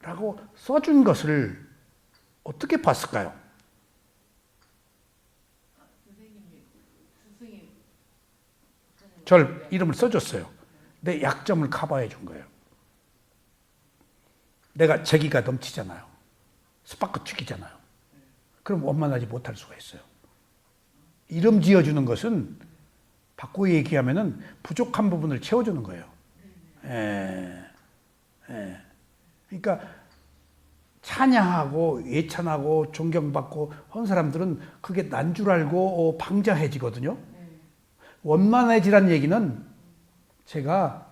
라고 써준 것을 어떻게 봤을까요? 절 이름을 써줬어요. 내 약점을 커버해 준 거예요. 내가 재기가 넘치잖아요. 스파크 축이잖아요. 그럼 원만하지 못할 수가 있어요. 이름 지어주는 것은 바꾸어 얘기하면은 부족한 부분을 채워주는 거예요. 그러니까 찬양하고 예찬하고 존경받고 한 사람들은 그게 난 줄 알고 방자해지거든요. 원만해지란 얘기는 제가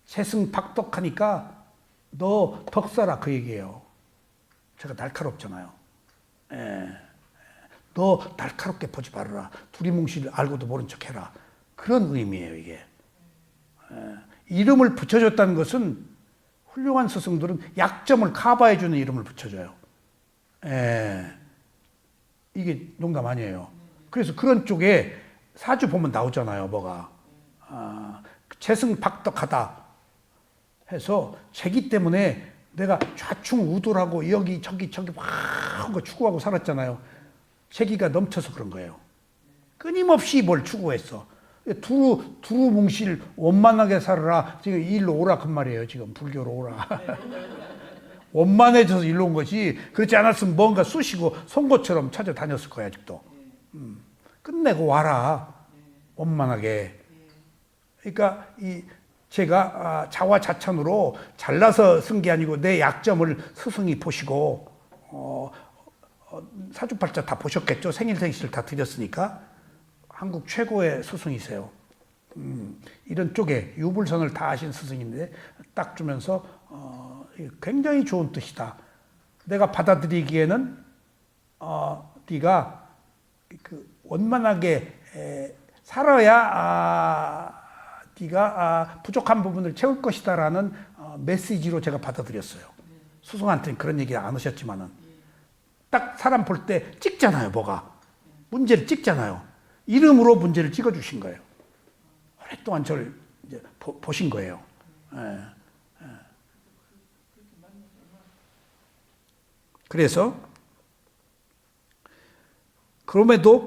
세승박덕하니까 너 덕사라 그 얘기예요. 제가 날카롭잖아요. 너 날카롭게 보지 말아라. 두리뭉실 알고도 모른 척 해라. 그런 의미예요 이게. 이름을 붙여줬다는 것은 훌륭한 스승들은 약점을 커버해주는 이름을 붙여줘요. 이게 농담 아니에요. 그래서 그런 쪽에 사주 보면 나오잖아요. 뭐가 재승박덕하다 해서 재기 때문에 내가 좌충우돌하고 여기 저기 막 추구하고 살았잖아요. 재기가 넘쳐서 그런 거예요. 끊임없이 뭘 추구했어. 두루뭉실 원만하게 살아라. 지금 일로 오라 그 말이에요. 지금 불교로 오라. 원만해져서 일로 온 것이, 그렇지 않았으면 뭔가 쑤시고 송곳처럼 찾아다녔을 거야 아직도. 끝내고 와라. 원만하게. 그러니까 제가 자화자찬으로 잘나서 쓴 게 아니고 내 약점을 스승이 보시고 사주팔자 다 보셨겠죠. 생일생시를 다 드렸으니까. 한국 최고의 스승이세요. 이런 쪽에 유불선을 다 하신 스승인데 딱 주면서 굉장히 좋은 뜻이다. 내가 받아들이기에는 네가 원만하게 살아야 네가 부족한 부분을 채울 것이다라는 메시지로 제가 받아들였어요. 스승한테는 그런 얘기 안 하셨지만은 딱 사람 볼 때 찍잖아요, 뭐가. 문제를 찍잖아요. 이름으로 문제를 찍어주신 거예요. 오랫동안 저를 이제 보신 거예요. 예. 그래서 그럼에도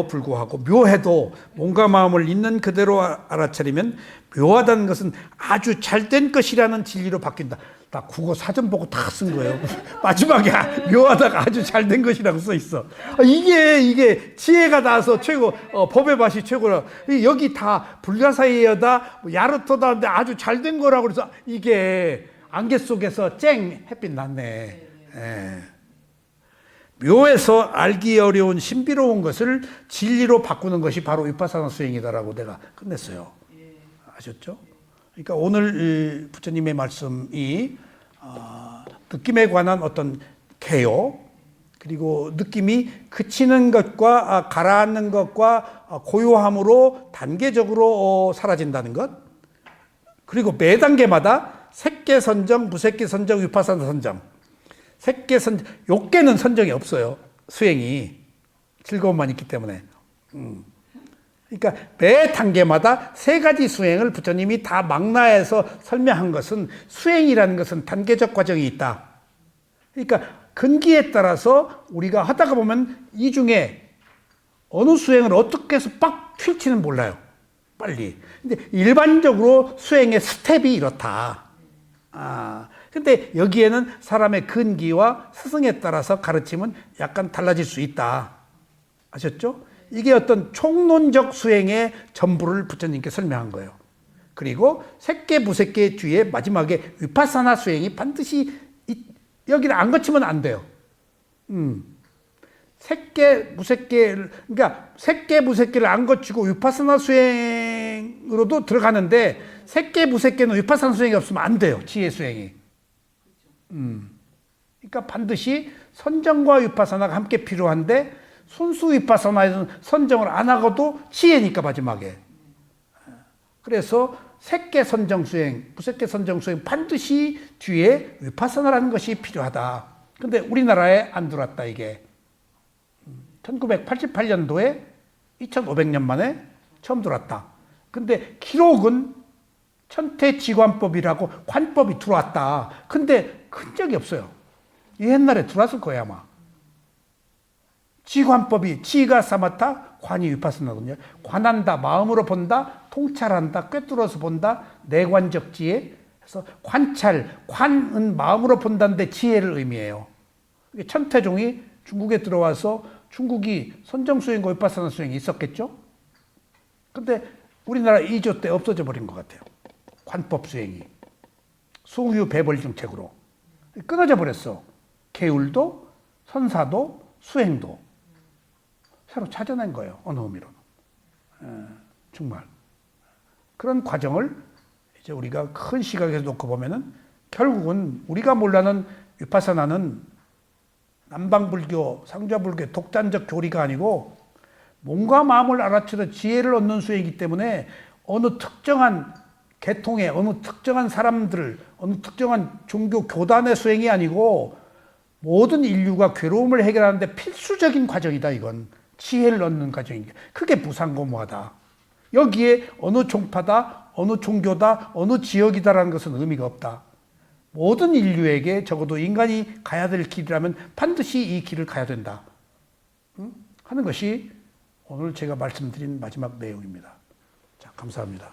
불구하고 묘해도 몸과 마음을 있는 그대로 알아차리면 묘하다는 것은 아주 잘된 것이라는 진리로 바뀐다. 나 국어 사전 보고 다 쓴 거예요. 마지막에 묘하다가 아주 잘된 것이라고 써 있어. 이게 지혜가 나서 최고, 법의 맛이 최고라. 여기 다 불가사의어다, 야르토다인데 아주 잘된 거라고 그래서 이게 안개 속에서 햇빛 났네. 예. 묘해서 알기 어려운 신비로운 것을 진리로 바꾸는 것이 바로 위파사나 수행이다라고 내가 끝냈어요. 아셨죠? 그러니까 오늘 부처님의 말씀이 느낌에 관한 어떤 개요, 그리고 느낌이 그치는 것과 가라앉는 것과 고요함으로 단계적으로 사라진다는 것, 그리고 매 단계마다 색계 선정, 무색계 선정, 위파사나 선정. 색계 선정, 욕계는 선정이 없어요. 수행이 즐거움만 있기 때문에. 그러니까 매 단계마다 세 가지 수행을 부처님이 다 망라해서 설명한 것은 수행이라는 것은 단계적 과정이 있다. 그러니까 근기에 따라서 우리가 하다가 보면 이 중에 어느 수행을 어떻게 해서 빡 튈지는 몰라요. 빨리. 근데 일반적으로 수행의 스텝이 이렇다. 근데 여기에는 사람의 근기와 스승에 따라서 가르침은 약간 달라질 수 있다. 아셨죠? 이게 어떤 총론적 수행의 전부를 부처님께 설명한 거예요. 그리고 색계, 무색계 뒤에 마지막에 위파사나 수행이 반드시 여기를 안 거치면 안 돼요. 색계, 무색계를, 그러니까 색계, 무색계를 안 거치고 위파사나 수행으로도 들어가는데 색계, 무색계는 위파사나 수행이 없으면 안 돼요. 지혜 수행이. 그러니까 반드시 선정과 위파사나가 함께 필요한데 순수 위파사나에서는 선정을 안 하고도 지혜니까 마지막에. 그래서 색계 선정 수행, 무색계 선정 수행 반드시 뒤에 위파사나라는 것이 필요하다. 근데 우리나라에 안 들어왔다 이게. 1988년도에 2500년 만에 처음 들어왔다. 근데 기록은 천태지관법이라고 관법이 들어왔다. 근데 큰 적이 없어요. 옛날에 들어왔을 거예요 아마. 지관법이 지가 사마타, 관이 위파사나거든요. 관한다, 마음으로 본다, 통찰한다, 꿰뚫어서 본다, 내관적 지혜. 그래서 관찰, 관은 마음으로 본다는데 지혜를 의미해요. 천태종이 중국에 들어와서 중국이 선정수행과 위파사나 수행이 있었겠죠? 근데 우리나라 이조 때 없어져 버린 것 같아요. 관법 수행이. 수유 배벌 정책으로. 끊어져 버렸어. 계율도, 선사도, 수행도. 새로 찾아낸 거예요. 어느 의미로는. 정말. 그런 과정을 이제 우리가 큰 시각에서 놓고 보면은 결국은 우리가 몰라는 위파사나는 남방불교, 상좌불교의 독단적 교리가 아니고 몸과 마음을 알아채는 지혜를 얻는 수행이기 때문에 어느 특정한 계통의 어느 특정한 사람들, 어느 특정한 종교 교단의 수행이 아니고 모든 인류가 괴로움을 해결하는 데 필수적인 과정이다 이건. 지혜를 얻는 과정이니까. 그게 무상고무하다. 여기에 어느 종파다, 어느 종교다, 어느 지역이다라는 것은 의미가 없다. 모든 인류에게 적어도 인간이 가야 될 길이라면 반드시 이 길을 가야 된다. 하는 것이 오늘 제가 말씀드린 마지막 내용입니다. 자, 감사합니다.